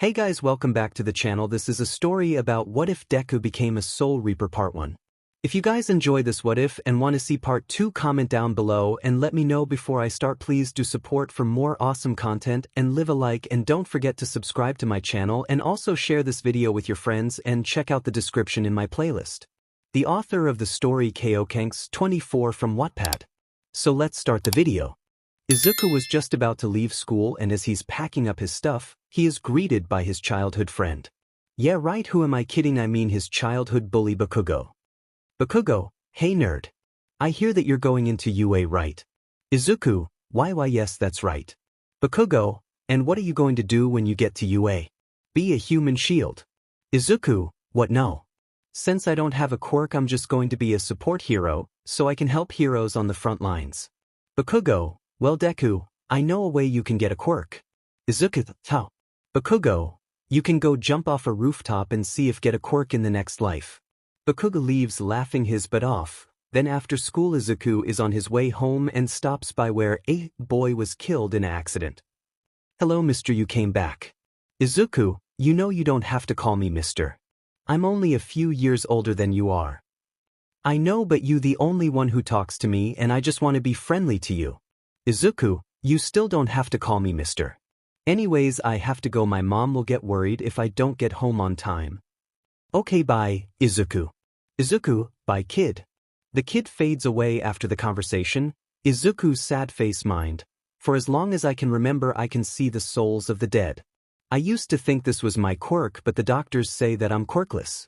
Hey guys, welcome back to the channel. This is a story about what if Deku became a Soul Reaper Part 1. If you guys enjoy this what if and want to see Part 2, comment down below and let me know before I start. Please do support for more awesome content and leave a like, and don't forget to subscribe to my channel and also share this video with your friends and check out the description in my playlist. The author of the story 𝗳𝗃𝗁𝗃 from Wattpad. So let's start the video. Izuku was just about to leave school, and as he's packing up his stuff, he is greeted by his childhood friend. Yeah right, who am I kidding, I mean his childhood bully 𝗵𝗃𝗁𝗃. 𝗵𝗃𝗁𝗃, hey nerd. I hear that you're going into UA, right? Izuku, why yes that's right. 𝗵𝗃𝗁𝗃, and what are you going to do when you get to UA? Be a human shield. Izuku, what no? Since I don't have a quirk, I'm just going to be a support hero, so I can help heroes on the front lines. 𝗵𝗃𝗁𝗃, well Deku, I know a way you can get a quirk. Izuku, how? 𝗵𝗃𝗁𝗃, you can go jump off a rooftop and see if get a quirk in the next life. 𝗵𝗃𝗁𝗃 leaves laughing his butt off. Then after school Izuku is on his way home and stops by where a boy was killed in an accident. Hello mister, you came back. Izuku, you know you don't have to call me mister. I'm only a few years older than you are. I know, but you the only one who talks to me and I just want to be friendly to you. Izuku, you still don't have to call me mister. Anyways, I have to go, my mom will get worried if I don't get home on time. Okay bye, Izuku. Izuku, bye kid. The kid fades away after the conversation. Izuku's sad face mind. For as long as I can remember I can see the souls of the dead. I used to think this was my quirk, but the doctors say that I'm quirkless.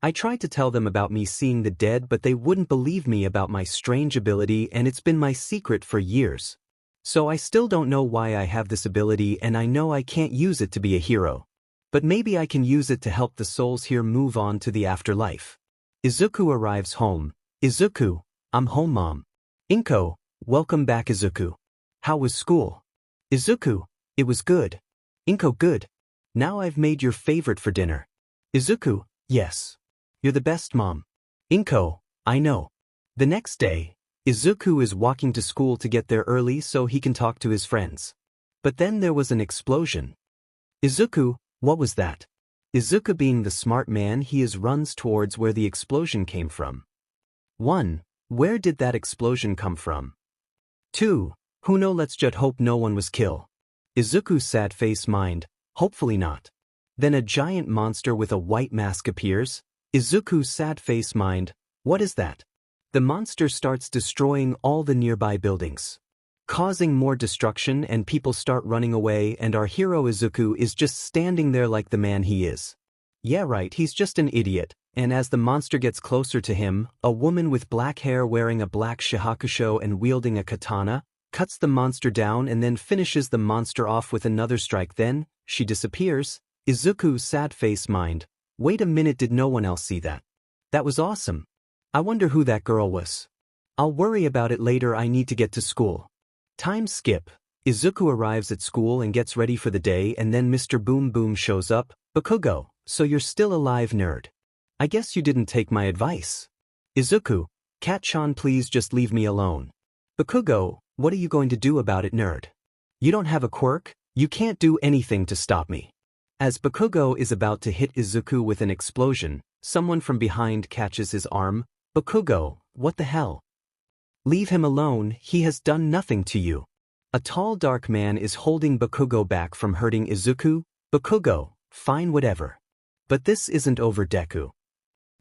I tried to tell them about me seeing the dead, but they wouldn't believe me about my strange ability, and it's been my secret for years. So I still don't know why I have this ability, and I know I can't use it to be a hero. But maybe I can use it to help the souls here move on to the afterlife. Izuku arrives home. Izuku, I'm home mom. Inko, welcome back Izuku. How was school? Izuku, it was good. Inko, good. Now I've made your favorite for dinner. Izuku, yes. You're the best mom. Inko, I know. The next day, Izuku is walking to school to get there early so he can talk to his friends. But then there was an explosion. Izuku, what was that? Izuku, being the smart man he is, runs towards where the explosion came from. 1. Where did that explosion come from? 2. Who know, let's just hope no one was killed. Izuku's sad face mind, hopefully not. Then a giant monster with a white mask appears. Izuku's sad face mind, what is that? The monster starts destroying all the nearby buildings, causing more destruction, and people start running away, and our hero Izuku is just standing there like the man he is. Yeah right, he's just an idiot, and as the monster gets closer to him, a woman with black hair wearing a black 𝗧𝗃𝗁𝗃 and wielding a katana, cuts the monster down and then finishes the monster off with another strike. Then, she disappears. Izuku's sad face mind, wait a minute, did no one else see that? That was awesome. I wonder who that girl was. I'll worry about it later, I need to get to school. Time skip. Izuku arrives at school and gets ready for the day, and then Mr. Boom Boom shows up. 𝗵𝗃𝗁𝗃, so you're still alive nerd. I guess you didn't take my advice. Izuku, Cat-chan, please just leave me alone. 𝗵𝗃𝗁𝗃, what are you going to do about it nerd? You don't have a quirk, you can't do anything to stop me. As 𝗵𝗃𝗁𝗃 is about to hit Izuku with an explosion, someone from behind catches his arm. 𝗵𝗃𝗁𝗃, what the hell? Leave him alone, he has done nothing to you. A tall dark man is holding 𝗵𝗃𝗁𝗃 back from hurting Izuku. 𝗵𝗃𝗁𝗃, fine whatever. But this isn't over Deku.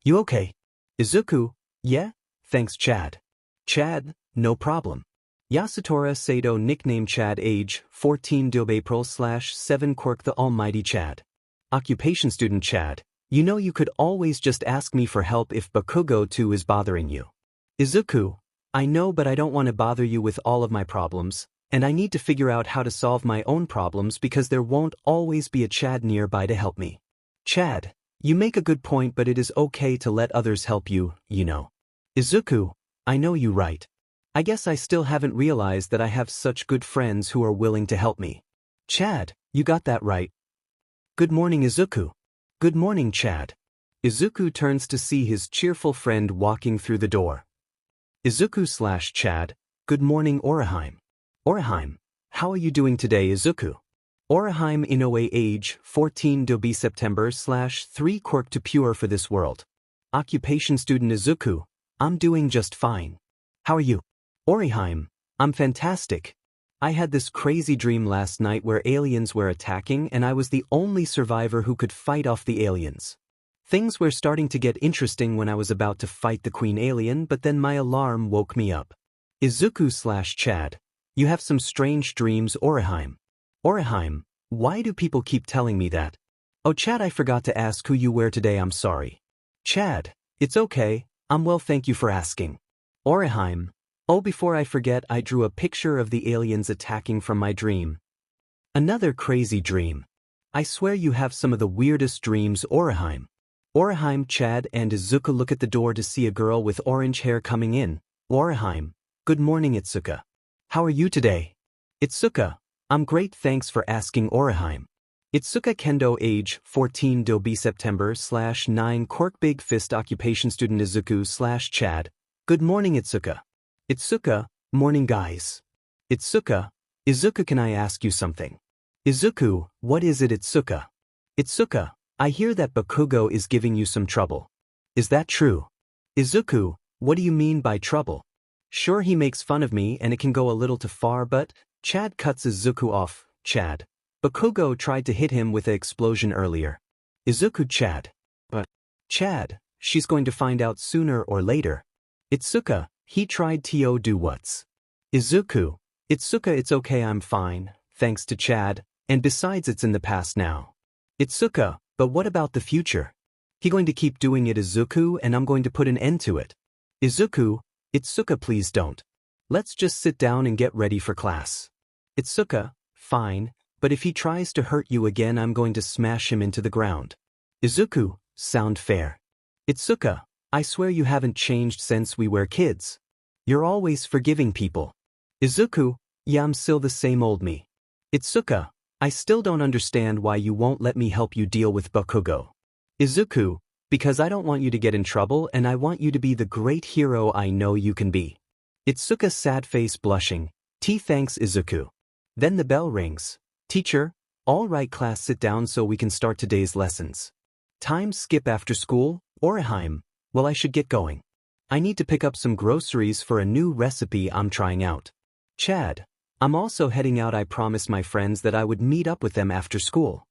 You okay? Izuku, yeah, thanks Chad. Chad, no problem. 𝗧𝗜𝗃𝗁𝗃, nickname Chad, age 14, due April/7, quirk the almighty Chad. Occupation student Chad, you know you could always just ask me for help if 𝗵𝗃𝗁𝗃 is bothering you. Izuku, I know, but I don't want to bother you with all of my problems, and I need to figure out how to solve my own problems because there won't always be a Chad nearby to help me. Chad, you make a good point, but it is okay to let others help you, you know. Izuku, I know you right. I guess I still haven't realized that I have such good friends who are willing to help me. Chad, you got that right. Good morning Izuku. Good morning Chad. Izuku turns to see his cheerful friend walking through the door. Izuku/Chad, good morning 𝗳𝗃𝗁𝗃. 𝗳𝗃𝗁𝗃, how are you doing today Izuku? 𝗬𝗏𝗧𝗵𝗃 𝗧𝗔𝗍/3 for this world. Occupation student Izuku, I'm doing just fine. How are you? 𝗬𝗏𝗧𝗵, I'm fantastic. I had this crazy dream last night where aliens were attacking and I was the only survivor who could fight off the aliens. Things were starting to get interesting when I was about to fight the queen alien, but then my alarm woke me up. Izuku/Chad, you have some strange dreams, 𝗬𝗏𝗧𝗵. 𝗬𝗏𝗧𝗵, why do people keep telling me that? Oh Chad, I forgot to ask who you were today, I'm sorry. Chad, it's okay, I'm well, thank you for asking. 𝗬𝗏𝗧𝗵, oh before I forget, I drew a picture of the aliens attacking from my dream. Another crazy dream. I swear you have some of the weirdest dreams, 𝗬𝗏𝗧𝗵. 𝗬𝗏𝗧𝗵, Chad and Izuku look at the door to see a girl with orange hair coming in. 𝗬𝗏𝗧𝗵, good morning Itsuka. How are you today? Itsuka, I'm great, thanks for asking, 𝗬𝗏𝗧𝗵. Itsuka Kendo, age 14, Dobi September/9, Cork Big Fist. Occupation student Izuku/Chad, good morning Itsuka. Itsuka, morning guys. Itsuka, Izuku, can I ask you something? Izuku, what is it Itsuka? Itsuka, I hear that 𝗵𝗃𝗃𝗀 is giving you some trouble. Is that true? Izuku, what do you mean by trouble? Sure, he makes fun of me and it can go a little too far, but Chad cuts Izuku off. Chad, 𝗵𝗃𝗃𝗀 tried to hit him with an explosion earlier. Izuku, Chad. But Chad, she's going to find out sooner or later. Itsuka, he tried to do what's. Izuku, Itsuka, it's okay, I'm fine, thanks to Chad, and besides it's in the past now. Itsuka, but what about the future? He going to keep doing it Izuku and I'm going to put an end to it. Izuku, Itsuka, please don't. Let's just sit down and get ready for class. Itsuka, fine, but if he tries to hurt you again I'm going to smash him into the ground. Izuku, sound fair. Itsuka, I swear you haven't changed since we were kids. You're always forgiving people. Izuku, yeah, I'm still the same old me. Itsuka, I still don't understand why you won't let me help you deal with 𝗵𝗃𝗃𝗀. Izuku, because I don't want you to get in trouble and I want you to be the great hero I know you can be. Itsuka, sad face blushing, thanks Izuku. Then the bell rings. Teacher, all right class, sit down so we can start today's lessons. Time skip after school, 𝗬𝗏𝗧𝗵, well I should get going. I need to pick up some groceries for a new recipe I'm trying out. Chad, I'm also heading out, I promised my friends that I would meet up with them after school.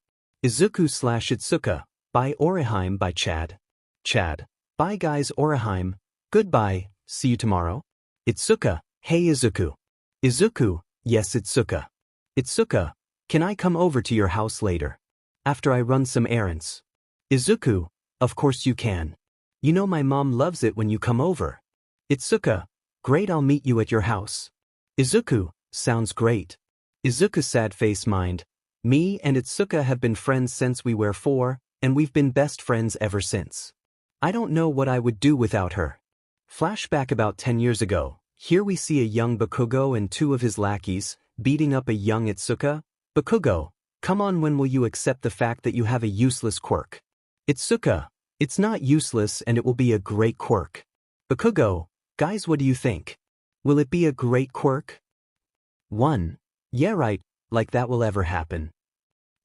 Izuku/Itsuka, bye 𝗬𝗏𝗧𝗵, by Chad. Chad, bye guys 𝗬𝗏𝗧𝗵, goodbye, see you tomorrow. Itsuka, hey Izuku. Izuku, yes Itsuka. Itsuka, can I come over to your house later? After I run some errands. Izuku, of course you can. You know my mom loves it when you come over. Itsuka, great, I'll meet you at your house. Izuku, sounds great. Izuku, sad face, mind. Me and Itsuka have been friends since we were 4, and we've been best friends ever since. I don't know what I would do without her. Flashback about 10 years ago. Here we see a young 𝗵𝗃𝗃𝗀 and 2 of his lackeys beating up a young Itsuka. 𝗵𝗃𝗃𝗀, come on, when will you accept the fact that you have a useless quirk? Itsuka, it's not useless and it will be a great quirk. 𝗵𝗃𝗃𝗀, guys, what do you think? Will it be a great quirk? 1. Yeah, right, like that will ever happen.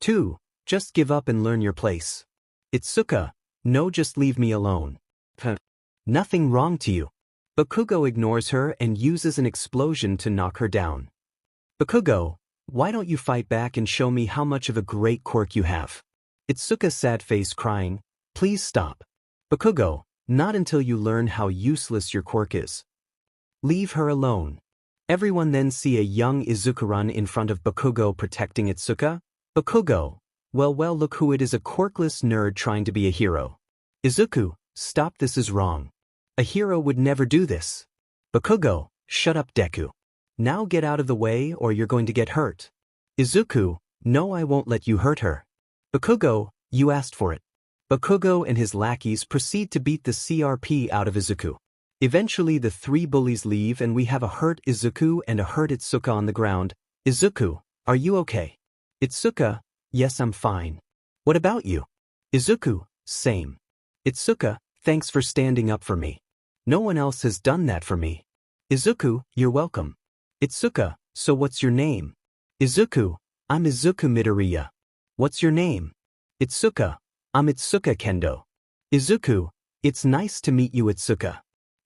2. Just give up and learn your place. Itsuka, no, just leave me alone. Nothing wrong to you. 𝗵𝗃𝗃𝗀 ignores her and uses an explosion to knock her down. 𝗵𝗃𝗃𝗀, why don't you fight back and show me how much of a great quirk you have? Itsuka, sad face, crying, please stop. 𝗵𝗃𝗃𝗀, not until you learn how useless your quirk is. Leave her alone. Everyone then see a young Izuku run in front of 𝗵𝗃𝗃𝗀 protecting Itsuka. 𝗵𝗃𝗃𝗀, well look who it is, a quirkless nerd trying to be a hero. Izuku, stop, this is wrong. A hero would never do this. 𝗵𝗃𝗃𝗀, shut up Deku. Now get out of the way or you're going to get hurt. Izuku, no, I won't let you hurt her. 𝗵𝗃𝗃𝗀, you asked for it. 𝗵𝗃𝗃𝗀 and his lackeys proceed to beat the CRP out of Izuku. Eventually the 3 bullies leave and we have a hurt Izuku and a hurt Itsuka on the ground. Izuku, are you okay? Itsuka, yes, I'm fine. What about you? Izuku, same. Itsuka, thanks for standing up for me. No one else has done that for me. Izuku, you're welcome. Itsuka, so what's your name? Izuku, I'm Izuku Midoriya. What's your name? Itsuka. I'm Itsuka Kendo. Izuku. It's nice to meet you, Itsuka.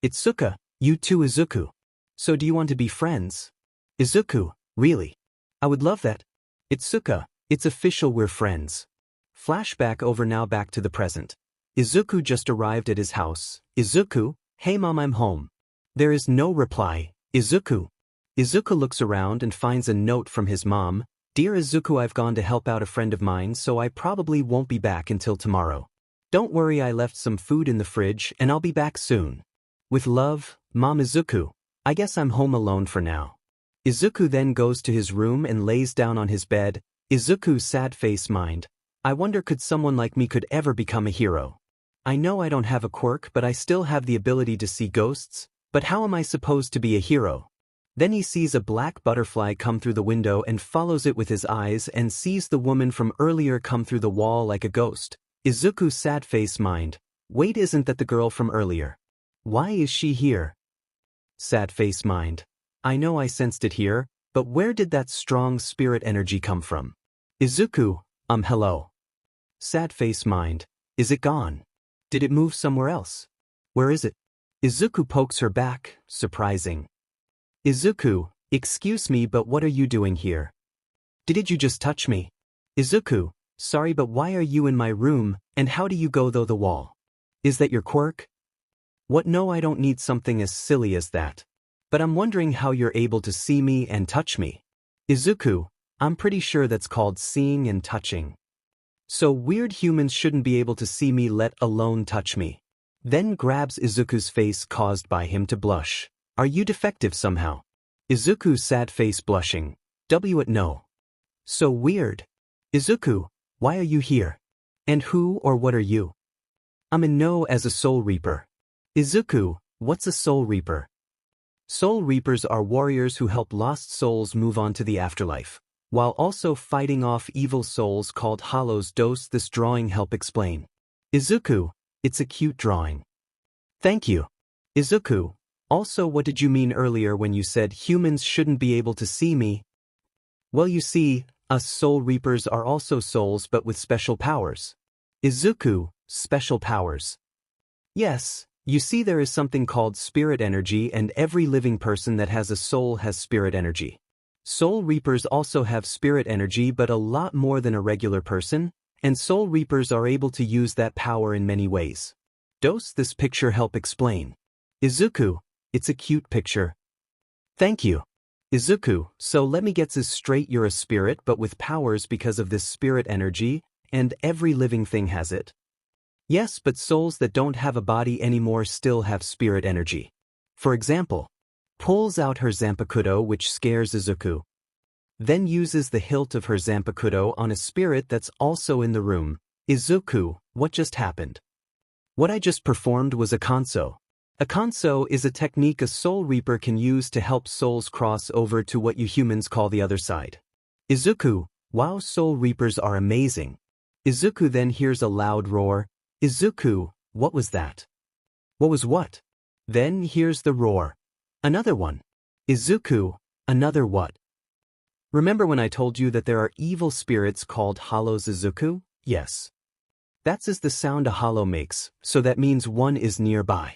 Itsuka. You too, Izuku. So do you want to be friends? Izuku. Really? I would love that. Itsuka. It's official, we're friends. Flashback over, now back to the present. Izuku just arrived at his house. Izuku. Hey mom, I'm home. There is no reply. Izuku. Izuku looks around and finds a note from his mom. Dear Izuku, I've gone to help out a friend of mine, so I probably won't be back until tomorrow. Don't worry, I left some food in the fridge and I'll be back soon. With love, Mom. Izuku. I guess I'm home alone for now. Izuku then goes to his room and lays down on his bed. Izuku, sad face mind. I wonder, could someone like me could ever become a hero? I know I don't have a quirk, but I still have the ability to see ghosts. But how am I supposed to be a hero? Then he sees a black butterfly come through the window and follows it with his eyes and sees the woman from earlier come through the wall like a ghost. Izuku, sad face mind. Wait, isn't that the girl from earlier? Why is she here? Sad face mind. I know I sensed it here, but where did that strong spirit energy come from? Izuku, hello. Sad face mind. Is it gone? Did it move somewhere else? Where is it? Izuku pokes her back, surprising. Izuku, excuse me, but what are you doing here? Did you just touch me? Izuku, sorry, but why are you in my room, and how do you go through the wall? Is that your quirk? What? No, I don't need something as silly as that. But I'm wondering how you're able to see me and touch me. Izuku, I'm pretty sure that's called seeing and touching. So weird, humans shouldn't be able to see me, let alone touch me. Then grabs Izuku's face, caused by him to blush. Are you defective somehow? Izuku, sad face blushing. No. So weird. Izuku, why are you here? And who or what are you? I'm in know as a soul reaper. Izuku, what's a soul reaper? Soul reapers are warriors who help lost souls move on to the afterlife, while also fighting off evil souls called hollows. Does this drawing help explain? Izuku, it's a cute drawing. Thank you. Izuku, also, what did you mean earlier when you said humans shouldn't be able to see me? Well, you see, us soul reapers are also souls but with special powers. Izuku, special powers. Yes, you see, there is something called spirit energy, and every living person that has a soul has spirit energy. Soul reapers also have spirit energy, but a lot more than a regular person, and soul reapers are able to use that power in many ways. Does this picture help explain? Izuku, it's a cute picture. Thank you. Izuku, so let me get this straight, you're a spirit but with powers because of this spirit energy, and every living thing has it. Yes, but souls that don't have a body anymore still have spirit energy. For example, pulls out her 𝗧𝗵𝗃𝗀, which scares Izuku. Then uses the hilt of her 𝗧𝗵𝗃𝗀 on a spirit that's also in the room. Izuku, what just happened? What I just performed was a 𝗧𝗪𝗀. A 𝗧𝗪𝗀 is a technique a soul reaper can use to help souls cross over to what you humans call the other side. Izuku, wow, soul reapers are amazing. Izuku then hears a loud roar. Izuku, what was that? What was what? Then hears the roar. Another one. Izuku, another what? Remember when I told you that there are evil spirits called hollows, Izuku? Yes. That's the sound a hollow makes, so that means one is nearby.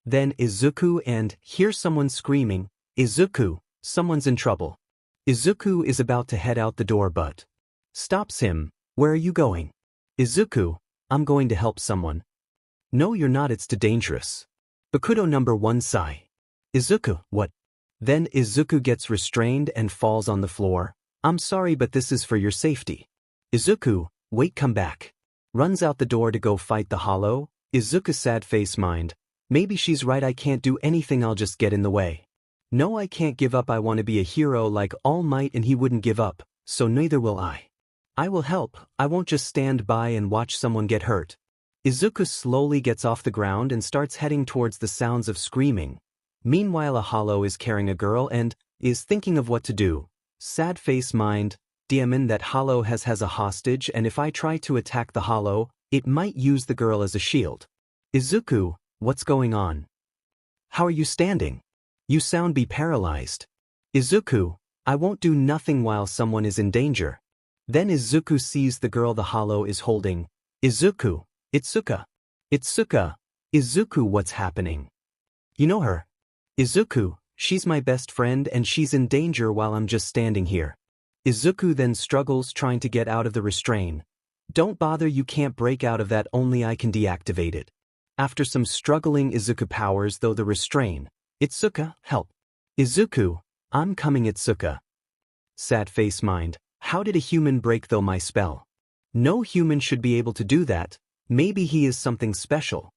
Then Izuku and hear someone screaming. Izuku, someone's in trouble. Izuku is about to head out the door but stops him. Where are you going? Izuku, I'm going to help someone. No, you're not, it's too dangerous. Bakudo number 1 sigh. Izuku, what? Then Izuku gets restrained and falls on the floor. I'm sorry, but this is for your safety. Izuku, wait, come back. Runs out the door to go fight the hollow. Izuku, sad face mind. Maybe she's right, I can't do anything, I'll just get in the way. No, I can't give up, I want to be a hero like All Might, and he wouldn't give up, so neither will I. I will help, I won't just stand by and watch someone get hurt. Izuku slowly gets off the ground and starts heading towards the sounds of screaming. Meanwhile, a hollow is carrying a girl and is thinking of what to do. Sad face mind. That hollow has a hostage, and if I try to attack the hollow, it might use the girl as a shield. Izuku, what's going on? How are you standing? You sound be paralyzed. Izuku, I won't do nothing while someone is in danger. Then Izuku sees the girl the hollow is holding. Izuku, Itsuka. Itsuka. Izuku, what's happening? You know her? Izuku, she's my best friend and she's in danger while I'm just standing here. Izuku then struggles trying to get out of the restraint. Don't bother, you can't break out of that, only I can deactivate it. After some struggling, Izuku powers though the restraint. Itsuka, help. Izuku, I'm coming. Itsuka. 𝗧𝗵𝗃𝗍𝗵𝗃, how did a human break though my spell? No human should be able to do that, maybe he is something special.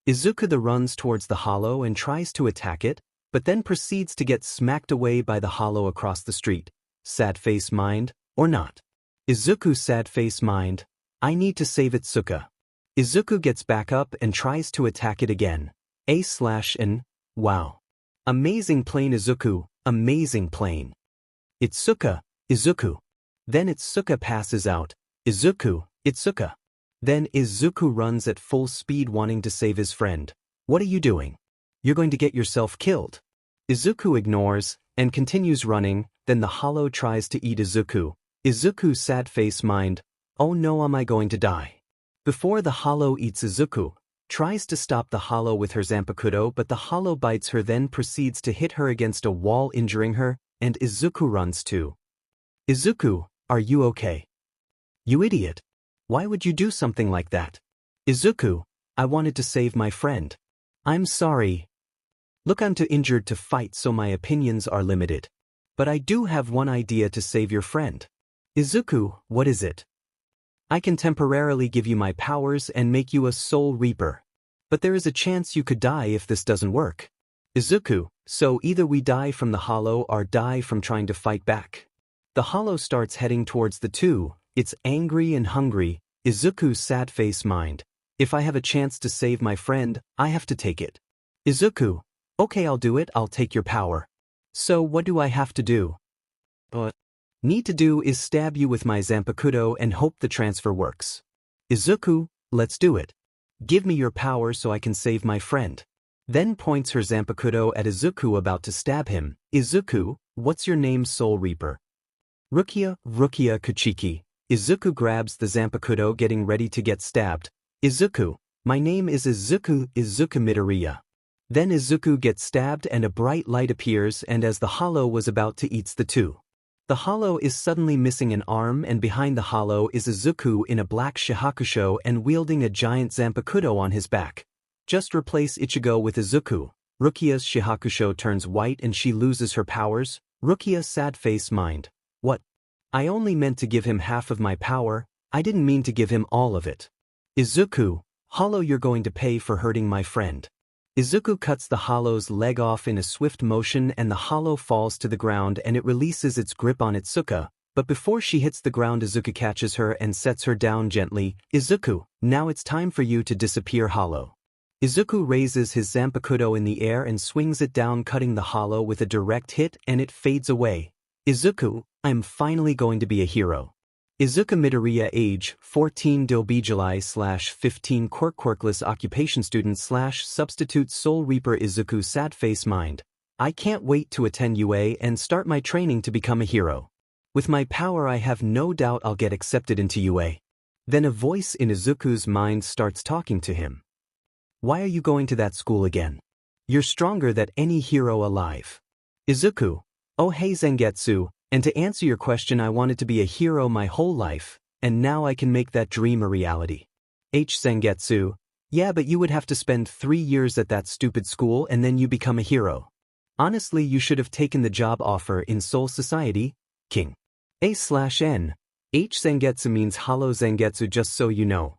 Izuku runs towards the hollow and tries to attack it, but then proceeds to get smacked away by the hollow across the street. 𝗧𝗵𝗃𝗍𝗵𝗃, or not. Izuku, 𝗧𝗵𝗃𝗍𝗵𝗃, I need to save Itsuka. Izuku gets back up and tries to attack it again. 𝗧𝗵𝗃𝗍𝗵𝗃, wow. Amazing plane Izuku, amazing plane. Itsuka, Izuku. Then Itsuka passes out. Izuku, Itsuka. Then Izuku runs at full speed wanting to save his friend. What are you doing? You're going to get yourself killed. Izuku ignores and continues running, then the hollow tries to eat Izuku. Izuku, 𝗧𝗵𝗃𝗍𝗵𝗃, oh no, am I going to die? Before the hollow eats Izuku, tries to stop the hollow with her 𝗵𝗃𝗃𝗀, but the hollow bites her, then proceeds to hit her against a wall, injuring her, and Izuku runs too. Izuku, are you okay? You idiot. Why would you do something like that? Izuku, I wanted to save my friend. I'm sorry. Look, I'm too injured to fight, so my opinions are limited. But I do have one idea to save your friend. Izuku, what is it? I can temporarily give you my powers and make you a soul reaper. But there is a chance you could die if this doesn't work. Izuku, so either we die from the hollow or die from trying to fight back. The hollow starts heading towards the two, it's angry and hungry. Izuku, 𝗧𝗵𝗃𝗍𝗵𝗃, if I have a chance to save my friend, I have to take it. Izuku, okay, I'll do it, I'll take your power. So what do I have to do? Need to do is stab you with my 𝗵𝗃𝗃𝗀 and hope the transfer works. Izuku, let's do it. Give me your power so I can save my friend. Then points her 𝗵𝗃𝗃𝗀 at Izuku about to stab him. Izuku, what's your name, Soul Reaper? 𝗬𝗃𝗃𝗁𝗃. Izuku grabs the 𝗵𝗃𝗃𝗀 getting ready to get stabbed. Izuku, my name is Izuku Midoriya. Then Izuku gets stabbed and a bright light appears, and as the hollow was about to eat the two. The hollow is suddenly missing an arm, and behind the hollow is Izuku in a black 𝗧𝗵𝗃𝗀 and wielding a giant 𝗵𝗃𝗀𝗀 on his back. Just replace 𝗧𝗃𝗀 with Izuku. Rukia's 𝗧𝗵𝗃𝗀𝗀 turns white and she loses her powers. Rukia, 𝗧𝗵𝗃𝗍𝗵𝗃. What? I only meant to give him half of my power, I didn't mean to give him all of it. Izuku, hollow, you're going to pay for hurting my friend. Izuku cuts the hollow's leg off in a swift motion and the hollow falls to the ground and it releases its grip on Itsuka, but before she hits the ground Izuku catches her and sets her down gently. Izuku, now it's time for you to disappear, hollow. Izuku raises his 𝗵𝗃𝗀𝗀𝗀 in the air and swings it down, cutting the hollow with a direct hit, and it fades away. Izuku, I'm finally going to be a hero. Izuku Midoriya, age 14, 𝗬𝗍𝗃𝗁𝗃, 15, occupation student / substitute soul reaper. Izuku, 𝗧𝗵𝗃𝗍𝗵𝗃, I can't wait to attend UA and start my training to become a hero. With my power I have no doubt I'll get accepted into UA. Then a voice in Izuku's mind starts talking to him. Why are you going to that school again? You're stronger than any hero alive. Izuku, oh hey Zangetsu, and to answer your question, I wanted to be a hero my whole life, and now I can make that dream a reality. Zangetsu, yeah, but you would have to spend 3 years at that stupid school and then you become a hero. Honestly, you should have taken the job offer in Soul Society, King. A/N. Zangetsu means hollow Zangetsu, just so you know.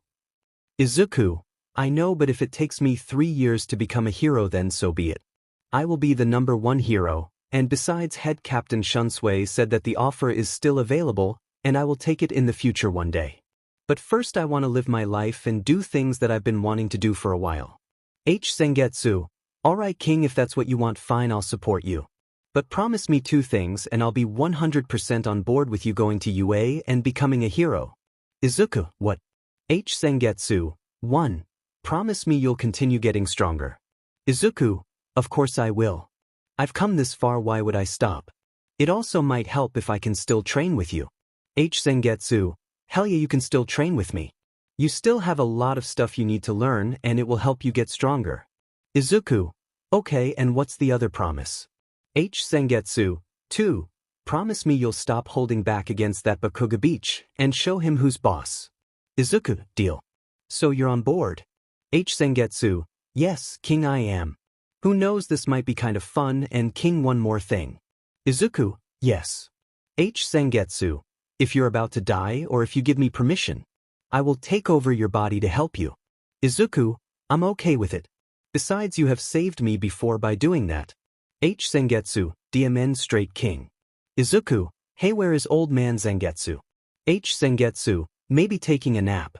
Izuku, I know, but if it takes me 3 years to become a hero, then so be it. I will be the #1 hero. And besides, head captain 𝗪𝗪 said that the offer is still available, and I will take it in the future one day. But first I want to live my life and do things that I've been wanting to do for a while. Zangetsu, alright King, if that's what you want, fine, I'll support you. But promise me 2 things and I'll be 100% on board with you going to UA and becoming a hero. Izuku, what? Zangetsu, 1. Promise me you'll continue getting stronger. Izuku, of course I will. I've come this far, why would I stop? It also might help if I can still train with you. 𝗧𝗵𝗃𝗧𝗟𝗘, hell yeah, you can still train with me. You still have a lot of stuff you need to learn and it will help you get stronger. Izuku, okay, and what's the other promise? 𝗧𝗵𝗃𝗧𝗟, 2. Promise me you'll stop holding back against that 𝗵𝗃𝗃𝗧𝗏 and show him who's boss. Izuku, deal. So you're on board? 𝗧𝗵𝗃𝗧𝗍, yes, King I am. Who knows, this might be kind of fun, and King, one more thing. Izuku, yes. 𝗧𝗵𝗃𝗧𝗍, if you're about to die or if you give me permission, I will take over your body to help you. Izuku, I'm okay with it. Besides, you have saved me before by doing that. 𝗧𝗵𝗃𝗧𝗍, DMN straight king. Izuku, hey, where is old man Zangetsu? 𝗧𝗵𝗃𝗧𝗍, maybe taking a nap.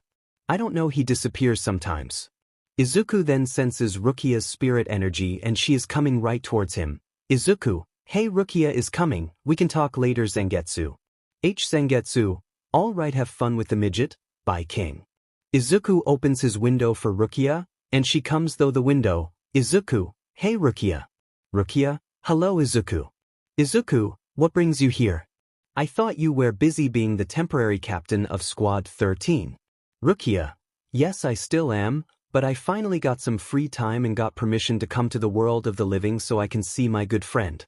I don't know, he disappears sometimes. Izuku then senses Rukia's spirit energy and she is coming right towards him. Izuku, hey, Rukia is coming, we can talk later Zangetsu. 𝗧𝗵𝗃𝗧𝗍, alright, have fun with the midget, bye king. Izuku opens his window for Rukia, and she comes through the window. Izuku, hey Rukia. Rukia, hello Izuku. Izuku, what brings you here? I thought you were busy being the temporary captain of Squad 13. Rukia, yes, I still am, but I finally got some free time and got permission to come to the world of the living so I can see my good friend.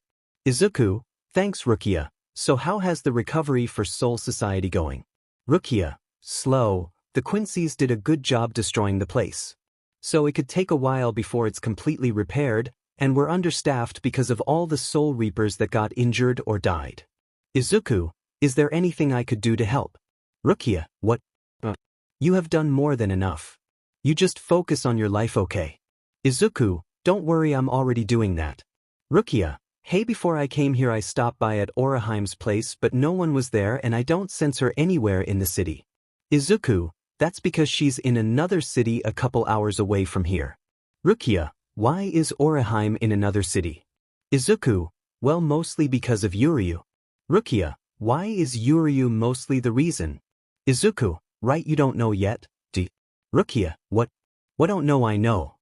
Izuku, thanks Rukia. So how has the recovery for Soul Society going? Rukia, slow, the Quincy's did a good job destroying the place. So it could take a while before it's completely repaired, and we're understaffed because of all the Soul Reapers that got injured or died. Izuku, is there anything I could do to help? Rukia, what? You have done more than enough. You just focus on your life, okay? Izuku, don't worry, I'm already doing that. Rukia, hey, before I came here I stopped by at 𝗧𝗵𝗃𝗧𝗏's place but no one was there and I don't sense her anywhere in the city. Izuku, that's because she's in another city a couple hours away from here. Rukia, why is 𝗧𝗵𝗃 in another city? Izuku, well, mostly because of Yuryu. Rukia, why is Yuryu mostly the reason? Izuku, right, you don't know yet? Rukia, what don't know, I know.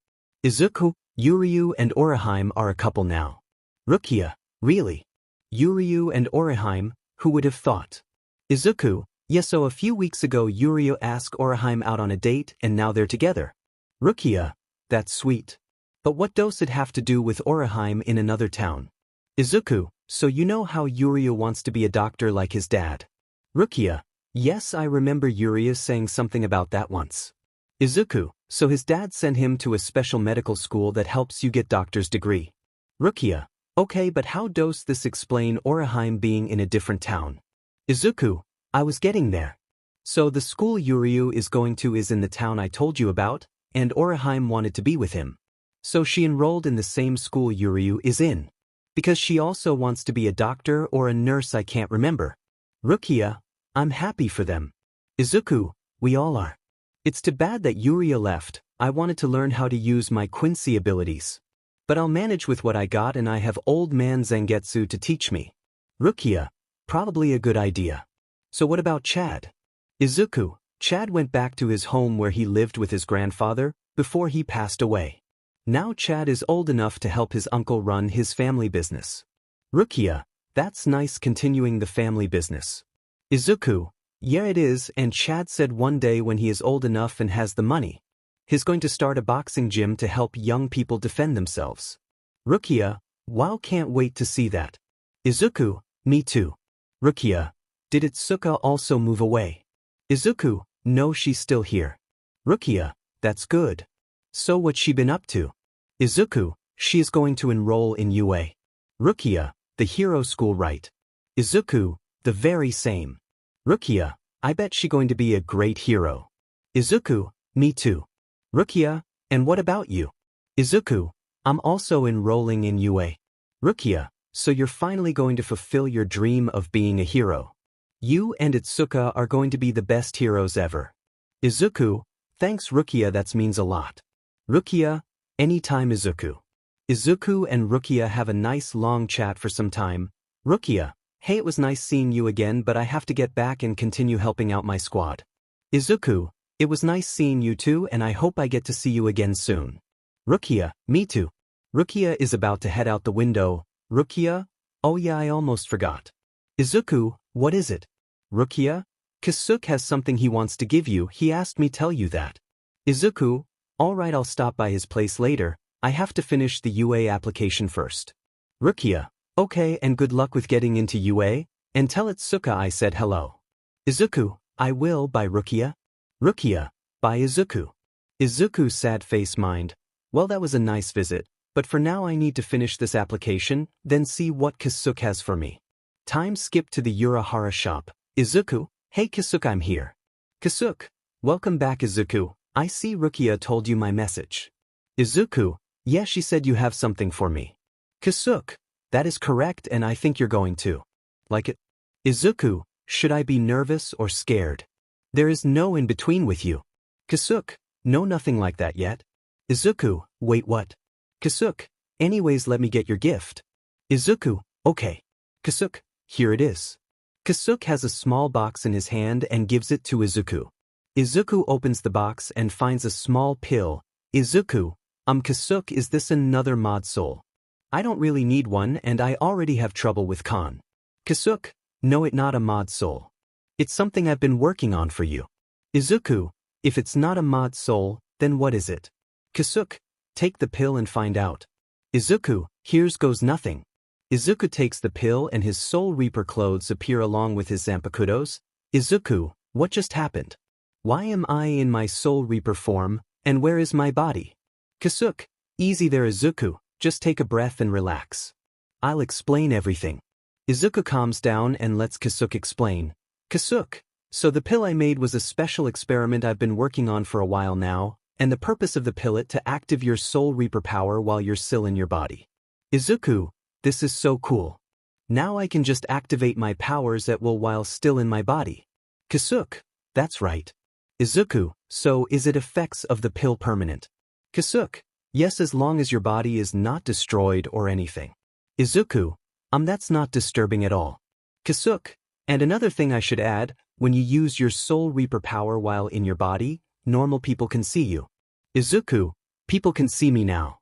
Izuku, Yuryu and 𝗧𝗵𝗃 are a couple now. Rukia, really? Yuryu and 𝗧𝗵𝗃, who would have thought? Izuku, yes, so a few weeks ago Yuryu asked 𝗧𝗵𝗃 out on a date and now they're together. Rukia, that's sweet. But what does it have to do with 𝗧𝗵𝗃 in another town? Izuku, so you know how Yuryu wants to be a doctor like his dad? Rukia, yes, I remember Yuryu saying something about that once. Izuku, so his dad sent him to a special medical school that helps you get doctor's degree. Rukia, okay, but how does this explain 𝗧𝗵𝗃 being in a different town? Izuku, I was getting there. So the school Yuryu is going to is in the town I told you about, and 𝗧𝗵𝗃 wanted to be with him. So she enrolled in the same school Yuryu is in. Because she also wants to be a doctor or a nurse, I can't remember. Rukia, I'm happy for them. Izuku, we all are. It's too bad that Yuryu left. I wanted to learn how to use my Quincy abilities. But I'll manage with what I got and I have old man Zangetsu to teach me. Rukia, probably a good idea. So what about Chad? Izuku, Chad went back to his home where he lived with his grandfather before he passed away. Now Chad is old enough to help his uncle run his family business. Rukia, that's nice, continuing the family business. Izuku, yeah it is, and Chad said one day when he is old enough and has the money, he's going to start a boxing gym to help young people defend themselves. Rukia, wow, can't wait to see that. Izuku, me too. Rukia, did 𝗧𝗏𝗃 also move away? Izuku, no, she's still here. Rukia, that's good. So what's she been up to? Izuku, she is going to enroll in UA. Rukia, the hero school, right? Izuku, the very same. Rukia, I bet she going to be a great hero. Izuku, me too. Rukia, and what about you? Izuku, I'm also enrolling in UA. Rukia, so you're finally going to fulfill your dream of being a hero. You and 𝗧𝗏𝗃 are going to be the best heroes ever. Izuku, thanks Rukia, that means a lot. Rukia, anytime Izuku. Izuku and Rukia have a nice long chat for some time. Rukia, hey, it was nice seeing you again, but I have to get back and continue helping out my squad. Izuku, it was nice seeing you too and I hope I get to see you again soon. Rukia, me too. Rukia is about to head out the window. Rukia, oh yeah, I almost forgot. Izuku, what is it? Rukia? 𝗧𝗃 has something he wants to give you, he asked me tell you that. Izuku, alright, I'll stop by his place later, I have to finish the UA application first. Rukia, okay, and good luck with getting into UA, and tell 𝗧𝗃 I said hello. Izuku, I will, bye Rukia. Rukia, bye Izuku. Izuku sad face mind, well that was a nice visit, but for now I need to finish this application, then see what 𝗧𝗃 has for me. Time skip to the Urahara shop. Izuku, hey 𝗧𝗃 I'm here. 𝗧𝗃, welcome back Izuku, I see Rukia told you my message. Izuku, yeah she said you have something for me. 𝗧𝗃, that is correct and I think you're going to like it. Izuku, should I be nervous or scared? There is no in between with you. 𝗧𝗃, no nothing like that yet. Izuku, wait what? 𝗧𝗃, anyways let me get your gift. Izuku, okay. 𝗧𝗃, here it is. 𝗧𝗃 has a small box in his hand and gives it to Izuku. Izuku opens the box and finds a small pill. Izuku, 𝗬𝗃 is this another mod soul? I don't really need one and I already have trouble with Khan. 𝗧𝗃, no it not a mod soul. It's something I've been working on for you. Izuku, if it's not a mod soul, then what is it? 𝗧𝗃, take the pill and find out. Izuku, here's goes nothing. Izuku takes the pill and his Soul Reaper clothes appear along with his 𝗵𝗃𝗃𝗧. Izuku, what just happened? Why am I in my Soul Reaper form, and where is my body? 𝗧𝗃, easy there Izuku, just take a breath and relax. I'll explain everything. Izuku calms down and lets 𝗧𝗃 explain. 𝗧𝗃, so the pill I made was a special experiment I've been working on for a while now, and the purpose of the pill it to active your Soul Reaper power while you're still in your body. Izuku, this is so cool. Now I can just activate my powers at will while still in my body. 𝗧𝗃, that's right. Izuku, so is it effects of the pill permanent? 𝗧𝗃, yes as long as your body is not destroyed or anything. Izuku, that's not disturbing at all. 𝗧𝗃, and another thing I should add, when you use your Soul Reaper power while in your body, normal people can see you. Izuku, people can see me now.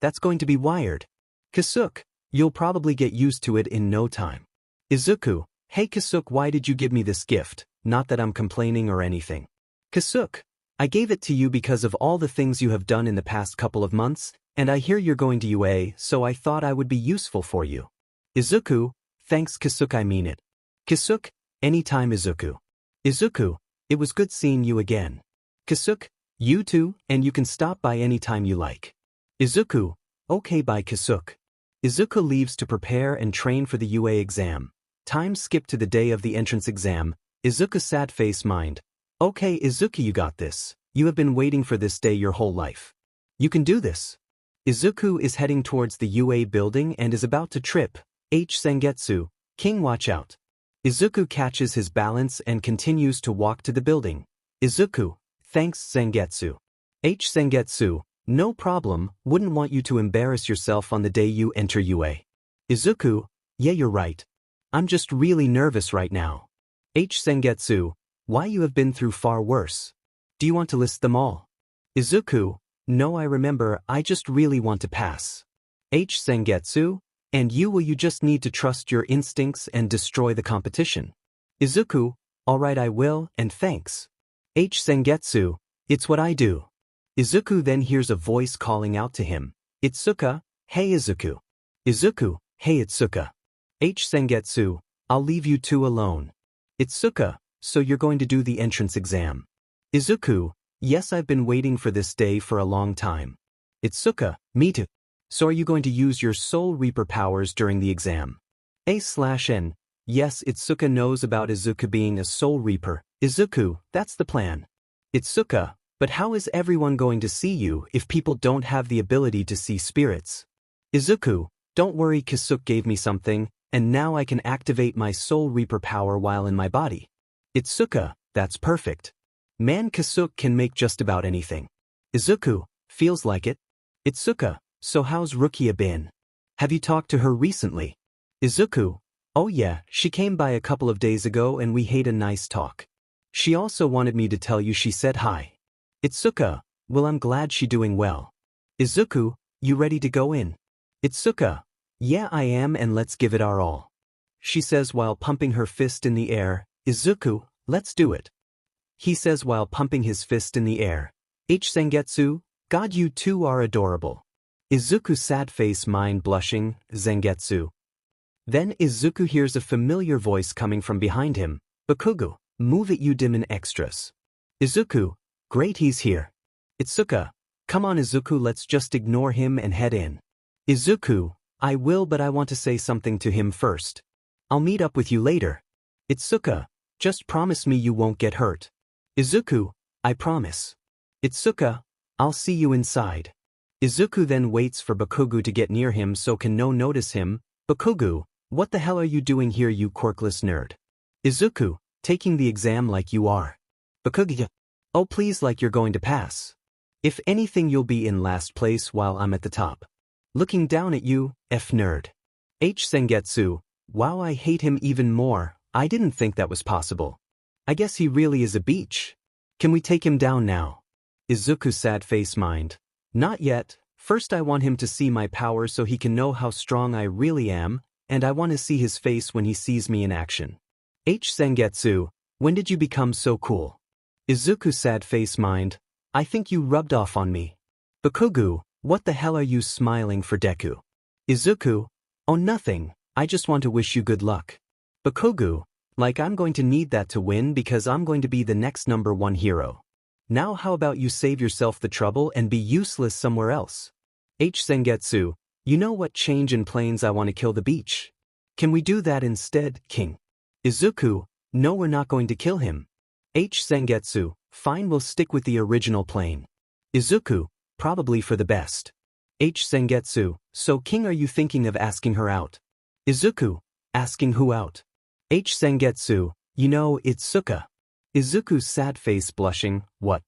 That's going to be wired. 𝗧𝗃, you'll probably get used to it in no time. Izuku, hey 𝗧𝗃 why did you give me this gift, not that I'm complaining or anything. 𝗧𝗃, I gave it to you because of all the things you have done in the past couple of months, and I hear you're going to UA so I thought I would be useful for you. Izuku, thanks 𝗧𝗃 I mean it. 𝗧𝗃, anytime Izuku. Izuku, it was good seeing you again. 𝗧𝗃, you too, and you can stop by anytime you like. Izuku, okay bye 𝗧𝗃. Izuku leaves to prepare and train for the UA exam. Time skip to the day of the entrance exam. Izuku sad face mind. Okay Izuku you got this. You have been waiting for this day your whole life. You can do this. Izuku is heading towards the UA building and is about to trip. 𝗳𝗵𝗃𝗃, King watch out. Izuku catches his balance and continues to walk to the building. Izuku, thanks 𝗳𝗵𝗃𝗃. 𝗳𝗵𝗃𝗃, no problem, wouldn't want you to embarrass yourself on the day you enter UA. Izuku, yeah you're right. I'm just really nervous right now. 𝗳𝗵𝗃𝗃, why you have been through far worse. Do you want to list them all? Izuku, no I remember, I just really want to pass. 𝗳𝗵𝗃𝗃, and you just need to trust your instincts and destroy the competition. Izuku, alright I will, and thanks. 𝗳𝗵𝗃𝗃, it's what I do. Izuku then hears a voice calling out to him. 𝗧𝗃, hey Izuku. Izuku, hey 𝗧𝗃. 𝗳𝗵𝗃𝗃, I'll leave you two alone. 𝗧𝗃, so you're going to do the entrance exam. Izuku, yes I've been waiting for this day for a long time. 𝗧𝗃, me too. So are you going to use your Soul Reaper powers during the exam? A/N, yes 𝗧𝗃 knows about Izuku being a Soul Reaper. Izuku, that's the plan. 𝗧𝗃, but how is everyone going to see you if people don't have the ability to see spirits? Izuku, don't worry 𝗧𝗃 gave me something, and now I can activate my Soul Reaper power while in my body. 𝗧𝗃, that's perfect. Man 𝗧𝗃 can make just about anything. Izuku, feels like it. 𝗧𝗃, so how's Rukia been? Have you talked to her recently? Izuku, oh yeah, she came by a couple of days ago and we had a nice talk. She also wanted me to tell you she said hi. 𝗧𝗃, well I'm glad she doing well. Izuku, you ready to go in? 𝗧𝗃, yeah I am and let's give it our all. She says while pumping her fist in the air. Izuku, let's do it. He says while pumping his fist in the air. 𝗧𝗵𝗃𝗁𝗄, God, you two are adorable. Izuku sad face mind blushing, 𝗧𝗵𝗃𝗁𝗄. Then Izuku hears a familiar voice coming from behind him. Bakugo, move it you demon extras. Izuku, great he's here. Itsuka, come on Izuku, let's just ignore him and head in. Izuku, I will, but I want to say something to him first. I'll meet up with you later. Itsuka, just promise me you won't get hurt. Izuku, I promise. Itsuka, I'll see you inside. Izuku then waits for Bakugo to get near him so can no notice him. Bakugo, what the hell are you doing here, you quirkless nerd? Izuku, taking the exam like you are. Bakugo, oh please, like you're going to pass. If anything you'll be in last place while I'm at the top. Looking down at you, nerd. 𝗧𝗵𝗃𝗁𝗄, wow, I hate him even more. I didn't think that was possible. I guess he really is a beach. Can we take him down now? Izuku sad face mind. Not yet. First I want him to see my power so he can know how strong I really am, and I want to see his face when he sees me in action. 𝗧𝗵𝗃𝗁𝗄, when did you become so cool? Izuku sad face mind. I think you rubbed off on me. Bakugo, what the hell are you smiling for, Deku? Izuku, oh nothing, I just want to wish you good luck. Bakugo, like I'm going to need that to win because I'm going to be the next #1 hero. Now how about you save yourself the trouble and be useless somewhere else? 𝗧𝗵𝗃𝗁𝗄, you know what, change in planes, I want to kill the beach. Can we do that instead, King? Izuku, no, we're not going to kill him. 𝗧𝗵𝗃𝗁𝗄, fine, we'll stick with the original plane. Izuku, probably for the best. 𝗧𝗵𝗃𝗁𝗄, so King, are you thinking of asking her out? Izuku, asking who out? 𝗧𝗵𝗃𝗁𝗄, you know, Itsuka. Izuku sad face blushing, what?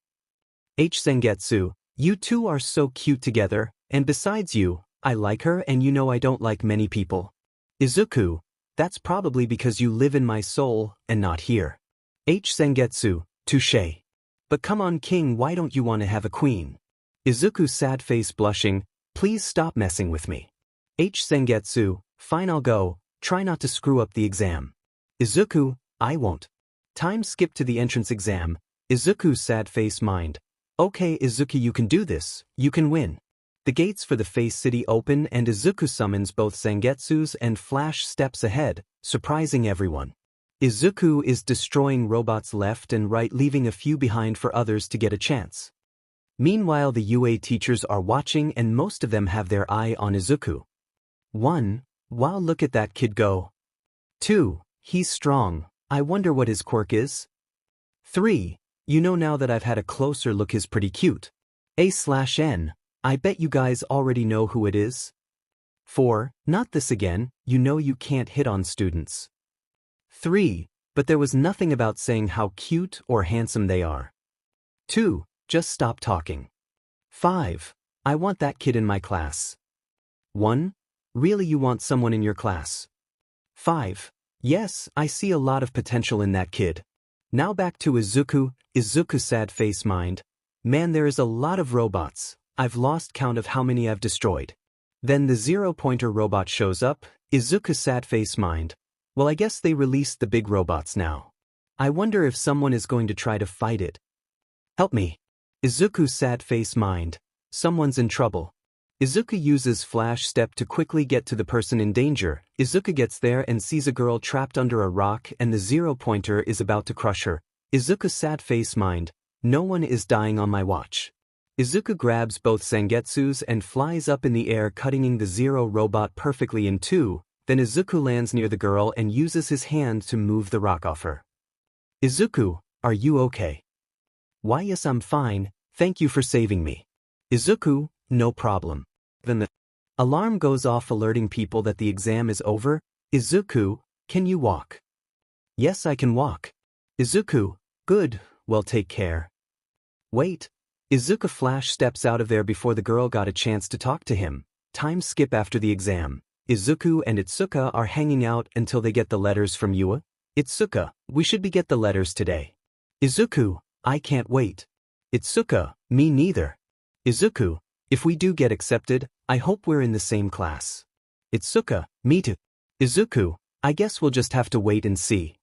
𝗧𝗵𝗃𝗁𝗄, you two are so cute together, and besides you, I like her and you know I don't like many people. Izuku, that's probably because you live in my soul and not here. 𝗧𝗵𝗃𝗁𝗄, touché. But come on King, why don't you want to have a queen? Izuku sad face blushing, please stop messing with me. 𝗧𝗵𝗃𝗁𝗄, fine, I'll go, try not to screw up the exam. Izuku, I won't. Time skip to the entrance exam. Izuku sad face mind. Okay Izuku, you can do this, you can win. The gates for the Face City open and Izuku summons both Zangetsus and Flash steps ahead, surprising everyone. Izuku is destroying robots left and right, leaving a few behind for others to get a chance. Meanwhile, the UA teachers are watching and most of them have their eye on Izuku. 1. Wow, look at that kid go. 2. He's strong. I wonder what his quirk is. 3. You know, now that I've had a closer look, he's pretty cute. A/N. I bet you guys already know who it is. 4. Not this again, you know you can't hit on students. 3. But there was nothing about saying how cute or handsome they are. 2. Just stop talking. 5. I want that kid in my class. 1. Really, you want someone in your class? 5. Yes, I see a lot of potential in that kid. Now back to Izuku. Izuku sad face mind. Man, there is a lot of robots. I've lost count of how many I've destroyed. Then the 0-pointer robot shows up. Izuku sad face mind. Well, I guess they released the big robots now. I wonder if someone is going to try to fight it. Help me. Izuku sad face mind. Someone's in trouble. Izuku uses Flash Step to quickly get to the person in danger. Izuku gets there and sees a girl trapped under a rock and the 0-pointer is about to crush her. Izuku sad face mind. No one is dying on my watch. Izuku grabs both Zangetsus and flies up in the air, cutting the 0 robot perfectly in two. Then Izuku lands near the girl and uses his hand to move the rock off her. Izuku, are you okay? Why, yes, I'm fine, thank you for saving me. Izuku, no problem. Then the alarm goes off, alerting people that the exam is over. Izuku, can you walk? Yes, I can walk. Izuku, good, well, take care. Wait. Izuku Flash steps out of there before the girl got a chance to talk to him. Time skip after the exam. Izuku and Itsuka are hanging out until they get the letters from UA. Itsuka, we should get the letters today. Izuku, I can't wait. Itsuka, me neither. Izuku, if we do get accepted, I hope we're in the same class. Itsuka, me too. Izuku, I guess we'll just have to wait and see.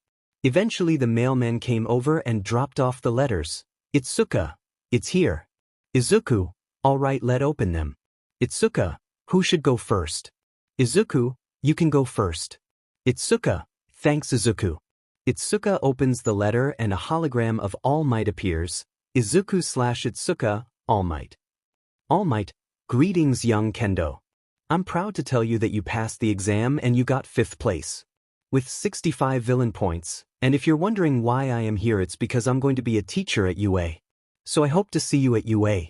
Eventually the mailman came over and dropped off the letters. 𝗧𝗂𝗧𝗃, it's here. Izuku, alright, let open them. 𝗧𝗂𝗧𝗃, who should go first? Izuku, you can go first. 𝗧𝗂𝗧𝗃, thanks Izuku. 𝗧𝗂𝗧𝗃 opens the letter and a hologram of All Might appears. Izuku/𝗧𝗂𝗧𝗃, All Might. All Might, greetings young Kendo. I'm proud to tell you that you passed the exam and you got 5th place. With 65 villain points, and if you're wondering why I am here, it's because I'm going to be a teacher at UA. So I hope to see you at UA.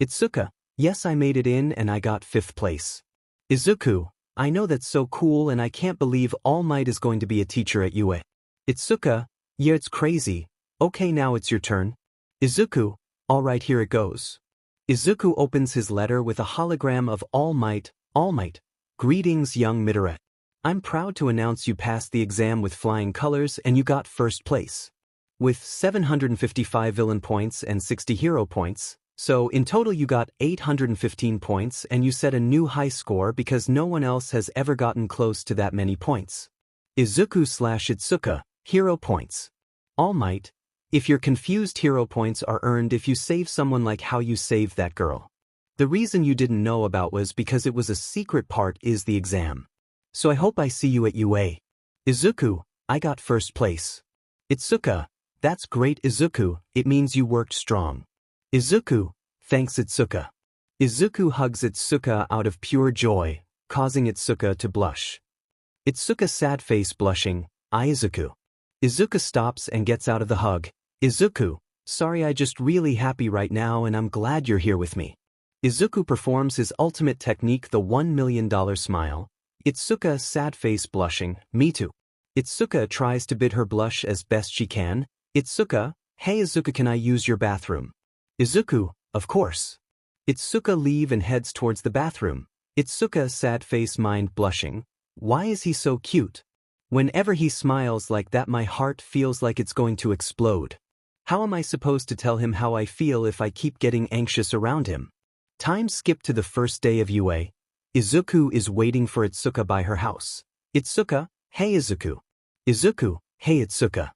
𝗧𝗂𝗧𝗃, yes, I made it in and I got 5th place. Izuku, I know that's so cool and I can't believe All Might is going to be a teacher at UA. 𝗧𝗂𝗧𝗃, yeah, it's crazy. Okay, now it's your turn. Izuku, alright, here it goes. Izuku opens his letter with a hologram of All Might. All Might, greetings young Midoriya. I'm proud to announce you passed the exam with flying colors and you got 1st place. With 755 villain points and 60 hero points, so in total you got 815 points and you set a new high score because no one else has ever gotten close to that many points. Izuku/𝗧𝗂𝗧𝗃, hero points. All Might, if you're confused, hero points are earned if you save someone like how you saved that girl. The reason you didn't know about was because it was a secret part is the exam. So I hope I see you at UA. Izuku, I got 1st place. 𝗧𝗂𝗧𝗃, that's great Izuku, it means you worked strong. Izuku, thanks 𝗧𝗂𝗧𝗃. Izuku hugs 𝗧𝗂𝗧𝗃 out of pure joy, causing 𝗧𝗂𝗧𝗃 to blush. 𝗧𝗂𝗧𝗃 sad face blushing, Izuku. Izuku stops and gets out of the hug. Izuku, sorry, I just really happy right now and I'm glad you're here with me. Izuku performs his ultimate technique, the $1 million smile. 𝗧𝗂𝗧𝗃 sad face blushing, me too. 𝗧𝗂𝗧𝗃 tries to bid her blush as best she can. 𝗧𝗂𝗧𝗃, hey Izuku, can I use your bathroom? Izuku, of course. 𝗧𝗂𝗧𝗃 leave and heads towards the bathroom. 𝗧𝗂𝗧𝗃 sad face mind blushing. Why is he so cute? Whenever he smiles like that my heart feels like it's going to explode. How am I supposed to tell him how I feel if I keep getting anxious around him? Time skip to the first day of UA. Izuku is waiting for 𝗧𝗂𝗧𝗃 by her house. 𝗧𝗂𝗧𝗃, hey Izuku. Izuku, hey 𝗧𝗂𝗧𝗃.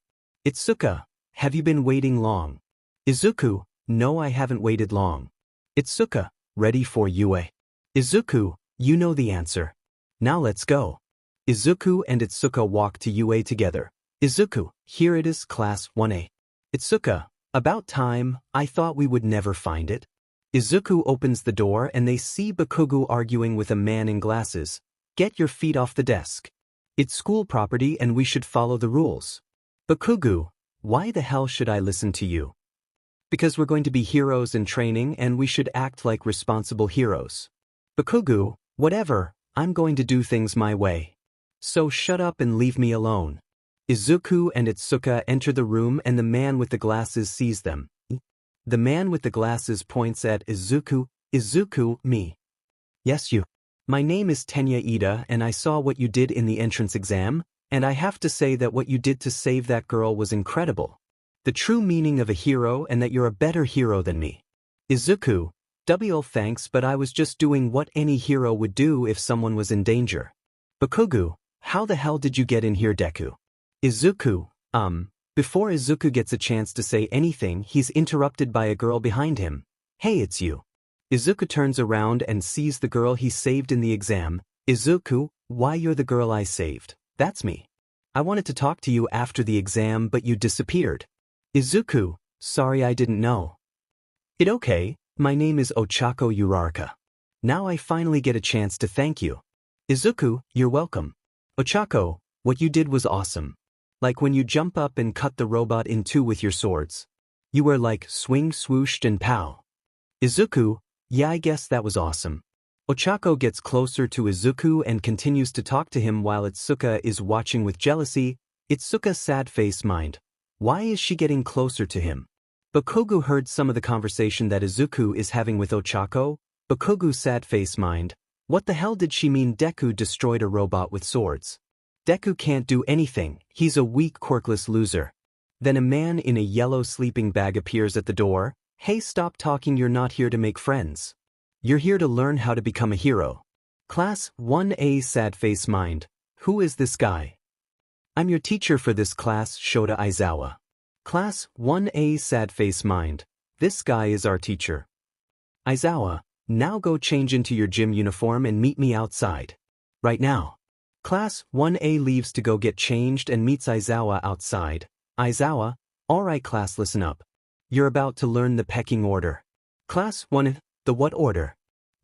𝗧𝗂𝗧𝗃, have you been waiting long? Izuku, no, I haven't waited long. 𝗧𝗂𝗧𝗃, ready for UA. Izuku, you know the answer. Now let's go. Izuku and 𝗧𝗂𝗧𝗃 walk to UA together. Izuku, here it is, class 1A. 𝗧𝗂𝗧𝗃, about time, I thought we would never find it. Izuku opens the door and they see 𝗵𝗃𝗃𝗃 arguing with a man in glasses. Get your feet off the desk. It's school property and we should follow the rules. 𝗵𝗃𝗃𝗃, why the hell should I listen to you? Because we're going to be heroes in training and we should act like responsible heroes. 𝗵𝗃𝗃𝗃, whatever, I'm going to do things my way. So shut up and leave me alone. Izuku and 𝗧𝗂𝗧𝗃 enter the room and the man with the glasses sees them. The man with the glasses points at Izuku. Izuku, me. Yes, you. My name is 𝗃𝗫𝗍 and I saw what you did in the entrance exam, and I have to say that what you did to save that girl was incredible. The true meaning of a hero and that you're a better hero than me. Izuku, thanks, but I was just doing what any hero would do if someone was in danger. 𝗵𝗃𝗃𝗃, how the hell did you get in here, Deku? Izuku, Before Izuku gets a chance to say anything, he's interrupted by a girl behind him. Hey, it's you. Izuku turns around and sees the girl he saved in the exam. Izuku, why, you're the girl I saved. That's me. I wanted to talk to you after the exam but you disappeared. Izuku, sorry, I didn't know. It's okay, my name is Ochako Uraraka. Now I finally get a chance to thank you. Izuku, you're welcome. Ochako, what you did was awesome. Like when you jump up and cut the robot in two with your swords. You were like swing, swoosh, and pow. Izuku, yeah, I guess that was awesome. Ochako gets closer to Izuku and continues to talk to him while 𝗧𝗂𝗧𝗃 is watching with jealousy. 𝗧𝗂𝗧𝗃 sad face mind. Why is she getting closer to him? 𝗵𝗃𝗃𝗃 heard some of the conversation that Izuku is having with Ochako. 𝗵𝗃𝗃𝗃 sad face mind. What the hell did she mean? Deku destroyed a robot with swords. Deku can't do anything, he's a weak, quirkless loser. Then a man in a yellow sleeping bag appears at the door. Hey, stop talking, you're not here to make friends. You're here to learn how to become a hero. Class 1A sad face mind. Who is this guy? I'm your teacher for this class, 𝗧𝗓𝗧𝗪. Class 1A 𝗧𝗵𝗃. This guy is our teacher. 𝗧𝗪, now go change into your gym uniform and meet me outside. Right now. Class 1A leaves to go get changed and meets 𝗧𝗪 outside. 𝗧𝗪, alright class, listen up. You're about to learn the pecking order. Class 1, the what order?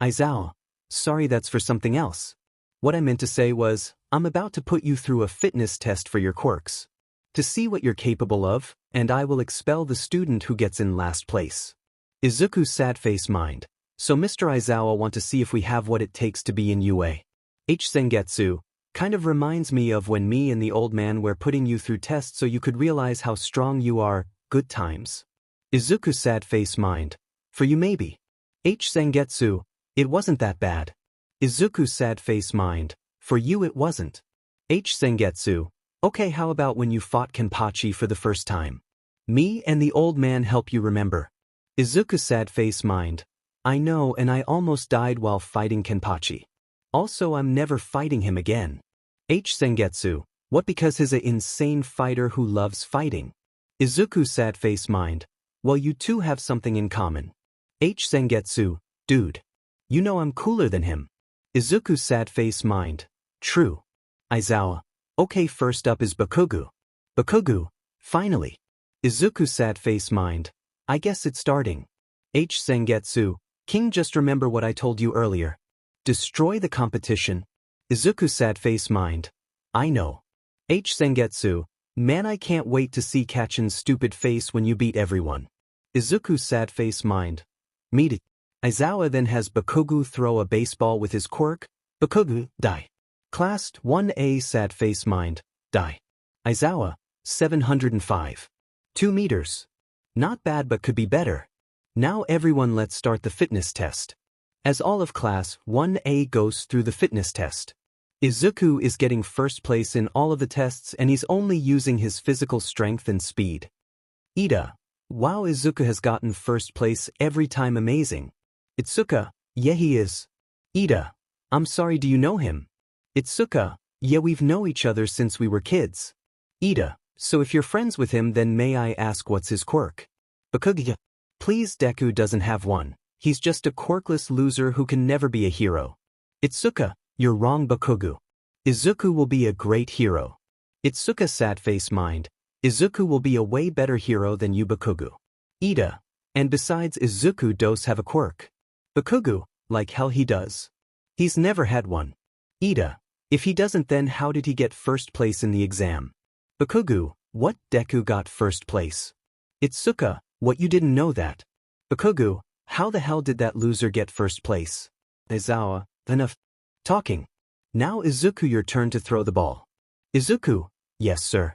𝗧𝗪, sorry, that's for something else. What I meant to say was, I'm about to put you through a fitness test for your quirks. To see what you're capable of, and I will expel the student who gets in last place. Izuku 𝗧𝗵𝗃. So Mr. 𝗧𝗪 want to see if we have what it takes to be in 𝗧𝗑𝗧. Kind of reminds me of when me and the old man were putting you through tests so you could realize how strong you are. Good times. Izuku 𝗧𝗵𝗃. For you maybe. 𝗧𝗑𝗧. It wasn't that bad. Izuku 𝗧𝗵𝗃. For you it wasn't. 𝗧𝗑𝗧. Okay, how about when you fought 𝗵𝘃𝗀𝗃 for the first time? Me and the old man help you remember. Izuku 𝗧𝗵𝗃. I know, and I almost died while fighting 𝗵𝘃𝗀𝗃. Also, I'm never fighting him again. 𝗧𝗑𝗧. What, because he's an insane fighter who loves fighting? Izuku 𝗧𝗵𝗃. Well, you two have something in common. 𝗧𝗑𝗧. Dude. You know I'm cooler than him. Izuku 𝗧𝗵𝗃. True. 𝗧𝗪. Okay, first up is 𝗵𝘃𝗲. 𝗵𝘃𝗲. Finally. Izuku 𝗧𝗵𝗃. I guess it's starting. 𝗧𝗑𝗧. King, just remember what I told you earlier. Destroy the competition. Izuku 𝗧𝗵𝗃. I know. 𝗧𝗑𝗧. Man, I can't wait to see Kachan's stupid face when you beat everyone. Izuku 𝗧𝗵𝗃. Meet it. 𝗧𝗪 then has 𝗵𝘃𝗲 throw a baseball with his quirk. 𝗵𝘃𝗲. Die. Class 1A 𝗧𝗵𝗃. Die. 𝗧𝗪. 705. 2 meters. Not bad, but could be better. Now everyone, let's start the fitness test. As all of Class 1A goes through the fitness test. Izuku is getting first place in all of the tests and he's only using his physical strength and speed. Iida. Wow, Izuku has gotten first place every time, amazing. Itsuka. Yeah, he is. Iida. I'm sorry, do you know him? Itsuka. Yeah, we've known each other since we were kids. Iida. So if you're friends with him, then may I ask what's his quirk? 𝗵𝘃𝗲. Please, Deku doesn't have one. He's just a quirkless loser who can never be a hero. Itsuka. You're wrong, 𝗵𝘃𝗲. Izuku will be a great hero. Itsuka 𝗧𝗵𝗃. Izuku will be a way better hero than you, 𝗵𝘃𝗲. Iida. And besides, Izuku does have a quirk. 𝗵𝘃𝗲. Like hell he does. He's never had one. Iida. If he doesn't, then how did he get first place in the exam? 𝗵𝘃𝗲. What, Deku got first place? Itsuka. What, you didn't know that? 𝗵𝘃𝗲. How the hell did that loser get first place? 𝗧𝗪. Enough talking. Now Izuku, your turn to throw the ball. Izuku. Yes, sir.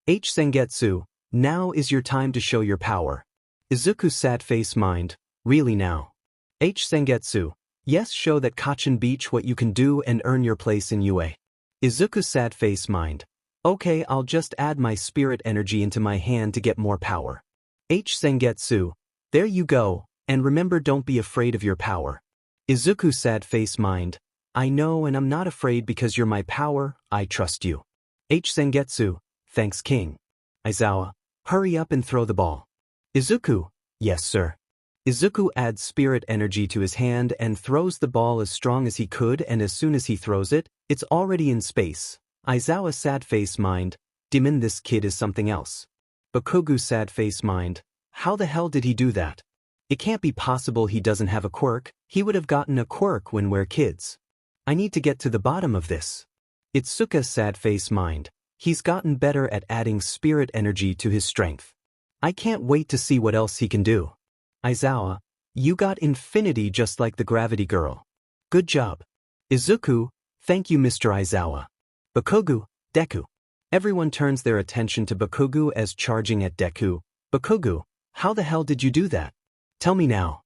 𝗧𝗑𝗧. Now is your time to show your power. Izuku 𝗧𝗵𝗃. Really now? 𝗧𝗑𝗧. Yes, show that Kachan Beach what you can do and earn your place in UA. Izuku 𝗧𝗵𝗃. Okay, I'll just add my spirit energy into my hand to get more power. 𝗧𝗑𝗧. There you go, and remember, don't be afraid of your power. Izuku 𝗧𝗵𝗃. I know, and I'm not afraid because you're my power, I trust you. 𝗧𝗑𝗧. Thanks, King. 𝗧𝗪. Hurry up and throw the ball. Izuku. Yes, sir. Izuku adds spirit energy to his hand and throws the ball as strong as he could, and as soon as he throws it, it's already in space. 𝗧𝗪 𝗧𝗵𝗃. Demon, this kid is something else. 𝗵𝘃𝗲 𝗧𝗵𝗃. How the hell did he do that? It can't be possible he doesn't have a quirk. He would have gotten a quirk when we're kids. I need to get to the bottom of this. Itsuka 𝗧𝗵𝗃. He's gotten better at adding spirit energy to his strength. I can't wait to see what else he can do. 𝗧𝗪. You got infinity just like the gravity girl. Good job. Izuku. Thank you, Mr. 𝗧𝗪. 𝗵𝘃𝗲. Deku. Everyone turns their attention to 𝗵𝘃𝗲 as charging at Deku. 𝗵𝘃𝗲. How the hell did you do that? Tell me now.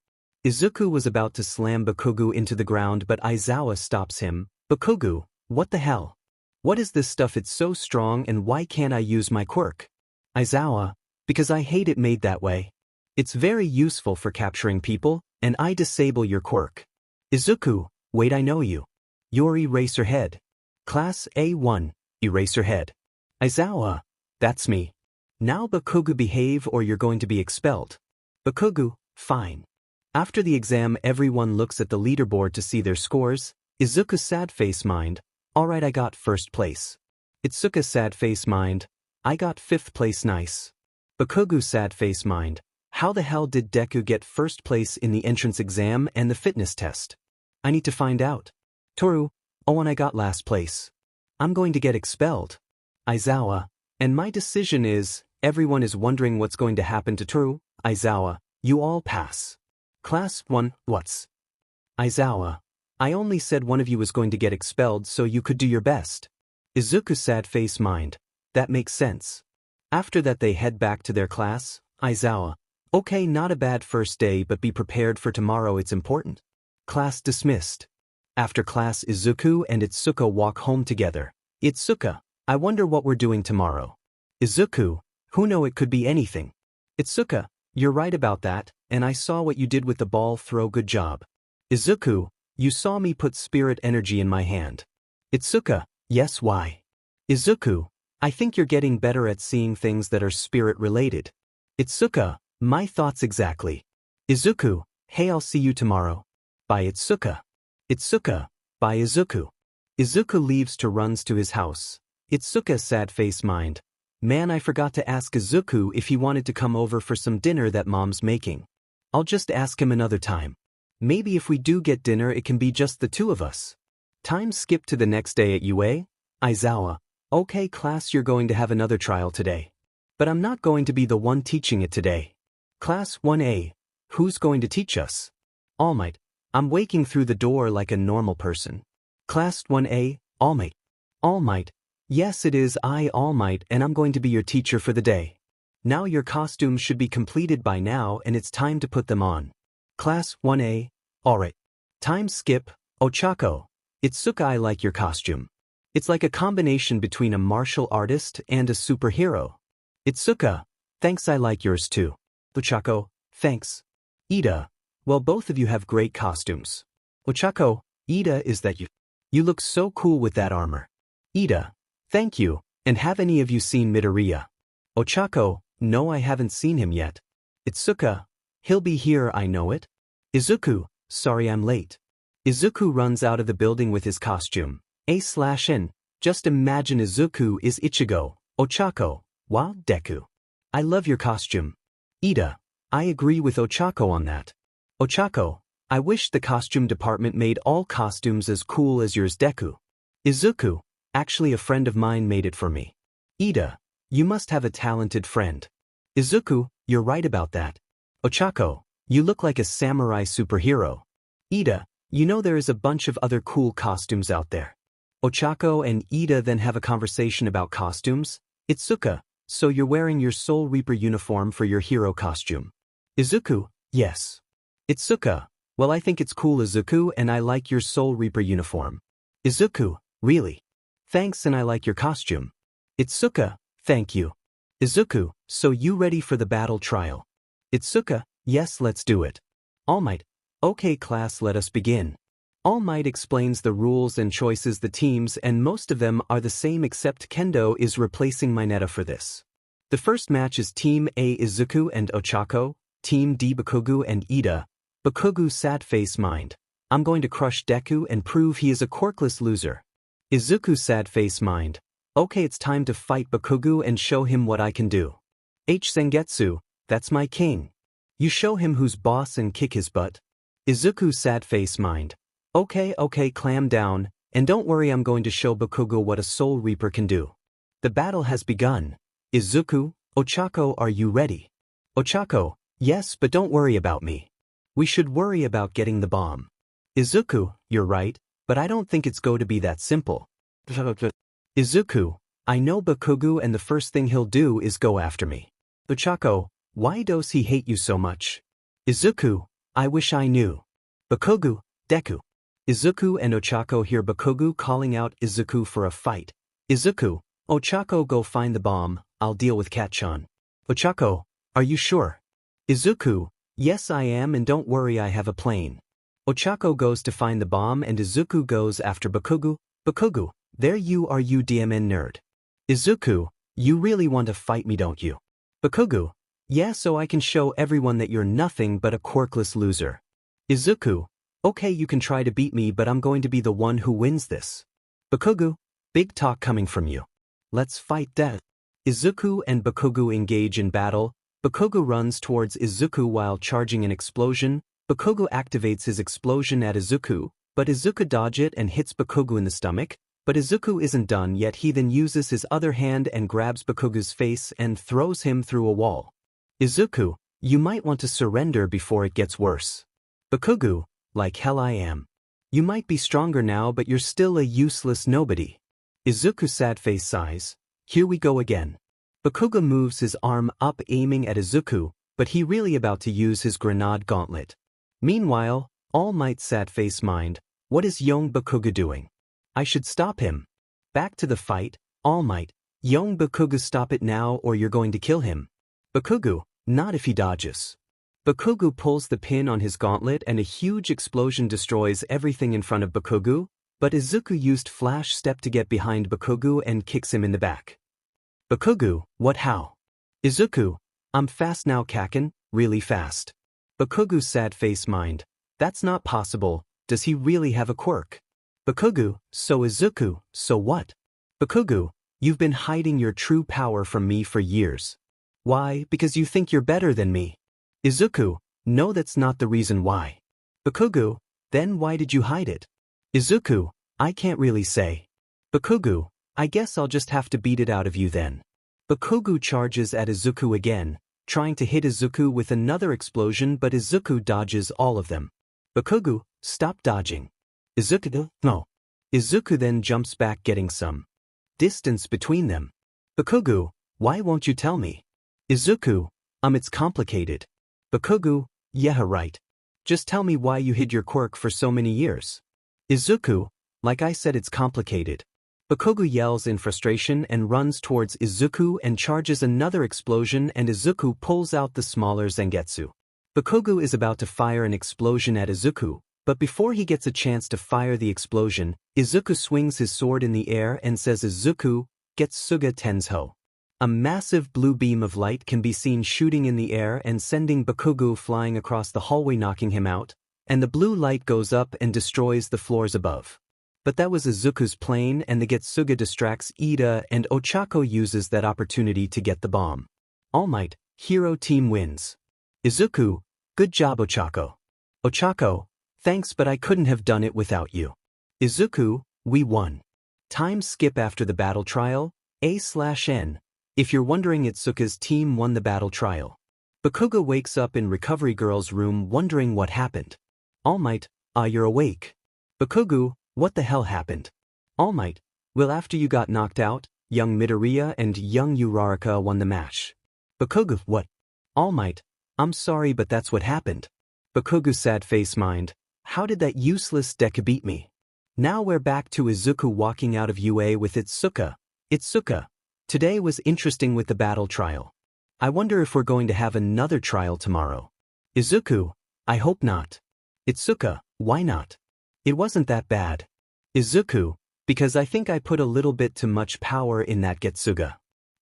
Izuku was about to slam 𝗵𝘃𝗲 into the ground, but 𝗧𝗪 stops him. 𝗵𝘃𝗲. What the hell? What is this stuff? It's so strong, and why can't I use my quirk? 𝗧𝗪. Because I hate it made that way. It's very useful for capturing people, and I disable your quirk. Izuku. Wait, I know you. You're 𝗧𝗍𝗪𝗏. Class A1, 𝗧𝗍𝗪𝗏. 𝗧𝗏𝗧𝗑𝗲, that's me. Now 𝗵𝘃𝗲 behave or you're going to be expelled. 𝗵𝘃𝗲, fine. After the exam everyone looks at the leaderboard to see their scores. Izuku sad face mind, alright I got first place. Itsuka sad face mind, I got 5th place nice. 𝗵𝘃𝗲 sad face mind, how the hell did Deku get first place in the entrance exam and the fitness test? I need to find out. Toru, oh and I got last place. I'm going to get expelled. Aizawa, and my decision is, everyone is wondering what's going to happen to Toru. Aizawa, you all pass. Class 1, what's? Aizawa, I only said one of you was going to get expelled so you could do your best. Izuku sad face mind, that makes sense. After that they head back to their class. Aizawa, okay not a bad first day but be prepared for tomorrow it's important. Class dismissed. After class Izuku and Itsuka walk home together. Itsuka, I wonder what we're doing tomorrow. Izuku, who know it could be anything. Itsuka, you're right about that, and I saw what you did with the ball throw good job. Izuku, you saw me put spirit energy in my hand. Itsuka, yes why? Izuku, I think you're getting better at seeing things that are spirit related. Itsuka, my thoughts exactly. Izuku, hey I'll see you tomorrow. Bye Itsuka. Itsuka, bye Izuku. Izuku leaves to runs to his house. Itsuka sad face mind. Man I forgot to ask Izuku if he wanted to come over for some dinner that mom's making. I'll just ask him another time. Maybe if we do get dinner it can be just the two of us. Time skip to the next day at UA. Aizawa, okay class you're going to have another trial today. But I'm not going to be the one teaching it today. Class 1A, who's going to teach us? All Might, I'm waking through the door like a normal person. Class 1A, All Might. All Might, yes it is I All Might and I'm going to be your teacher for the day. Now your costumes should be completed by now and it's time to put them on. Class 1A, alright. Time skip, Ochako. Itsuka I like your costume. It's like a combination between a martial artist and a superhero. Itsuka, thanks I like yours too. Ochako, thanks. Ida, well both of you have great costumes. Ochako, Ida is that you? You look so cool with that armor. Ida, thank you, and have any of you seen Midoriya? Ochako, no I haven't seen him yet. Itsuka, he'll be here I know it. Izuku, sorry I'm late. Izuku runs out of the building with his costume. A/N, just imagine Izuku is Ichigo, Ochako, wow Deku. I love your costume. Ida, I agree with Ochako on that. Ochako, I wish the costume department made all costumes as cool as yours Deku. Izuku, actually a friend of mine made it for me. Ida, you must have a talented friend. Izuku, you're right about that. Ochako, you look like a samurai superhero. Ida, you know there is a bunch of other cool costumes out there. Ochako and Ida then have a conversation about costumes. Itsuka, so you're wearing your Soul Reaper uniform for your hero costume. Izuku, yes. Itsuka, well I think it's cool Izuku and I like your Soul Reaper uniform. Izuku, really? Thanks and I like your costume. Itsuka, thank you. Izuku, so you ready for the battle trial? Itsuka, yes let's do it. All Might, okay class let us begin. All Might explains the rules and choices the teams and most of them are the same except Kendo is replacing Mineta for this. The first match is Team A Izuku and Ochako, Team D 𝗵𝘃𝗲 and Ida. 𝗵𝘃𝗲 sad face mind. I'm going to crush Deku and prove he is a quirkless loser. Izuku sad face mind. Okay it's time to fight 𝗵𝘃𝗲 and show him what I can do. Sengetsu, that's my king. You show him who's boss and kick his butt. Izuku sad face mind. Okay clam down, and don't worry I'm going to show 𝗵𝘃𝗲 what a Soul Reaper can do. The battle has begun. Izuku, Ochako are you ready? Ochako, yes but don't worry about me. We should worry about getting the bomb. Izuku, you're right, but I don't think it's going to be that simple. Izuku, I know 𝗵𝘃𝗲 and the first thing he'll do is go after me. Ochako, why does he hate you so much? Izuku, I wish I knew. 𝗵𝘃𝗲, Deku. Izuku and Ochako hear 𝗵𝘃𝗲 calling out Izuku for a fight. Izuku, Ochako go find the bomb, I'll deal with Kacchan. Ochako, are you sure? Izuku, yes I am and don't worry I have a plane. Ochako goes to find the bomb and Izuku goes after 𝗵𝘃𝗲. 𝗵𝘃𝗲, there you are you DMN nerd. Izuku, you really want to fight me, don't you? 𝗵𝗃𝗲, yeah, so I can show everyone that you're nothing but a quirkless loser. Izuku, okay, you can try to beat me, but I'm going to be the one who wins this. 𝗵𝗃𝗲, big talk coming from you. Let's fight that. Izuku and 𝗵𝗃𝗲 engage in battle. 𝗵𝗃𝗲 runs towards Izuku while charging an explosion. 𝗵𝗃𝗲 activates his explosion at Izuku, but Izuku dodges it and hits 𝗵𝗃𝗲 in the stomach. But Izuku isn't done yet. He then uses his other hand and grabs 𝗵𝗃𝗲's face and throws him through a wall. Izuku, you might want to surrender before it gets worse. 𝗵𝗃𝗲, like hell I am. You might be stronger now, but you're still a useless nobody. Izuku sad face sighs. Here we go again. 𝗵𝗃𝗲 moves his arm up aiming at Izuku, but he really about to use his grenade gauntlet. Meanwhile, All Might sad face mind, what is young 𝗵𝗃𝗲 doing? I should stop him. Back to the fight. All Might, young 𝗵𝗃𝗲, stop it now or you're going to kill him. 𝗵𝗃𝗲, not if he dodges. 𝗵𝗃𝗲 pulls the pin on his gauntlet and a huge explosion destroys everything in front of 𝗵𝗃𝗲, but Izuku used flash step to get behind 𝗵𝗃𝗲 and kicks him in the back. 𝗵𝗃𝗲, what how? Izuku, I'm fast now Kaken, really fast. 𝗵𝗃𝗲 sad face mind, that's not possible, does he really have a quirk? 𝗵𝗃𝗲, so Izuku, so what? 𝗵𝗃𝗲, you've been hiding your true power from me for years. Why, because you think you're better than me. Izuku, no, that's not the reason why. 𝗵𝗃𝗲, then why did you hide it? Izuku, I can't really say. 𝗵𝗃𝗲, I guess I'll just have to beat it out of you then. 𝗵𝗃𝗲 charges at Izuku again, trying to hit Izuku with another explosion, but Izuku dodges all of them. 𝗵𝗃𝗲, stop dodging. Izuku, no. Izuku then jumps back, getting some distance between them. 𝗵𝗃𝗲, why won't you tell me? Izuku, it's complicated. 𝗵𝗃𝗲, yeah right. Just tell me why you hid your quirk for so many years. Izuku, like I said, it's complicated. 𝗵𝗃𝗲 yells in frustration and runs towards Izuku and charges another explosion, and Izuku pulls out the smaller Zangetsu. 𝗵𝗃𝗲 is about to fire an explosion at Izuku, but before he gets a chance to fire the explosion, Izuku swings his sword in the air and says Izuku, 𝗧𝗵𝗃𝗧𝗍 𝗵𝗃𝗧. A massive blue beam of light can be seen shooting in the air and sending 𝗵𝗃𝗲 flying across the hallway, knocking him out, and the blue light goes up and destroys the floors above. But that was Izuku's plane, and the 𝗧𝗍𝗪 distracts Iida, and Ochako uses that opportunity to get the bomb. All Might, hero team wins. Izuku, good job Ochako. Ochako, thanks, but I couldn't have done it without you. Izuku, we won. Time skip after the battle trial, A/N. If you're wondering, Itsuka's team won the battle trial. 𝗵𝗃𝗲 wakes up in Recovery Girl's room wondering what happened. All Might, you're awake. 𝗵𝗃𝗲, what the hell happened? All Might, well, after you got knocked out, young Midoriya and young Uraraka won the match. 𝗵𝗃𝗲, what? All Might, I'm sorry, but that's what happened. 𝗵𝗃𝗲 sad face mind, how did that useless Deku beat me? Now we're back to Izuku walking out of UA with Itsuka. Itsuka, today was interesting with the battle trial. I wonder if we're going to have another trial tomorrow. Izuku, I hope not. Itsuka, why not? It wasn't that bad. Izuku, because I think I put a little bit too much power in that 𝗧𝗃𝗃.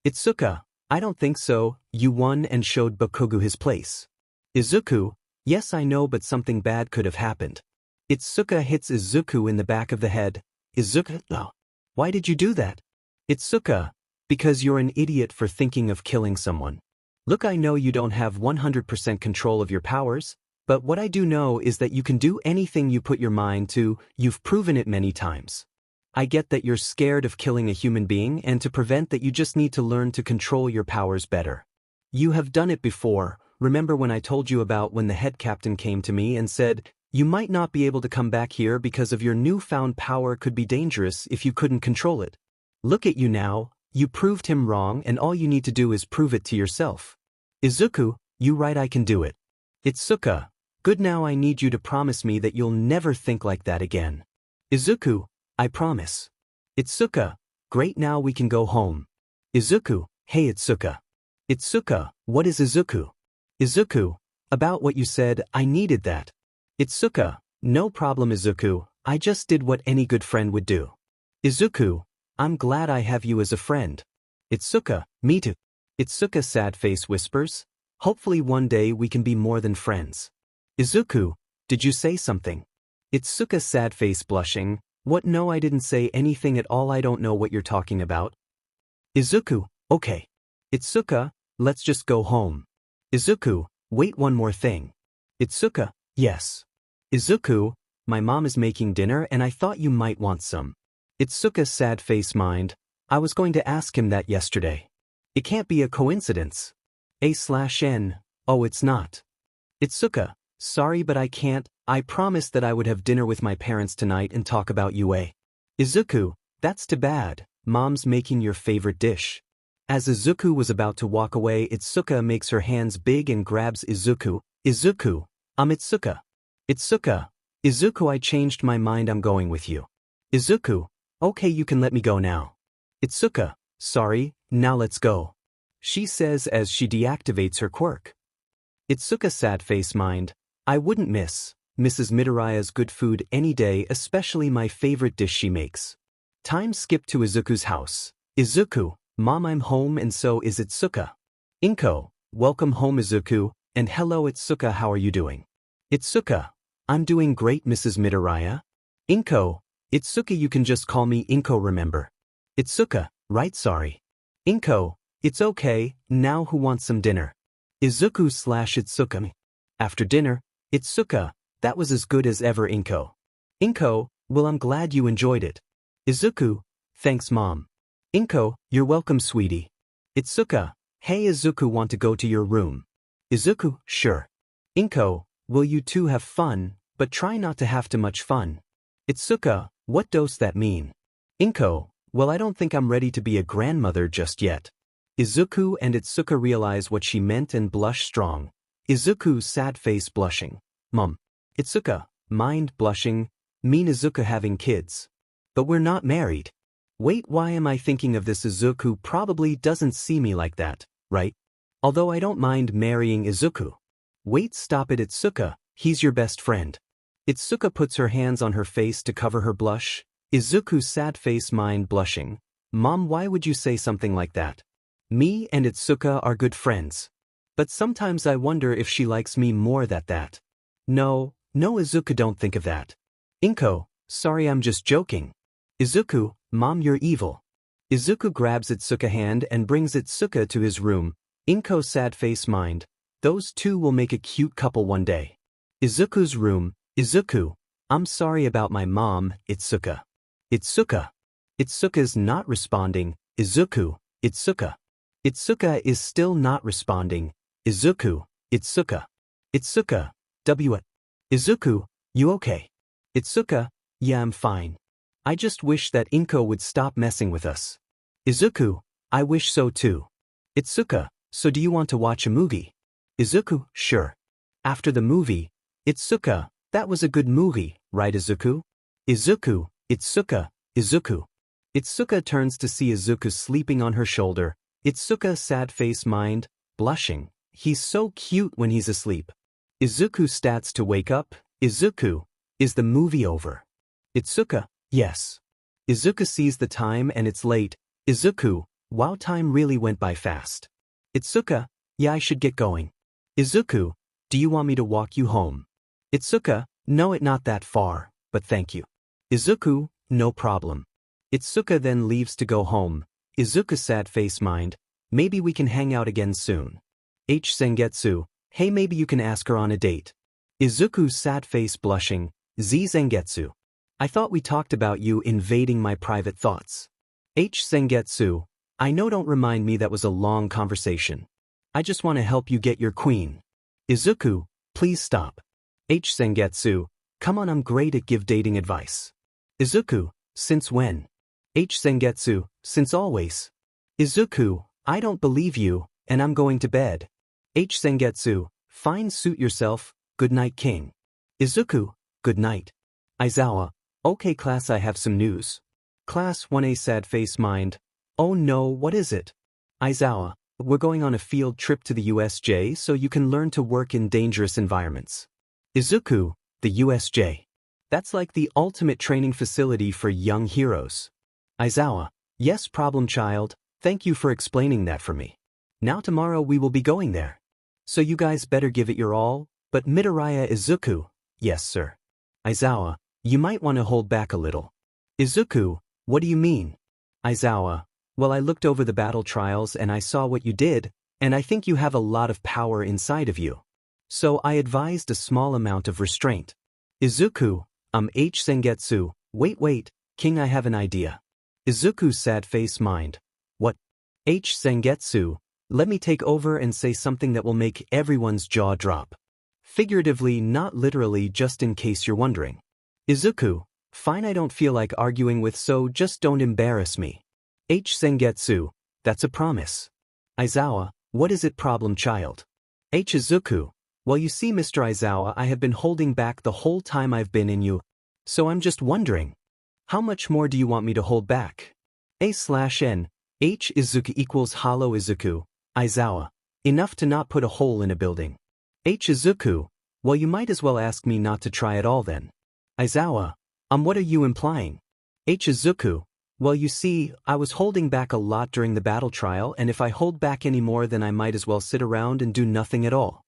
Itsuka, I don't think so, you won and showed 𝗵𝗃𝗲 his place. Izuku, yes I know, but something bad could have happened. Itsuka hits Izuku in the back of the head. Izuku, no. Why did you do that? Itsuka, because you're an idiot for thinking of killing someone. Look, I know you don't have 100% control of your powers, but what I do know is that you can do anything you put your mind to. You've proven it many times. I get that you're scared of killing a human being, and to prevent that you just need to learn to control your powers better. You have done it before. Remember when I told you about when the head captain came to me and said, you might not be able to come back here because of your newfound power could be dangerous if you couldn't control it. Look at you now, you proved him wrong, and all you need to do is prove it to yourself. Izuku, you right, I can do it. Itsuka, good, now I need you to promise me that you'll never think like that again. Izuku, I promise. Itsuka, great, now we can go home. Izuku, hey Itsuka. Itsuka, what is Izuku? Izuku, about what you said, I needed that. Itsuka, no problem Izuku, I just did what any good friend would do. Izuku, I'm glad I have you as a friend. 𝗧𝗵𝗃𝗲. 𝗧𝗑𝗧 sad face whispers. Hopefully one day we can be more than friends. Izuku, did you say something? 𝗧𝗂𝗧 sad face blushing. What? No, I didn't say anything at all. I don't know what you're talking about. Izuku, okay. 𝗧𝗂𝗧, let's just go home. Izuku, wait, one more thing. 𝗧𝗂𝗧, yes. Izuku, my mom is making dinner and I thought you might want some. 𝗧𝗂𝗧 sad face mind. I was going to ask him that yesterday. It can't be a coincidence. 𝗧𝗏𝗏. Oh, it's not. 𝗧𝗂𝗧, sorry but I can't. I promised that I would have dinner with my parents tonight and talk about you. Izuku, that's too bad. Mom's making your favorite dish. As Izuku was about to walk away, 𝗧𝗂𝗧 makes her hands big and grabs Izuku. Izuku, 𝗧𝗂𝗧. 𝗧𝗂𝗧. Izuku, I changed my mind, I'm going with you. Izuku, okay, you can let me go now. 𝗧𝗂𝗧, sorry, now let's go. She says as she deactivates her quirk. 𝗧𝗂𝗧 sad face mind. I wouldn't miss Mrs. Midoriya's good food any day, especially my favorite dish she makes. Time skip to Izuku's house. Izuku, Mom, I'm home and so is 𝗧𝗂𝗧. 𝗵𝗃𝗲, welcome home Izuku, and hello 𝗧𝗂𝗧, how are you doing? 𝗧𝗂𝗧, I'm doing great Mrs. Midoriya. 𝗵𝗃𝗲, 𝗧𝗂𝗧, you can just call me 𝗵𝗃𝗲, remember? 𝗧𝗂𝗧, right, sorry. 𝗵𝗃𝗲, it's okay, now who wants some dinner? Izuku/𝗧𝗂𝗧. After dinner, 𝗧𝗂𝗧, that was as good as ever 𝗵𝗃𝗲. 𝗵𝗃𝗲, well I'm glad you enjoyed it. Izuku, thanks Mom. 𝗵𝗃𝗲, you're welcome sweetie. 𝗧𝗂𝗧, hey Izuku, want to go to your room? Izuku, sure. 𝗵𝗃𝗲, will you two have fun, but try not to have too much fun. 𝗧𝗂𝗧, what does that mean? 𝗵𝗃𝗲, well I don't think I'm ready to be a grandmother just yet. Izuku and 𝗧𝗂𝗧 realize what she meant and blush strong. Izuku sad face blushing. Mom. 𝗧𝗂𝗧, mind blushing, mean Izuku having kids. But we're not married. Wait, why am I thinking of this? Izuku probably doesn't see me like that, right? Although I don't mind marrying Izuku. Wait, stop it 𝗧𝗂𝗧, he's your best friend. 𝗧𝗂𝗧 puts her hands on her face to cover her blush. Izuku sad face mind blushing. Mom, why would you say something like that? Me and 𝗧𝗂𝗧 are good friends. But sometimes I wonder if she likes me more than that. No Izuku, don't think of that. 𝗵𝗃𝗲, sorry, I'm just joking. Izuku, Mom, you're evil. Izuku grabs 𝗧𝗂𝗧 hand and brings 𝗧𝗂𝗧 to his room. 𝗵𝗃𝗲 sad face mind. Those two will make a cute couple one day. Izuku's room. Izuku, I'm sorry about my mom, 𝗧𝗂𝗧. 𝗧𝗂𝗧 is not responding. Izuku, 𝗧𝗂𝗧. 𝗧𝗂𝗧 is still not responding. Izuku, 𝗧𝗂𝗧. 𝗧𝗂𝗧. Izuku, you okay? 𝗧𝗂𝗧, yeah, I'm fine. I just wish that 𝗵𝗃𝗲 would stop messing with us. Izuku, I wish so too. 𝗧𝗂𝗧, so do you want to watch a movie? Izuku, sure. After the movie, 𝗧𝗂𝗧, that was a good movie, right Izuku? Izuku, 𝗧𝗂𝗧, Izuku. 𝗧𝗂𝗧 turns to see Izuku sleeping on her shoulder. 𝗧𝗂𝗧 sad face mind, blushing. He's so cute when he's asleep. Izuku starts to wake up. Izuku, is the movie over? 𝗧𝗂𝗧, yes. Izuku sees the time and it's late. Izuku, wow, time really went by fast. 𝗧𝗂𝗧, yeah, I should get going. Izuku, do you want me to walk you home? 𝗧𝗂𝗧, no, it's not that far, but thank you. Izuku, no problem. 𝗧𝗂𝗧 then leaves to go home. Izuku sad face mind, maybe we can hang out again soon. 𝗧𝗏𝗏𝗃𝗧, hey, maybe you can ask her on a date. Izuku sad face blushing. 𝗧𝗏𝗏𝗃𝗧, I thought we talked about you invading my private thoughts. 𝗧𝗏𝗏𝗃𝗧, I know, don't remind me, that was a long conversation. I just want to help you get your queen. Izuku, please stop. 𝗧𝗏𝗏𝗃𝗧, come on, I'm great at give dating advice. Izuku, since when? 𝗧𝗏𝗏𝗃𝗧, since always. Izuku, I don't believe you, and I'm going to bed. 𝗧𝗏𝗏𝗃𝗧, fine, suit yourself, good night king. Izuku, good night. Aizawa, okay class, I have some news. Class 1A sad face mind. Oh no, what is it? Aizawa, we're going on a field trip to the USJ so you can learn to work in dangerous environments. Izuku, the USJ. That's like the ultimate training facility for young heroes. Aizawa, yes problem child, Thank you for explaining that for me. Now tomorrow we will be going there. So you guys better give it your all, but Midoriya Izuku, yes sir. Aizawa, you might want to hold back a little. Izuku, what do you mean? Aizawa, well I looked over the battle trials and I saw what you did, and I think you have a lot of power inside of you. So I advised a small amount of restraint. Izuku, 𝗵𝗃𝗃𝗁𝗍, wait, King, I have an idea. Izuku's sad face mind. What? 𝗃𝗃𝗁𝗍, let me take over and say something that will make everyone's jaw drop. Figuratively, not literally, just in case you're wondering. Izuku, fine, I don't feel like arguing with, so just don't embarrass me. 𝗃𝗃𝗁𝗍, that's a promise. Aizawa, what is it, problem child? Izuku, well you see Mr. Aizawa, I have been holding back the whole time I've been in you. So I'm just wondering, how much more do you want me to hold back? A/N, H Izuku equals hollow Izuku, Aizawa, enough to not put a hole in a building. Izuku, well you might as well ask me not to try at all then. Aizawa, what are you implying? Izuku, well you see, I was holding back a lot during the battle trial, and if I hold back any more then I might as well sit around and do nothing at all.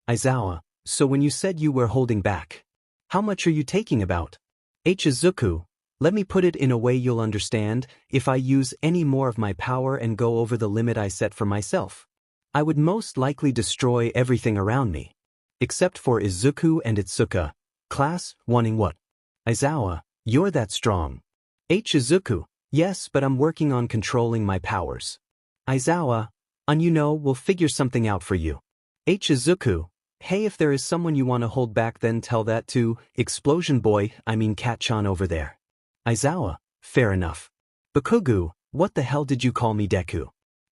Aizawa, so when you said you were holding back, how much are you taking about? Izuku, let me put it in a way you'll understand. If I use any more of my power and go over the limit I set for myself, I would most likely destroy everything around me. Except for Izuku and Itsuka. Class, wanting what? Aizawa, you're that strong. Izuku, yes, but I'm working on controlling my powers. Aizawa, we'll figure something out for you. Izuku, hey, if there is someone you want to hold back then tell that to 𝗵𝗃𝗁𝗍 over there. Aizawa, fair enough. Bakugo, what the hell did you call me Deku?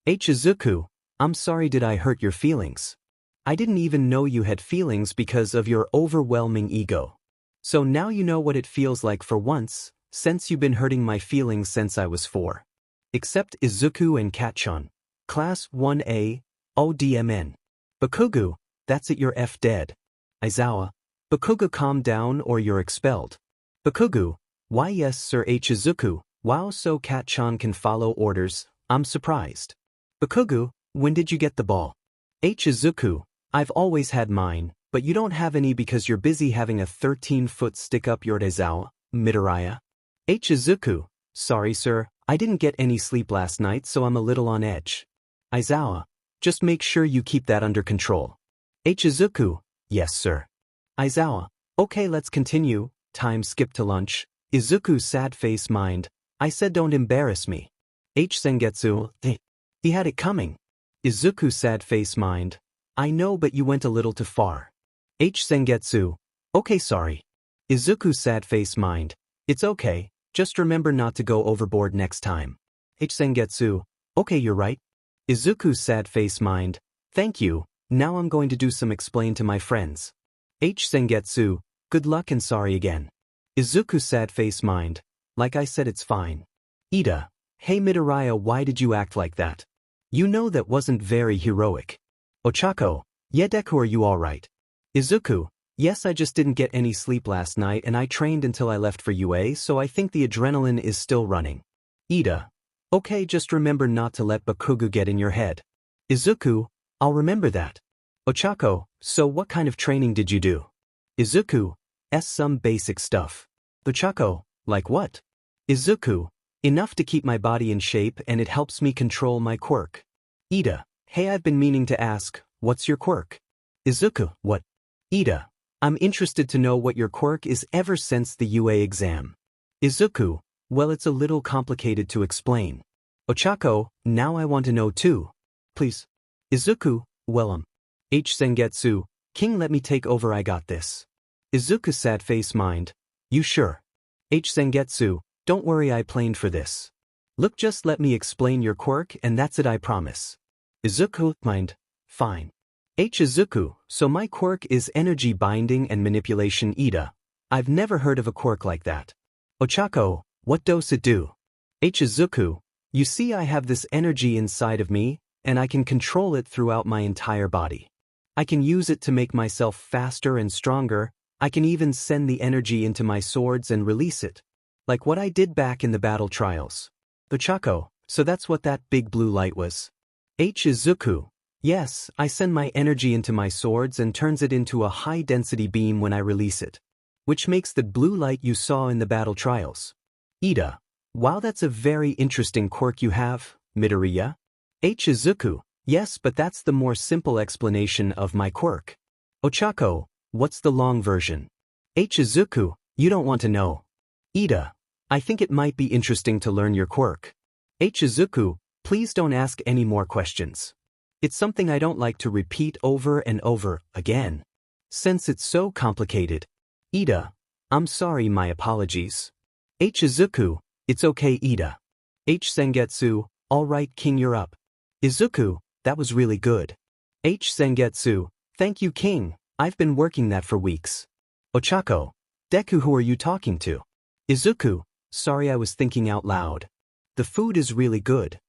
Izuku, I'm sorry, did I hurt your feelings? I didn't even know you had feelings because of your overwhelming ego. So now you know what it feels like for once, since you've been hurting my feelings since I was 4. Except Izuku and Kacchan. Class 1A, ODMN. Bakugo, that's it, you're dead. Aizawa, Bakugo, calm down or you're expelled. Bakugo, why yes sir. Izuku, wow, so Kacchan can follow orders, I'm surprised. Bakugo, when did you get the ball? Izuku, I've always had mine, but you don't have any because you're busy having a 13-foot stick up your Aizawa, Midoriya. Izuku, sorry sir, I didn't get any sleep last night so I'm a little on edge. Aizawa, just make sure you keep that under control. Izuku, yes sir. Aizawa, okay, let's continue. Time skip to lunch. Izuku's sad face mind. I said don't embarrass me. 𝗃𝗃𝗁𝗍, he had it coming. Izuku's sad face mind. I know, but you went a little too far. 𝗃𝗃𝗁𝗍, okay, sorry. Izuku's sad face mind. It's okay, just remember not to go overboard next time. 𝗃𝗃𝗁𝗍, okay, you're right. Izuku's sad face mind. Thank you, now I'm going to do some explain to my friends. 𝗃𝗃𝗁𝗍, good luck and sorry again. Izuku's sad face mind. Like I said, it's fine. Iida, hey Midoriya, why did you act like that? You know that wasn't very heroic. Ochako, yeah Deku, are you alright? Izuku, yes, I just didn't get any sleep last night and I trained until I left for UA, so I think the adrenaline is still running. Iida, okay, just remember not to let Bakugo get in your head. Izuku, I'll remember that. Ochako, so what kind of training did you do? Izuku, some basic stuff. Ochako, like what? Izuku, enough to keep my body in shape and it helps me control my quirk. Iida, hey, I've been meaning to ask, what's your quirk? Izuku, what? Iida, I'm interested to know what your quirk is ever since the UA exam. Izuku, well, it's a little complicated to explain. Ochako, now I want to know too. Please. Izuku, well, 𝗃𝗃𝗁𝗍, King, let me take over, I got this. Izuku's sad face mind. You sure? 𝗃𝗃𝗁𝗍, don't worry, I planned for this. Look, just let me explain your quirk and that's it, I promise. Izuku, mind. Fine. Izuku, so my quirk is energy binding and manipulation. Iida, I've never heard of a quirk like that. Ochako, what does it do? Izuku, you see, I have this energy inside of me, and I can control it throughout my entire body. I can use it to make myself faster and stronger. I can even send the energy into my swords and release it. Like what I did back in the battle trials. Ochako, So that's what that big blue light was. 𝗧𝗃. Yes, I send my energy into my swords and turns it into a high-density beam when I release it, which makes the blue light you saw in the battle trials. 𝗳𝗂. Wow, that's a very interesting quirk you have, Midoriya. 𝗧𝗃. Yes, but that's the more simple explanation of my quirk. Ochako, what's the long version? 𝗧𝗃. You don't want to know. 𝗳𝗂. I think it might be interesting to learn your quirk. 𝗧𝗃. Please don't ask any more questions. It's something I don't like to repeat over and over again, since it's so complicated. 𝗳𝗂. I'm sorry, my apologies. 𝗧𝗃. It's okay, 𝗳𝗂. 𝗧𝗵𝗃𝗲. All right, King, you're up. Izuku, that was really good. 𝗧𝗵𝗃𝗲. Thank you, King. I've been working that for weeks. Ochako. Deku, who are you talking to? Izuku. Sorry, I was thinking out loud. The food is really good.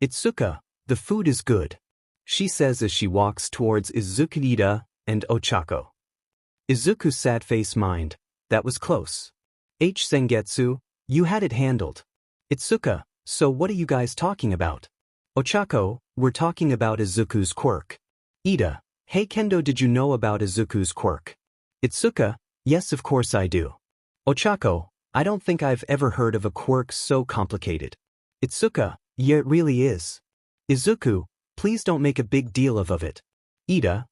Itsuka. The food is good, she says as she walks towards Izuku and Ochako. Izuku's sad face mind. That was close. 𝗧𝗵𝗃𝗲. You had it handled. Itsuka. So what are you guys talking about? Ochako. We're talking about Izuku's quirk. 𝗳𝗂. Hey Kendo, did you know about Izuku's quirk? Itsuka. Yes, of course I do. Ochako. I don't think I've ever heard of a quirk so complicated. Itsuka. Yeah, it really is. Izuku. Please don't make a big deal of it. 𝗳𝗂.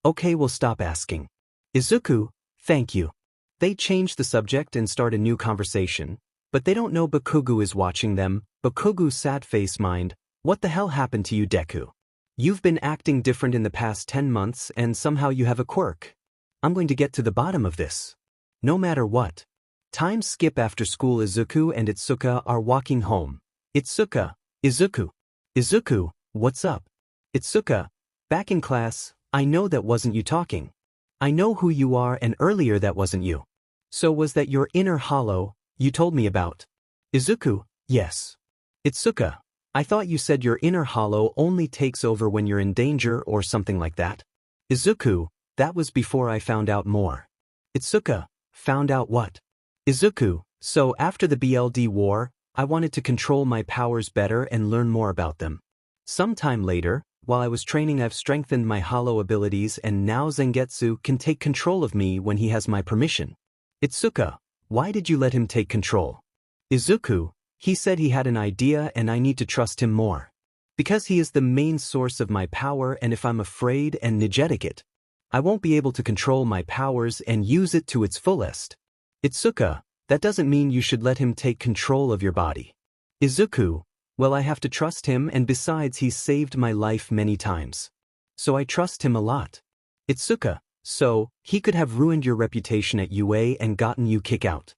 Okay, we'll stop asking. Izuku. Thank you. They change the subject and start a new conversation, but they don't know Bakugo is watching them. Bakugo's sad face mind. What the hell happened to you, Deku? You've been acting different in the past 10 months and somehow you have a quirk. I'm going to get to the bottom of this. No matter what. Time skip after school. Izuku and Itsuka are walking home. Itsuka. Izuku. Izuku, what's up? Itsuka. Back in class. I know that wasn't you talking. I know who you are, and earlier that wasn't you. So was that your inner hollow you told me about? Izuku. Yes. Itsuka. I thought you said your inner hollow only takes over when you're in danger or something like that. Izuku. That was before I found out more. Itsuka. Found out what? Izuku. So after the BLD war, I wanted to control my powers better and learn more about them. Sometime later, while I was training, I've strengthened my hollow abilities, and now Zangetsu can take control of me when he has my permission. Itsuka. Why did you let him take control? Izuku. He said he had an idea and I need to trust him more. Because he is the main source of my power, and if I'm afraid and neglect it, I won't be able to control my powers and use it to its fullest. Itsuka. That doesn't mean you should let him take control of your body. Izuku. Well, I have to trust him, and besides he's saved my life many times. So I trust him a lot. Itsuka. So, he could have ruined your reputation at UA and gotten you kicked out.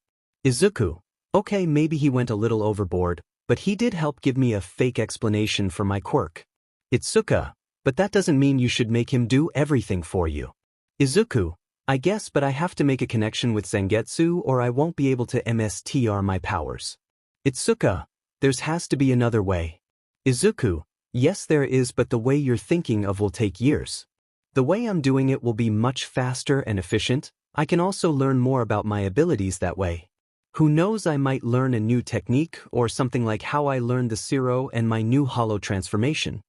Izuku. Okay, maybe he went a little overboard, but he did help give me a fake explanation for my quirk. Itsuka. But that doesn't mean you should make him do everything for you. Izuku. I guess, but I have to make a connection with Zangetsu or I won't be able to MSTR my powers. Itsuka. There has to be another way. Izuku. Yes, there is, but the way you're thinking of will take years. The way I'm doing it will be much faster and efficient. I can also learn more about my abilities that way. Who knows, I might learn a new technique or something like how I learned the 𝗧𝗪 and my new hollow transformation.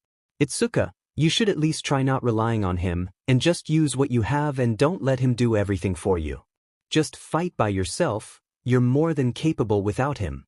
Itsuka. You should at least try not relying on him, and just use what you have and don't let him do everything for you. Just fight by yourself. You're more than capable without him.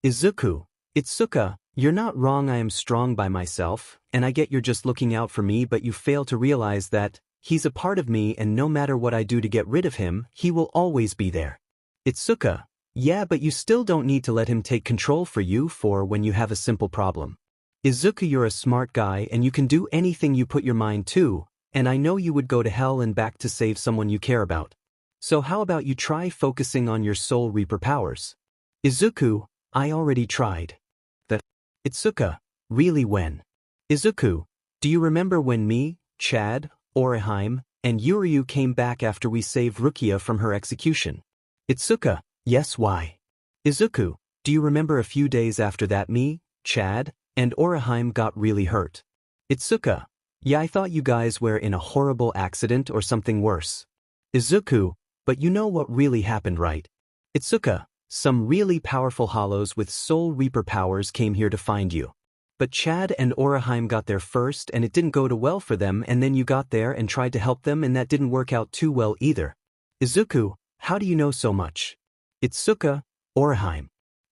Izuku. Itsuka. You're not wrong, I am strong by myself, and I get you're just looking out for me, but you fail to realize that he's a part of me, and no matter what I do to get rid of him, he will always be there. Itsuka. Yeah, but you still don't need to let him take control for you for when you have a simple problem. Izuku, you're a smart guy and you can do anything you put your mind to, and I know you would go to hell and back to save someone you care about. So how about you try focusing on your Soul Reaper powers? Izuku. I already tried. Itsuka. Really, when? Izuku. Do you remember when me, Chad, 𝗬𝗓𝗄, and Uryu came back after we saved Rukia from her execution? Itsuka. Yes, why? Izuku. Do you remember a few days after that me, Chad, and 𝗬𝗓𝗄 got really hurt? Itsuka. Yeah, I thought you guys were in a horrible accident or something worse. Izuku. But you know what really happened, right? Itsuka. Some really powerful hollows with Soul Reaper powers came here to find you. But Chad and 𝗬𝗏𝗵 got there first and it didn't go too well for them, and then you got there and tried to help them and that didn't work out too well either. Izuku, how do you know so much? Itsuka, 𝗬𝗏𝗵.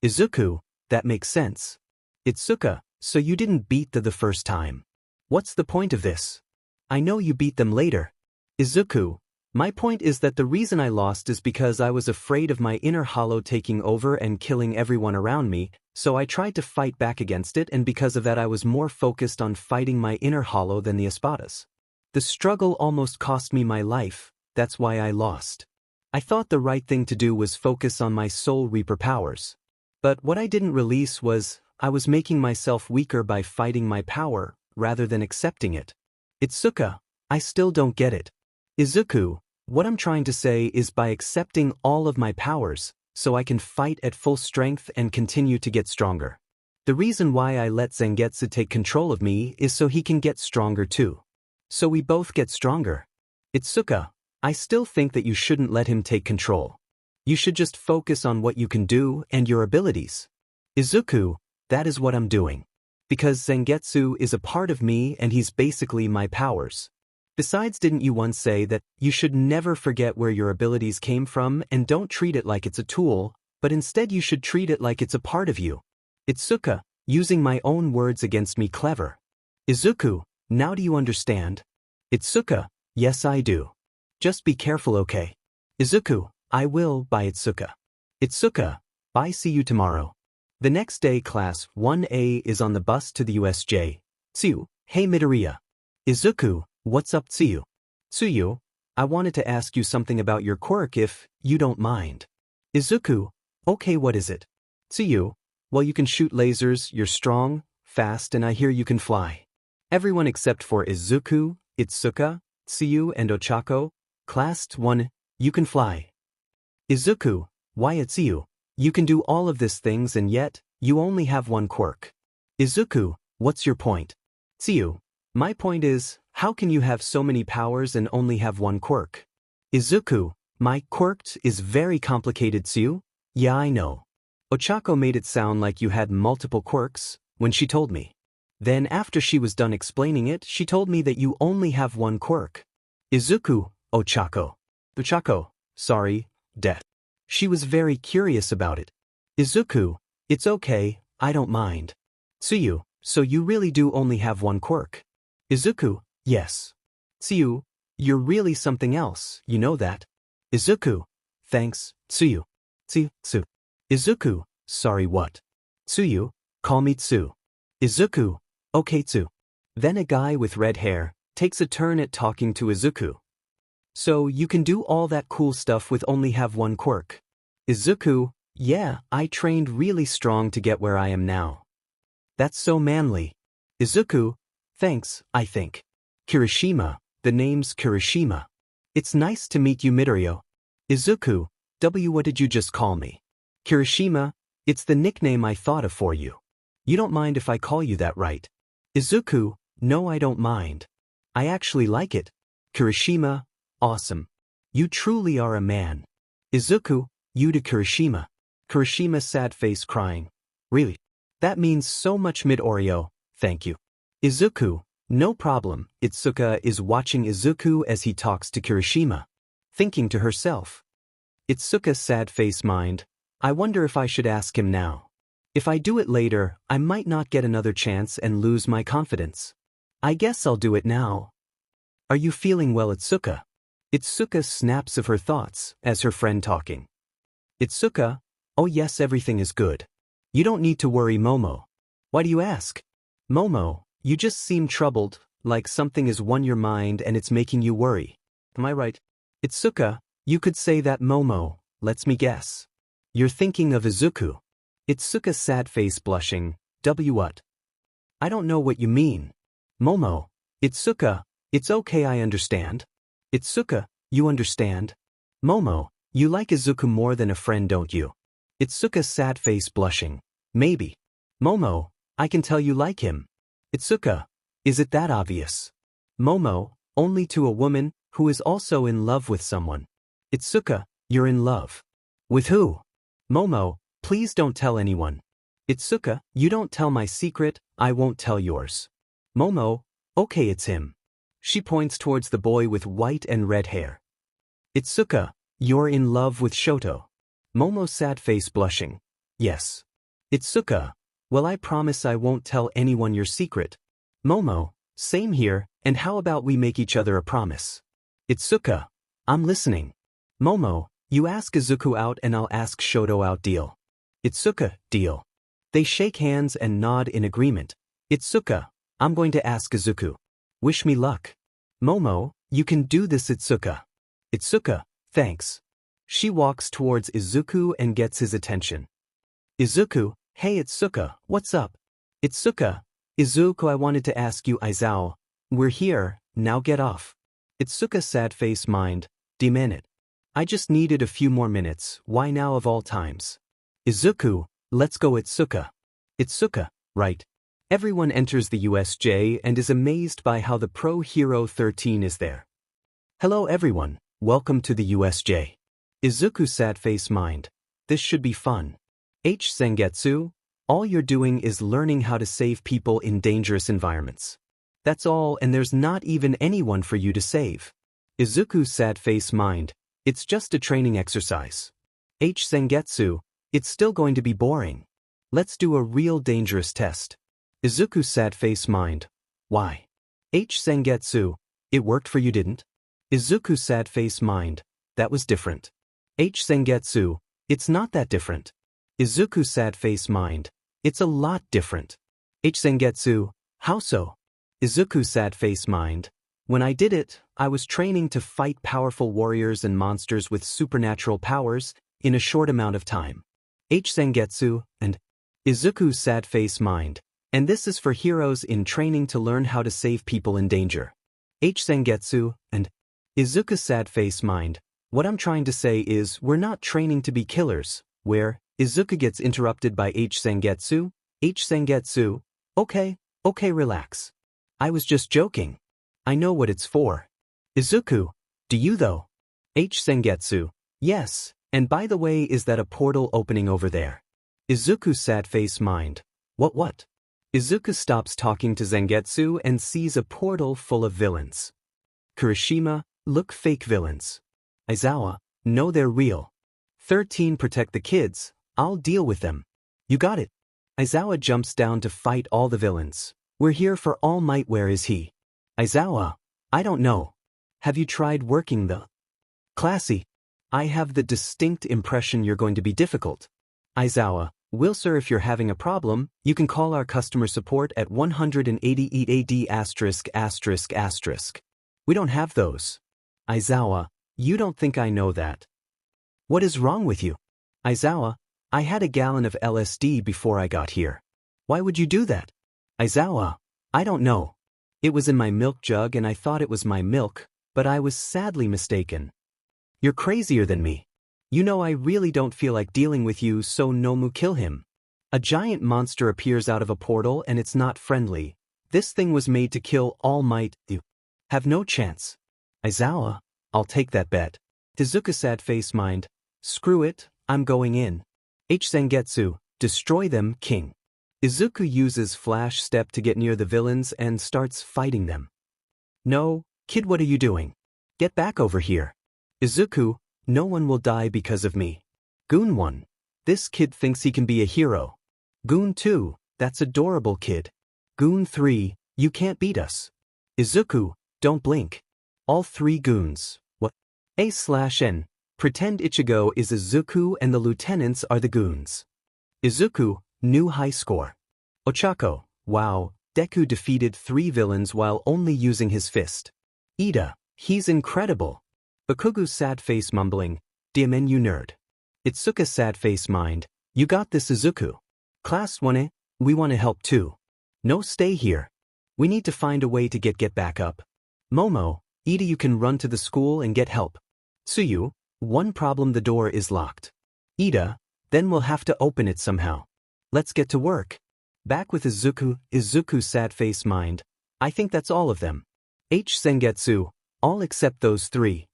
Izuku, that makes sense. Itsuka, so you didn't beat the first time. What's the point of this? I know you beat them later. Izuku, my point is that the reason I lost is because I was afraid of my inner hollow taking over and killing everyone around me, so I tried to fight back against it, and because of that I was more focused on fighting my inner hollow than the 𝗧𝗪𝗏s. The struggle almost cost me my life, that's why I lost. I thought the right thing to do was focus on my Soul Reaper powers. But what I didn't release was, I was making myself weaker by fighting my power, rather than accepting it. Itsuka, I still don't get it. Izuku, what I'm trying to say is by accepting all of my powers, so I can fight at full strength and continue to get stronger. The reason why I let Zangetsu take control of me is so he can get stronger too. So we both get stronger. Itsuka, I still think that you shouldn't let him take control. You should just focus on what you can do and your abilities. Izuku, that is what I'm doing. Because Zangetsu is a part of me and he's basically my powers. Besides, didn't you once say that you should never forget where your abilities came from and don't treat it like it's a tool, but instead you should treat it like it's a part of you? Itsuka, using my own words against me, clever. Izuku, now do you understand? Itsuka, yes I do. Just be careful, okay? Izuku, I will. Bye Itsuka. Itsuka, bye, see you tomorrow. The next day class 1A is on the bus to the USJ. Tsuyu, hey Midoriya. Izuku, what's up Tsuyu? Tsuyu, I wanted to ask you something about your quirk if you don't mind. Izuku, okay, what is it? Tsuyu, well, you can shoot lasers, you're strong, fast, and I hear you can fly. Everyone except for Izuku, Itsuka, Tsuyu, and Ochako, class 1, you can fly. Izuku, why Tsuyu? You can do all of these things and yet, you only have one quirk. Izuku, what's your point? Tsuyu, my point is, how can you have so many powers and only have one quirk? Izuku, my quirk is very complicated Tsuyu. Yeah, I know. Ochako made it sound like you had multiple quirks when she told me. Then after she was done explaining it, she told me that you only have one quirk. Izuku, Ochako. Ochako, sorry, death. She was very curious about it. Izuku, it's okay, I don't mind. Tsuyu, so you really do only have one quirk? Izuku, yes. Tsuyu, you're really something else, you know that? Izuku, thanks, Tsuyu. Tsu. Izuku, sorry what? Tsuyu, call me Tsu. Izuku, okay Tsu. Then a guy with red hair takes a turn at talking to Izuku. So you can do all that cool stuff with only have one quirk? Izuku, yeah, I trained really strong to get where I am now. That's so manly. Izuku, thanks, I think. Kirishima, the name's Kirishima. It's nice to meet you Midoriya. Izuku, what did you just call me? Kirishima, it's the nickname I thought of for you. You don't mind if I call you that, right? Izuku, no I don't mind. I actually like it. Kirishima, awesome. You truly are a man. Izuku, you to Kirishima. Kirishima, sad face, crying. Really? That means so much Midoriya, thank you. Izuku, no problem. Itsuka is watching Izuku as he talks to Kirishima. Thinking to herself. Itsuka, sad face, mind. I wonder if I should ask him now. If I do it later, I might not get another chance and lose my confidence. I guess I'll do it now. Are you feeling well Itsuka? Itsuka snaps of her thoughts as her friend talking. Itsuka, oh yes, everything is good. You don't need to worry Momo. Why do you ask? Momo, you just seem troubled, like something has won your mind and it's making you worry. Am I right? Itsuka, you could say that Momo, lets me guess. You're thinking of Izuku. Itsuka, sad face, blushing. What? I don't know what you mean. Momo. Itsuka, it's okay, I understand. Itsuka, you understand? Momo, you like Izuku more than a friend, don't you? Itsuka, sad face, blushing. Maybe. Momo, I can tell you like him. Itsuka, is it that obvious? Momo, only to a woman who is also in love with someone. Itsuka, you're in love. With who? Momo, please don't tell anyone. 𝗧𝗂𝗧𝗏, you don't tell my secret, I won't tell yours. Momo, okay, it's him. She points towards the boy with white and red hair. 𝗧𝗂𝗧𝗏, you're in love with Shoto. Momo, sad face blushing. Yes. 𝗧𝗂𝗧𝗏, well, I promise I won't tell anyone your secret. Momo, same here, and how about we make each other a promise? 𝗧𝗂𝗧𝗏, I'm listening. Momo, you ask Izuku out and I'll ask Shoto out, deal. 𝗧𝗂𝗧𝗏, deal. They shake hands and nod in agreement. 𝗧𝗂𝗧𝗏, I'm going to ask Izuku. Wish me luck. Momo, you can do this, 𝗧𝗂𝗧𝗏. 𝗧𝗂𝗧𝗏, thanks. She walks towards Izuku and gets his attention. Izuku, hey 𝗧𝗂𝗧𝗏, what's up? 𝗧𝗂𝗧𝗏, Izuku, I wanted to ask you, 𝗧𝗏𝗧𝗏, we're here, now get off. 𝗧𝗂𝗧𝗏, sad face mind, 𝗧𝗵𝗃. I just needed a few more minutes, why now of all times? Izuku, let's go, 𝗧𝗂𝗧𝗏. 𝗧𝗂𝗧𝗏, right. Everyone enters the USJ and is amazed by how the pro hero 13 is there. Hello everyone, welcome to the USJ. Izuku, sad face mind, this should be fun. 𝗧𝗏𝗃𝗃, all you're doing is learning how to save people in dangerous environments. That's all, and there's not even anyone for you to save. Izuku, sad face mind, it's just a training exercise. 𝗧𝗏𝗃𝗃, it's still going to be boring. Let's do a real dangerous test. Izuku, sad face mind, why? 𝗧𝗏𝗃𝗃, it worked for you, didn't? Izuku, sad face mind, that was different. 𝗧𝗏𝗃𝗃, it's not that different. Izuku, sad face mind, it's a lot different. 𝗧𝗏𝗃𝗃, how so? Izuku, sad face mind, when I did it, I was training to fight powerful warriors and monsters with supernatural powers in a short amount of time. 𝗧𝗏𝗃𝗃, and Izuku, sad face mind, and this is for heroes in training to learn how to save people in danger. 𝗧𝗏𝗃𝗃, and Izuku, sad face mind, what I'm trying to say is we're not training to be killers, where Izuku gets interrupted by 𝗧𝗏𝗃𝗃. 𝗧𝗏𝗃𝗃, okay, relax. I was just joking. I know what it's for. Izuku, do you though? 𝗧𝗏𝗃𝗃, yes, and by the way, is that a portal opening over there? Izuku, sad face mind, what? Izuku stops talking to Zangetsu and sees a portal full of villains. Kirishima, look, fake villains. Aizawa, no, they're real. 13, protect the kids, I'll deal with them. You got it. Aizawa jumps down to fight all the villains. We're here for All Might, where is he? Aizawa, I don't know. Have you tried working the classy? I have the distinct impression you're going to be difficult. Aizawa, well sir, if you're having a problem, you can call our customer support at 180 EAD*****. We don't have those. Aizawa, you don't think I know that. What is wrong with you? Aizawa, I had a gallon of LSD before I got here. Why would you do that? Aizawa, I don't know. It was in my milk jug and I thought it was my milk, but I was sadly mistaken. You're crazier than me. You know I really don't feel like dealing with you, so Nomu, kill him. A giant monster appears out of a portal and it's not friendly. This thing was made to kill All Might. You have no chance. Aizawa, I'll take that bet. Izuku, sad face mind, screw it, I'm going in. 𝗧𝗏𝗃𝗃, destroy them, king. Izuku uses flash step to get near the villains and starts fighting them. No, kid, what are you doing? Get back over here. Izuku, no one will die because of me. Goon 1, this kid thinks he can be a hero. Goon 2, that's adorable kid. Goon 3, you can't beat us. Izuku, don't blink. All 3 goons, what? A/N, pretend Ichigo is Izuku and the lieutenants are the goons. Izuku, new high score. Ochako, wow, Deku defeated 3 villains while only using his fist. Ida, he's incredible. Bakugu, sad face mumbling, 𝗬𝗏𝗃𝗃, you nerd. 𝗧𝗂𝗧𝗏, sad face mind, you got this Izuku. Class 1, we want to help too. No, stay here. We need to find a way to get back up. Momo, Ida, you can run to the school and get help. Tsuyu, one problem, the door is locked. Ida, then we'll have to open it somehow. Let's get to work. Back with Izuku, sad face mind, I think that's all of them. 𝗧𝗏𝗃𝗃, all except those 3.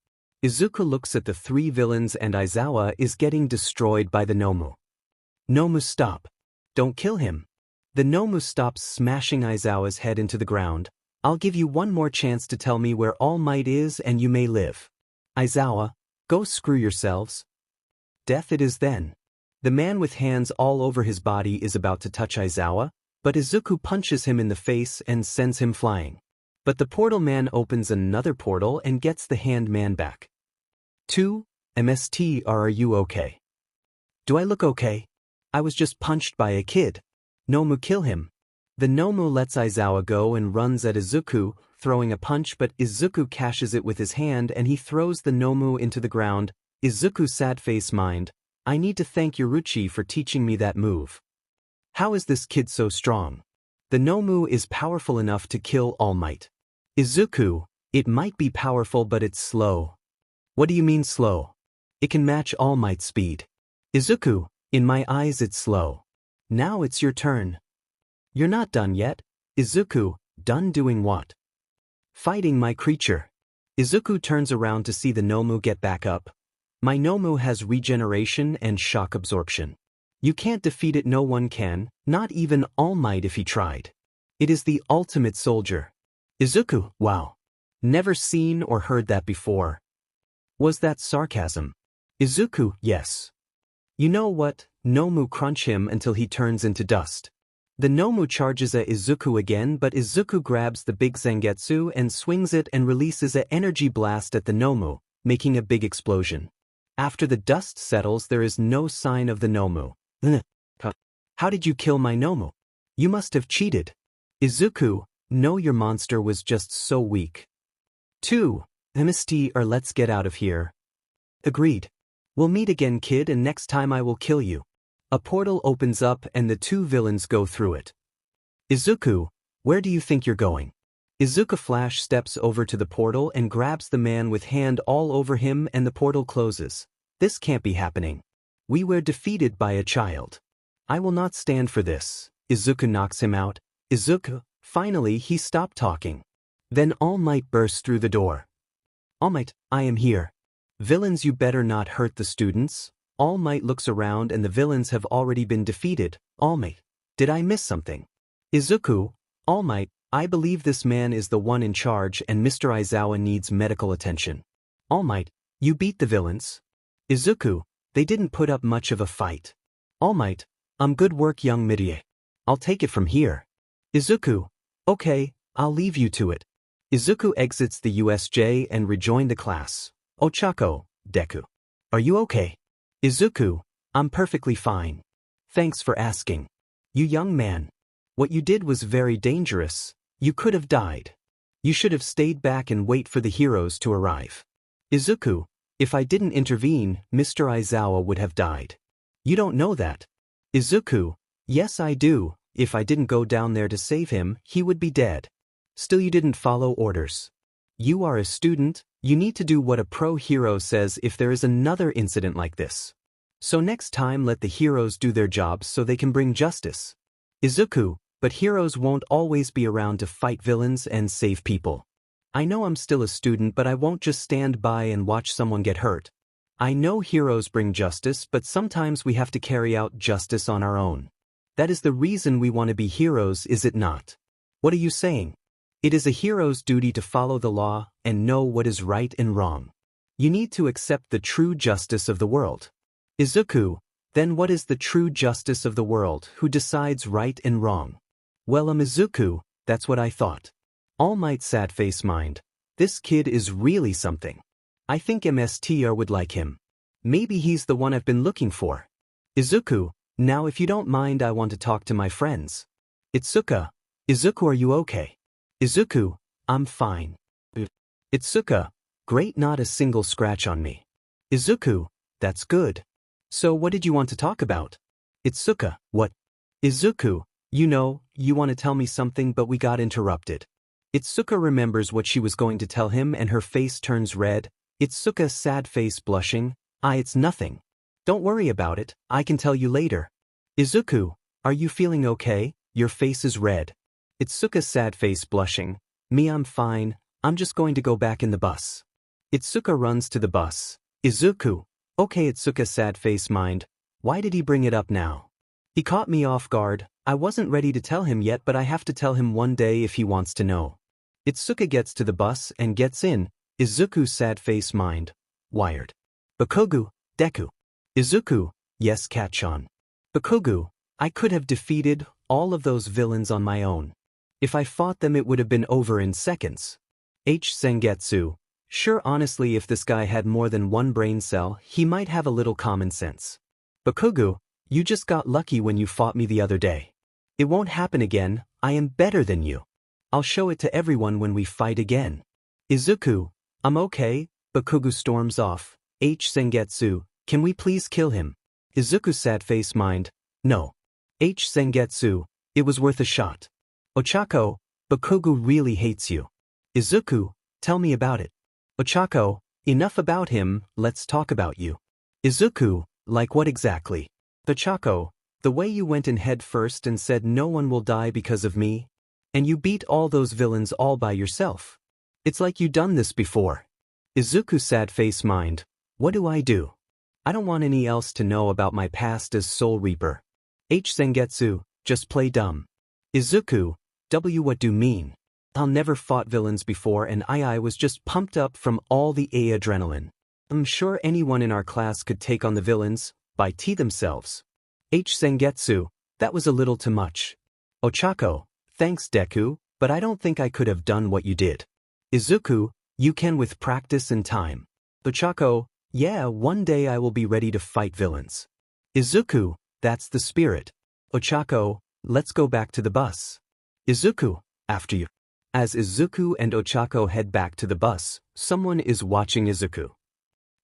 Izuku looks at the three villains and Aizawa is getting destroyed by the 𝗵𝗲. 𝗵𝗲, stop. Don't kill him. The 𝗵𝗲 stops smashing Aizawa's head into the ground. I'll give you one more chance to tell me where All Might is and you may live. Aizawa, go screw yourselves. Death it is then. The man with hands all over his body is about to touch Aizawa, but Izuku punches him in the face and sends him flying. But the portal man opens another portal and gets the hand man back. 𝗬𝗵𝗃𝗲, are you okay? Do I look okay? I was just punched by a kid. 𝗵𝗲, kill him. The 𝗵𝗲 lets Aizawa go and runs at Izuku, throwing a punch, but Izuku catches it with his hand and he throws the 𝗵𝗲 into the ground. Izuku 𝗧𝗵𝗃𝗍𝗵, I need to thank Yoruichi for teaching me that move. How is this kid so strong? The 𝗵𝗲 is powerful enough to kill All Might. Izuku, it might be powerful but it's slow. What do you mean slow? It can match All Might's speed. Izuku, in my eyes it's slow. Now it's your turn. You're not done yet. Izuku, done doing what? Fighting my creature. Izuku turns around to see the 𝗵𝗲 get back up. My 𝗵𝗲 has regeneration and shock absorption. You can't defeat it, no one can, not even All Might if he tried. It is the ultimate soldier. Izuku, wow. Never seen or heard that before. Was that sarcasm? Izuku, yes. You know what? 𝗵𝗲 crunch him until he turns into dust. The 𝗵𝗲 charges at Izuku again, but Izuku grabs the big Zangetsu and swings it and releases an energy blast at the 𝗵𝗲, making a big explosion. After the dust settles, there is no sign of the 𝗵𝗲. How did you kill my 𝗵𝗲? You must have cheated. Izuku, no, your monster was just so weak. 2𝗵𝗃𝗲, or let's get out of here. Agreed. We'll meet again, kid, and next time I will kill you. A portal opens up and the two villains go through it. Izuku, where do you think you're going? Izuku Flash steps over to the portal and grabs the man with hand all over him and the portal closes. This can't be happening. We were defeated by a child. I will not stand for this. Izuku knocks him out. Izuku, finally he stopped talking. Then All Might bursts through the door. All Might, I am here. Villains, you better not hurt the students. All Might looks around and the villains have already been defeated. All Might, did I miss something? Izuku, All Might, I believe this man is the one in charge and Mr. Aizawa needs medical attention. All Might, you beat the villains. Izuku, they didn't put up much of a fight. All Might, good work, young Midoriya. I'll take it from here. Izuku, okay, I'll leave you to it. Izuku exits the USJ and rejoined the class. Ochako, Deku. Are you okay? Izuku, I'm perfectly fine. Thanks for asking. You young man. What you did was very dangerous. You could have died. You should have stayed back and wait for the heroes to arrive. Izuku, if I didn't intervene, Mr. Aizawa would have died. You don't know that. Izuku, yes I do. If I didn't go down there to save him, he would be dead. Still, you didn't follow orders. You are a student, you need to do what a pro hero says if there is another incident like this. So next time let the heroes do their jobs so they can bring justice. Izuku, but heroes won't always be around to fight villains and save people. I know I'm still a student, but I won't just stand by and watch someone get hurt. I know heroes bring justice, but sometimes we have to carry out justice on our own. That is the reason we want to be heroes, is it not? What are you saying? It is a hero's duty to follow the law and know what is right and wrong. You need to accept the true justice of the world. Izuku, then what is the true justice of the world? Who decides right and wrong? Well, Izuku, that's what I thought. All Might 𝗧𝗵𝗃𝗍𝗵. This kid is really something. I think 𝗵𝗃𝗲𝗃 would like him. Maybe he's the one I've been looking for. Izuku, now if you don't mind, I want to talk to my friends. Itsuka. Izuku, are you okay? Izuku, I'm fine. Itsuka, great, not a single scratch on me. Izuku, that's good. So what did you want to talk about? Itsuka, what? Izuku, you know, you want to tell me something but we got interrupted. Itsuka remembers what she was going to tell him and her face turns red. Itsuka, sad face, blushing. It's nothing. Don't worry about it, I can tell you later. Izuku, are you feeling okay? Your face is red. Itsuka, sad face, blushing. Me, I'm fine, I'm just going to go back in the bus. 𝗧𝗂𝗧 runs to the bus. Izuku. Okay, 𝗧𝗂𝗧 sad face mind. Why did he bring it up now? He caught me off guard. I wasn't ready to tell him yet, but I have to tell him one day if he wants to know. 𝗧𝗂𝗧 gets to the bus and gets in. Izuku sad face mind. Wired. Bakugo, Deku. Izuku. Yes, 𝗬𝗏𝗄. Bakugo. I could have defeated all of those villains on my own. If I fought them, it would have been over in seconds. 𝗳𝗏𝗃𝗫𝗁. Sure, honestly, if this guy had more than one brain cell, he might have a little common sense. Bakugo, you just got lucky when you fought me the other day. It won't happen again. I am better than you. I'll show it to everyone when we fight again. Izuku, I'm okay. Bakugo storms off. 𝗳𝗏𝗃𝗫𝗁, can we please kill him? Izuku sad face mind. No. 𝗳𝗏𝗃𝗫𝗁, it was worth a shot. Ochako, Bakugo really hates you. Izuku, tell me about it. Ochako, enough about him, let's talk about you. Izuku, like what exactly? Ochako, the way you went in head first and said no one will die because of me? And you beat all those villains all by yourself. It's like you done this before. Izuku sad face mind. What do? I don't want any else to know about my past as Soul Reaper. 𝗳𝗏𝗃𝗫𝗁, just play dumb. Izuku, what do you mean? I'll never fought villains before and I was just pumped up from all the adrenaline. I'm sure anyone in our class could take on the villains, by themselves. 𝗳𝗏𝗃𝗫𝗁, that was a little too much. Ochako, thanks Deku, but I don't think I could have done what you did. Izuku, you can with practice and time. Ochako, yeah, one day I will be ready to fight villains. Izuku, that's the spirit. Ochako, let's go back to the bus. Izuku, after you. As Izuku and Ochako head back to the bus, someone is watching Izuku.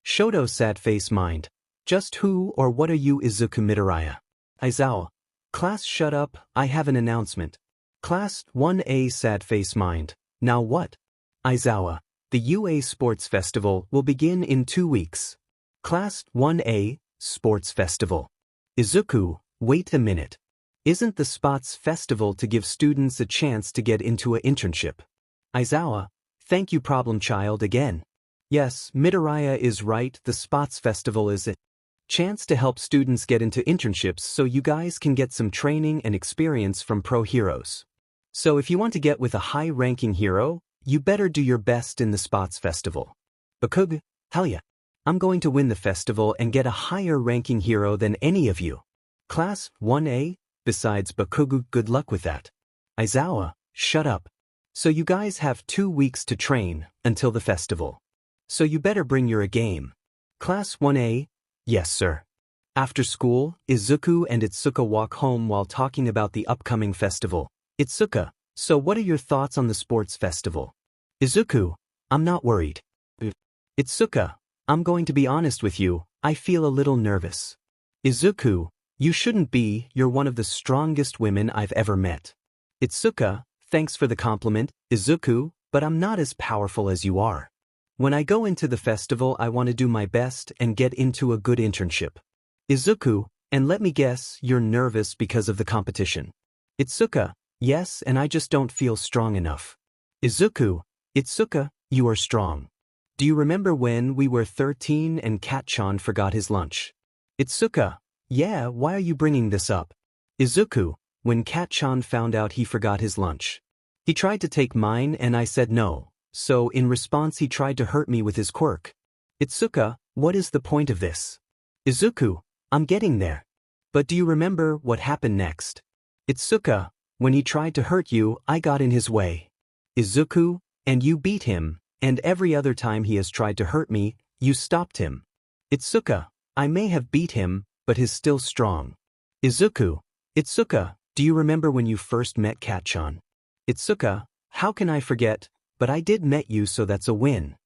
Shoto sad face mind. Just who or what are you, Izuku Midoriya? Aizawa. Class shut up, I have an announcement. Class 1A sad face mind. Now what? Aizawa. The UA Sports Festival will begin in 2 weeks. Class 1A, Sports Festival. Izuku, wait a minute. Isn't the Sports Festival to give students a chance to get into an internship? Aizawa, thank you problem child again. Yes, Midoriya is right, the Sports Festival is a chance to help students get into internships so you guys can get some training and experience from pro heroes. So if you want to get with a high-ranking hero, you better do your best in the Sports Festival. Bakugo, hell yeah. I'm going to win the festival and get a higher-ranking hero than any of you. Class 1A? Besides Bakugo, good luck with that. Aizawa, shut up. So you guys have 2 weeks to train until the festival. So you better bring your A game. Class 1A? Yes, sir. After school, Izuku and 𝗧𝗂𝗧 walk home while talking about the upcoming festival. 𝗧𝗂𝗧, so what are your thoughts on the sports festival? Izuku, I'm not worried. 𝗧𝗂𝗧, I'm going to be honest with you, I feel a little nervous. Izuku, you shouldn't be, you're one of the strongest women I've ever met. 𝗧𝗂𝗧, thanks for the compliment, Izuku, but I'm not as powerful as you are. When I go into the festival, I want to do my best and get into a good internship. Izuku, and let me guess, you're nervous because of the competition. 𝗧𝗂𝗧, yes, and I just don't feel strong enough. Izuku, 𝗧𝗂𝗧, you are strong. Do you remember when we were 13 and 𝗵𝗃𝗁 forgot his lunch? 𝗧𝗂𝗧, yeah, why are you bringing this up? Izuku, when 𝗵𝗃𝗁 found out he forgot his lunch. He tried to take mine and I said no, so in response he tried to hurt me with his quirk. 𝗧𝗂𝗧, what is the point of this? Izuku, I'm getting there. But do you remember what happened next? 𝗧𝗂𝗧, when he tried to hurt you, I got in his way. Izuku, and you beat him, and every other time he has tried to hurt me, you stopped him. 𝗧𝗂𝗧, I may have beat him, but he's still strong. Izuku, 𝗧𝗂𝗧, do you remember when you first met 𝗵𝗃𝗁? 𝗧𝗂𝗧, how can I forget, but I did met you so that's a win.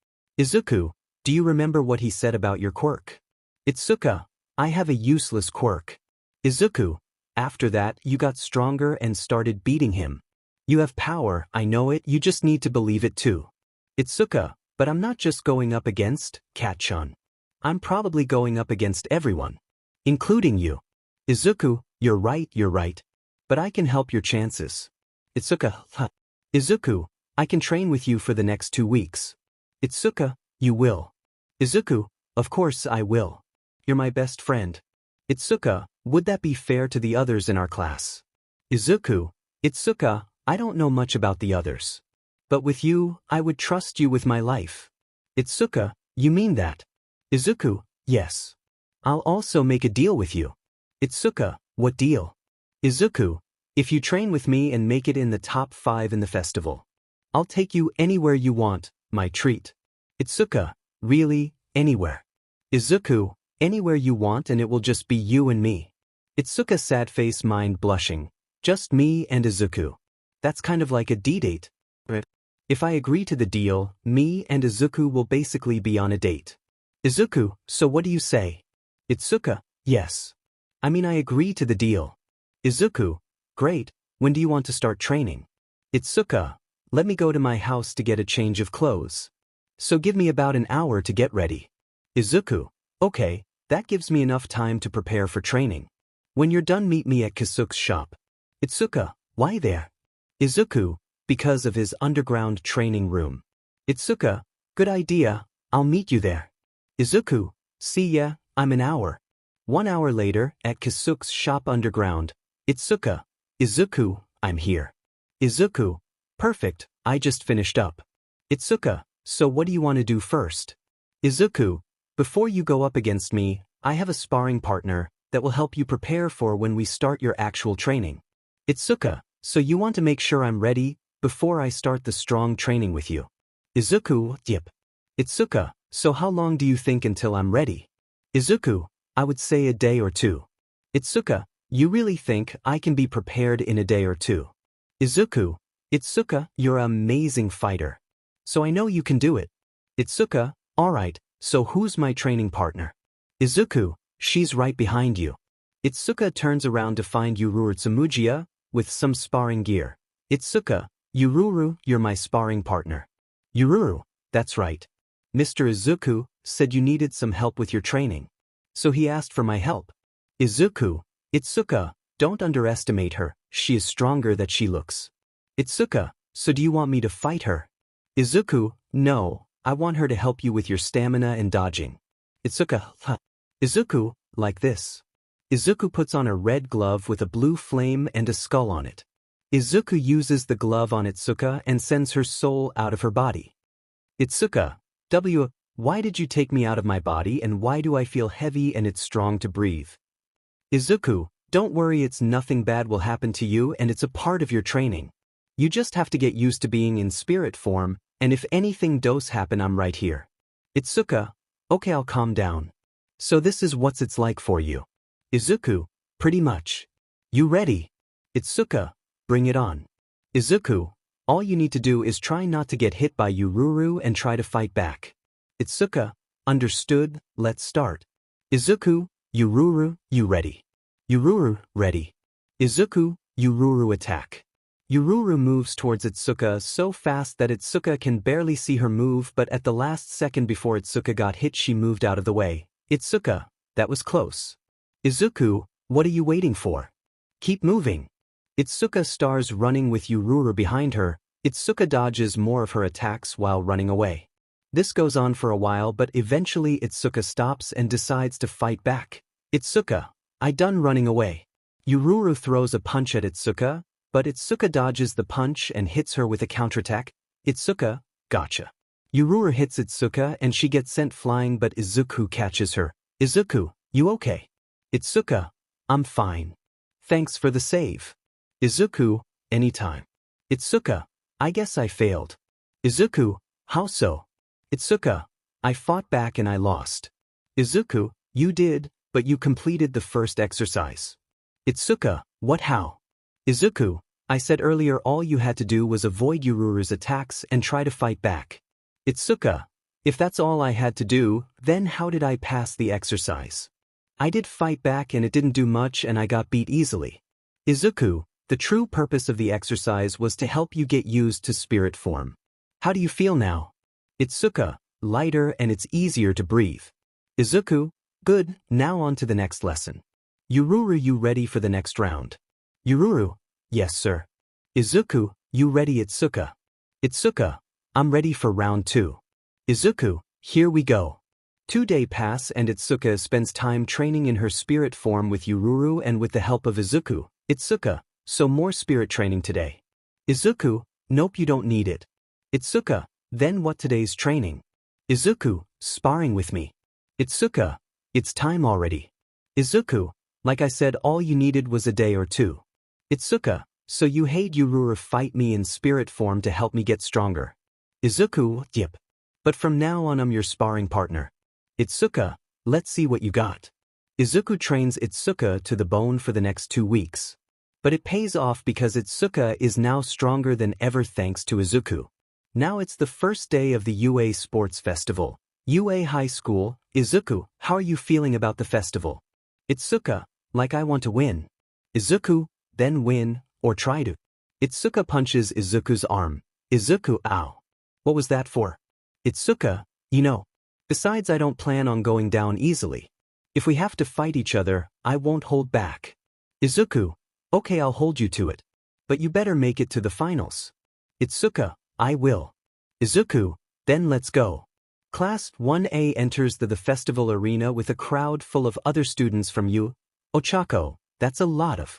Izuku, do you remember what he said about your quirk? 𝗧𝗂𝗧, I have a useless quirk. Izuku, after that you got stronger and started beating him. You have power, I know it, you just need to believe it too. 𝗧𝗂𝗧, but I'm not just going up against 𝗵𝗃𝗁. I'm probably going up against everyone. Including you. Izuku, you're right. But I can help your chances. 𝗧𝗂𝗧, Izuku, I can train with you for the next 2 weeks. 𝗧𝗂𝗧, You will. Izuku, of course I will. You're my best friend. 𝗧𝗂𝗧𝗏, would that be fair to the others in our class? Izuku, 𝗧𝗂𝗧𝗏, I don't know much about the others. But with you, I would trust you with my life. 𝗧𝗂𝗧𝗏, you mean that? Izuku, yes. I'll also make a deal with you. 𝗧𝗂𝗧𝗏, what deal? Izuku, if you train with me and make it in the top 5 in the festival, I'll take you anywhere you want, my treat. 𝗧𝗂𝗧𝗏, really, anywhere? Izuku, anywhere you want and it will just be you and me. 𝗧𝗂𝗧𝗏 sad face mind blushing. Just me and Izuku. That's kind of like a D-date. If I agree to the deal, me and Izuku will basically be on a date. Izuku, so what do you say? 𝗧𝗂𝗧𝗏, yes. I mean I agree to the deal. Izuku, great, when do you want to start training? 𝗧𝗂𝗧𝗏, let me go to my house to get a change of clothes. So give me about an hour to get ready. Izuku, okay, that gives me enough time to prepare for training. When you're done meet me at Keisuke's shop. 𝗧𝗂𝗧𝗏, why there? Izuku, because of his underground training room. 𝗧𝗂𝗧𝗏, good idea, I'll meet you there. Izuku, see ya, I'm an hour. 1 hour later, at Keisuke's shop underground. 𝗧𝗂𝗧𝗏, Izuku, I'm here. Izuku, perfect, I just finished up. 𝗧𝗂𝗧𝗏, so what do you want to do first? Izuku, before you go up against me, I have a sparring partner that will help you prepare for when we start your actual training. 𝗧𝗂𝗧𝗏, so you want to make sure I'm ready before I start the strong training with you. Izuku, yep. 𝗧𝗂𝗧𝗏, so how long do you think until I'm ready? Izuku, I would say a day or two. 𝗧𝗂𝗧𝗏, you really think I can be prepared in a day or two? Izuku, 𝗧𝗂𝗧𝗏, you're an amazing fighter. So I know you can do it. 𝗧𝗂𝗧𝗏, alright, so who's my training partner? Izuku, she's right behind you. 𝗧𝗂𝗧𝗏 turns around to find 𝗬𝗓𝗧𝗵𝗲 with some sparring gear. 𝗧𝗂𝗧𝗏, 𝗬𝗓𝗧, you're my sparring partner. 𝗬𝗓𝗧, that's right. Mr. Izuku said you needed some help with your training. So he asked for my help. Izuku, 𝗧𝗂𝗧𝗏, don't underestimate her, she is stronger than she looks. 𝗧𝗂𝗧𝗏, so do you want me to fight her? Izuku, no, I want her to help you with your stamina and dodging. 𝗧𝗂𝗧𝗏, Izuku, like this. Izuku puts on a red glove with a blue flame and a skull on it. Izuku uses the glove on 𝗧𝗂𝗧𝗏 and sends her soul out of her body. 𝗧𝗂𝗧𝗏, why did you take me out of my body and why do I feel heavy and it's strong to breathe? Izuku, don't worry, it's nothing bad will happen to you and it's a part of your training. You just have to get used to being in spirit form, and if anything does happen I'm right here. 𝗧𝗂𝗧𝗏, okay, I'll calm down. So this is what it's like for you. Izuku, pretty much. You ready? 𝗧𝗂𝗧𝗏, bring it on. Izuku, all you need to do is try not to get hit by 𝗬𝗓𝗧 and try to fight back. 𝗧𝗂𝗧𝗏, understood, let's start. Izuku, 𝗬𝗓𝗧, you ready? 𝗬𝗓𝗧, ready. Izuku, 𝗬𝗓𝗧 attack. 𝗬𝗓𝗧 moves towards 𝗧𝗂𝗧𝗏 so fast that 𝗧𝗂𝗧𝗏 can barely see her move, but at the last second before 𝗧𝗂𝗧𝗏 got hit she moved out of the way. 𝗧𝗂𝗧𝗏, that was close. Izuku, what are you waiting for? Keep moving. 𝗧𝗂𝗧𝗏 starts running with 𝗬𝗓𝗧 behind her. 𝗧𝗂𝗧𝗏 dodges more of her attacks while running away. This goes on for a while but eventually 𝗧𝗂𝗧𝗏 stops and decides to fight back. 𝗧𝗂𝗧𝗏, I done running away. 𝗬𝗓𝗧 throws a punch at 𝗧𝗂𝗧𝗏, but 𝗧𝗂𝗧𝗏 dodges the punch and hits her with a counterattack. 𝗧𝗂𝗧𝗏, gotcha. 𝗬𝗓𝗧 hits 𝗧𝗂𝗧𝗏 and she gets sent flying but Izuku catches her. Izuku, you okay? 𝗧𝗂𝗧𝗏, I'm fine. Thanks for the save. Izuku, anytime. 𝗧𝗂𝗧𝗏, I guess I failed. Izuku, how so? 𝗧𝗂𝗧𝗏, I fought back and I lost. Izuku, you did, but you completed the first exercise. 𝗧𝗂𝗧𝗏, what how? Izuku, I said earlier all you had to do was avoid 𝗬𝗓𝗧𝗏's attacks and try to fight back. 𝗧𝗂𝗧𝗏, if that's all I had to do, then how did I pass the exercise? I did fight back and it didn't do much and I got beat easily. Izuku, the true purpose of the exercise was to help you get used to spirit form. How do you feel now? 𝗧𝗂𝗧𝗏, lighter and it's easier to breathe. Izuku, good, now on to the next lesson. 𝗬𝗓𝗧𝗏, you ready for the next round? 𝗬𝗓𝗧, yes sir. Izuku, you ready? 𝗧𝗂𝗧𝗏. 𝗧𝗂𝗧𝗏, I'm ready for round 2. Izuku, here we go. 2 days pass and 𝗧𝗑𝗧 spends time training in her spirit form with Yururu and with the help of Izuku. 𝗧𝗑𝗧, so more spirit training today. Izuku, nope, you don't need it. 𝗧𝗑𝗧, then what today's training? Izuku, sparring with me. 𝗧𝗑𝗧, it's time already. Izuku, like I said, all you needed was a day or two. 𝗧𝗑𝗧, so you hate Yururu fight me in spirit form to help me get stronger. Izuku, yep. But from now on I'm your sparring partner. 𝗧𝗑𝗧, let's see what you got. Izuku trains 𝗧𝗑𝗧 to the bone for the next 2 weeks. But it pays off because 𝗧𝗑𝗧 is now stronger than ever thanks to Izuku. Now it's the first day of the UA Sports Festival. UA High School. Izuku, how are you feeling about the festival? 𝗧𝗑𝗧, like I want to win. Izuku, then win, or try to. 𝗧𝗑𝗧 punches Izuku's arm. Izuku, ow. What was that for? 𝗧𝗑𝗧, you know. Besides, I don't plan on going down easily. If we have to fight each other, I won't hold back. Izuku, okay, I'll hold you to it. But you better make it to the finals. 𝗧𝗑𝗧, I will. Izuku, then let's go. Class 1A enters the festival arena with a crowd full of other students from 𝗧𝗑𝗧. That's a lot of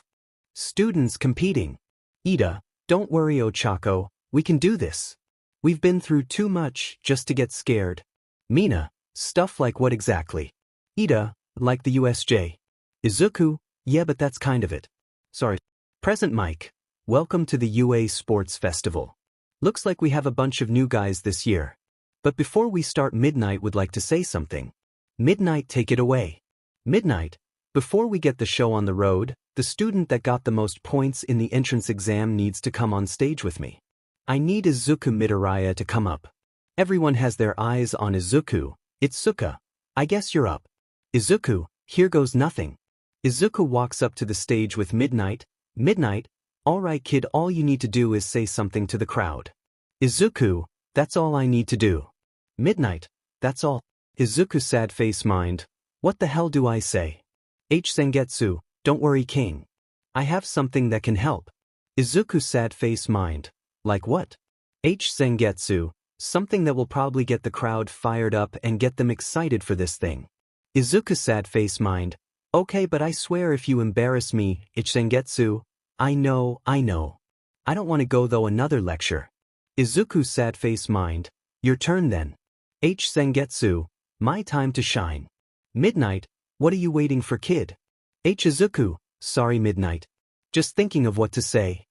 students competing. Iida, don't worry 𝗧𝗑𝗧, we can do this. We've been through too much just to get scared. Mina, stuff like what exactly? Iida, like the USJ. Izuku, yeah, but that's kind of it. Sorry. Present Mike, welcome to the UA Sports Festival. Looks like we have a bunch of new guys this year. But before we start, Midnight would like to say something. Midnight, take it away. Midnight, before we get the show on the road, the student that got the most points in the entrance exam needs to come on stage with me. I need Izuku Midoriya to come up. Everyone has their eyes on Izuku. 𝗧𝗑𝗧, I guess you're up. Izuku, here goes nothing. Izuku walks up to the stage with Midnight. Midnight, alright kid, all you need to do is say something to the crowd. Izuku, that's all I need to do. Midnight, that's all. Izuku sad face mind, what the hell do I say? 𝗧𝗑𝗧, don't worry king. I have something that can help. Izuku sad face mind, like what? 𝗧𝗑𝗧, something that will probably get the crowd fired up and get them excited for this thing. Izuku sad face mind, okay, but I swear if you embarrass me, 𝗧𝗑𝗧, I know. I don't want to go though another lecture. Izuku sad face mind, your turn then. 𝗧𝗑𝗧, my time to shine. Midnight, what are you waiting for kid? Izuku, sorry Midnight. Just thinking of what to say.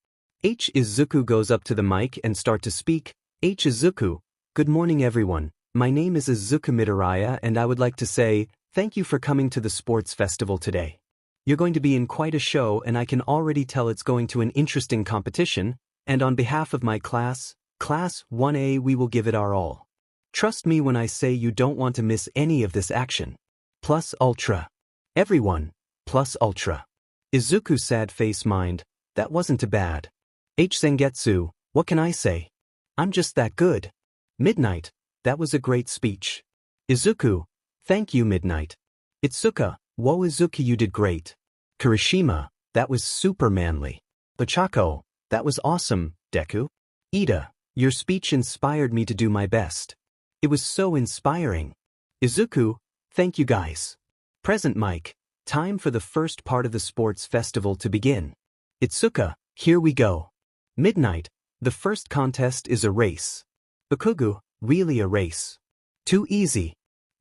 Izuku goes up to the mic and start to speak. Izuku, good morning everyone, my name is Izuku Midoriya and I would like to say, thank you for coming to the sports festival today. You're going to be in quite a show and I can already tell it's going to an interesting competition, and on behalf of my class 1A, we will give it our all. Trust me when I say you don't want to miss any of this action. Plus ultra. Everyone, plus ultra. Izuku sad face mind, that wasn't too bad. 𝗧𝗑𝗧, what can I say? I'm just that good. Midnight, that was a great speech. Izuku, thank you Midnight. 𝗧𝗑𝗧, whoa Izuku, you did great. Kirishima, that was super manly. 𝗧𝗑𝗧, that was awesome, Deku. Iida, your speech inspired me to do my best. It was so inspiring. Izuku, thank you guys. Present Mike, time for the first part of the sports festival to begin. 𝗧𝗑𝗧, here we go. Midnight, the first contest is a race. Bakugo, really a race. Too easy.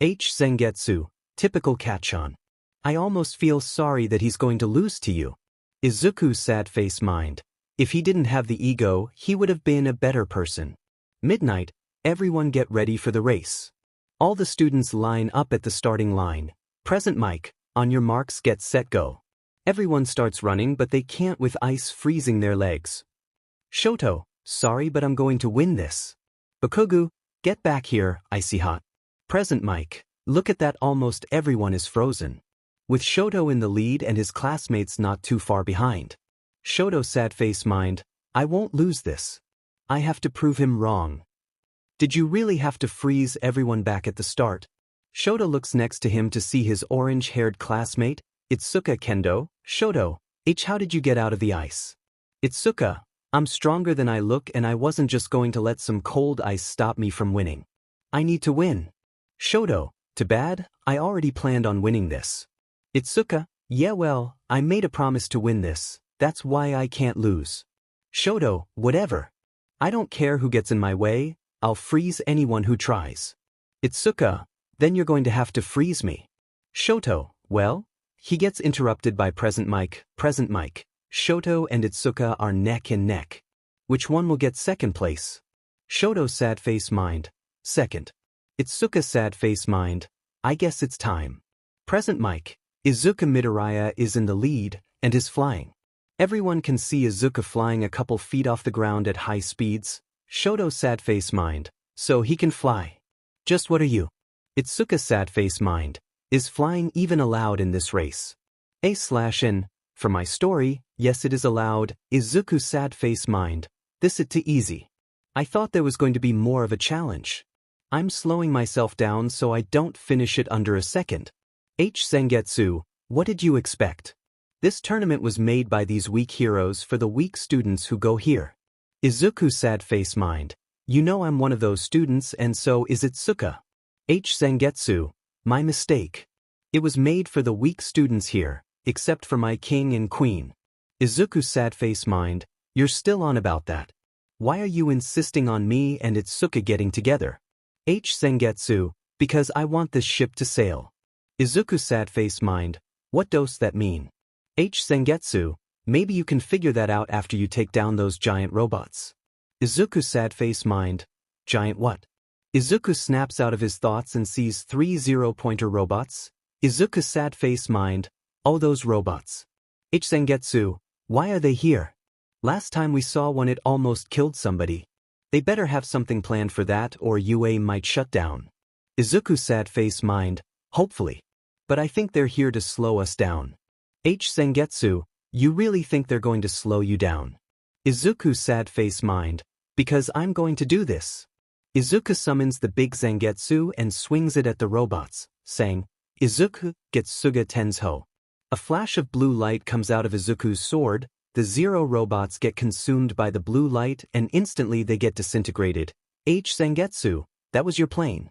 𝗧𝗑𝗧, typical Kacchan. I almost feel sorry that he's going to lose to you. Izuku sad face mind. If he didn't have the ego, he would have been a better person. Midnight, everyone get ready for the race. All the students line up at the starting line. Present Mike, on your marks get set go. Everyone starts running but they can't with ice freezing their legs. Shoto, sorry but I'm going to win this. Bakugo, get back here, icy hot. Present Mike, look at that, almost everyone is frozen. With Shoto in the lead and his classmates not too far behind. Shoto sad face mind, I won't lose this. I have to prove him wrong. Did you really have to freeze everyone back at the start? Shoto looks next to him to see his orange-haired classmate, 𝗧𝗑𝗧. Shoto, how did you get out of the ice? 𝗧𝗑𝗧, I'm stronger than I look and I wasn't just going to let some cold ice stop me from winning. I need to win. 𝗧𝗏𝗧𝗟𝗘, too bad, I already planned on winning this. 𝗧𝗏𝗧𝗟𝗘, yeah well, I made a promise to win this, that's why I can't lose. 𝗧𝗏𝗧𝗟𝗘, whatever. I don't care who gets in my way, I'll freeze anyone who tries. 𝗧𝗏𝗧𝗟𝗘, then you're going to have to freeze me. 𝗧𝗏𝗧𝗏𝗧, well? He gets interrupted by 𝗵𝗃𝗃. 𝗧𝗏𝗧𝗏 and 𝗧𝗏𝗃 are neck and neck. Which one will get second place? 𝗧𝗏𝗧𝗏𝗧𝗏𝗧, second. 𝗧𝗏𝗧𝗏𝗧𝗏𝗧, I guess it's time. 𝗵𝗃𝗃, Izuku Midoriya is in the lead and is flying. Everyone can see Izuku flying a couple feet off the ground at high speeds. 𝗧𝗏𝗧𝗏𝗧𝗏𝗧, so he can fly. Just what are you? 𝗧𝗏𝗧𝗏𝗧𝗏𝗧 is flying even allowed in this race. /n, for my story, yes it is allowed. Izuku /n, this it too easy. I thought there was going to be more of a challenge. I'm slowing myself down so I don't finish it under a second. /Sengetsu, what did you expect? This tournament was made by these weak heroes for the weak students who go here. Izuku /n, you know I'm one of those students and so is 𝗧𝗏𝗧𝗏. /Sengetsu, my mistake. It was made for the weak students here, except for my king and queen. Izuku /n, you're still on about that. Why are you insisting on me and 𝗧𝗏𝗧𝗏 getting together? /Sengetsu, because I want this ship to sail. Izuku /n, what does that mean? /Sengetsu, maybe you can figure that out after you take down those giant robots. Izuku /n, giant what? Izuku snaps out of his thoughts and sees 3 0-pointer robots. Izuku /n, oh those robots. /Sengetsu, why are they here? Last time we saw one it almost killed somebody. They better have something planned for that or UA might shut down. Izuku /n, hopefully. But I think they're here to slow us down. /Sengetsu, you really think they're going to slow you down? Izuku /n, because I'm going to do this. Izuku summons the big Zangetsu and swings it at the robots, saying, Izuku 𝗬𝗓𝗏 𝗀𝗧𝗏. A flash of blue light comes out of Izuku's sword, the Zero robots get consumed by the blue light and instantly they get disintegrated. /Sengetsu, that was your plane.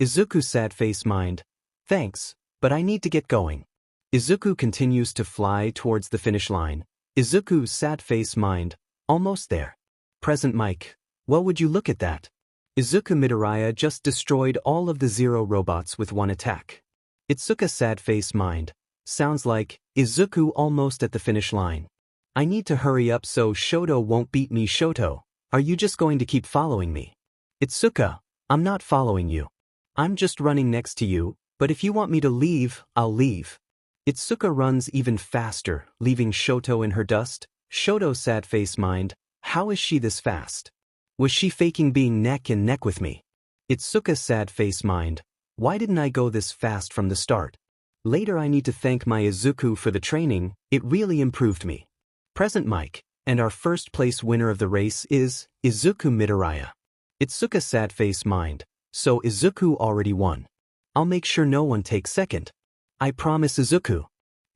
Izuku /n, thanks, but I need to get going. Izuku continues to fly towards the finish line. Izuku /n, almost there. /Mic, well would you look at that? Izuku Midoriya just destroyed all of the Zero robots with one attack. Izuku /n, sounds like, Izuku almost at the finish line. I need to hurry up so 𝗧𝗏𝗧𝗏 won't beat me. 𝗧𝗏, are you just going to keep following me? Izuku, I'm not following you. I'm just running next to you, but if you want me to leave, I'll leave. Izuku runs even faster, leaving 𝗧𝗏𝗧𝗏 in her dust. 𝗧𝗏 /n, how is she this fast? Was she faking being neck and neck with me? Izuku /n, why didn't I go this fast from the start? Later I need to thank my Izuku for the training, it really improved me. /Mic, and our first place winner of the race is Izuku Midoriya. Izuku /n, so Izuku already won. I'll make sure no one takes second. I promise Izuku.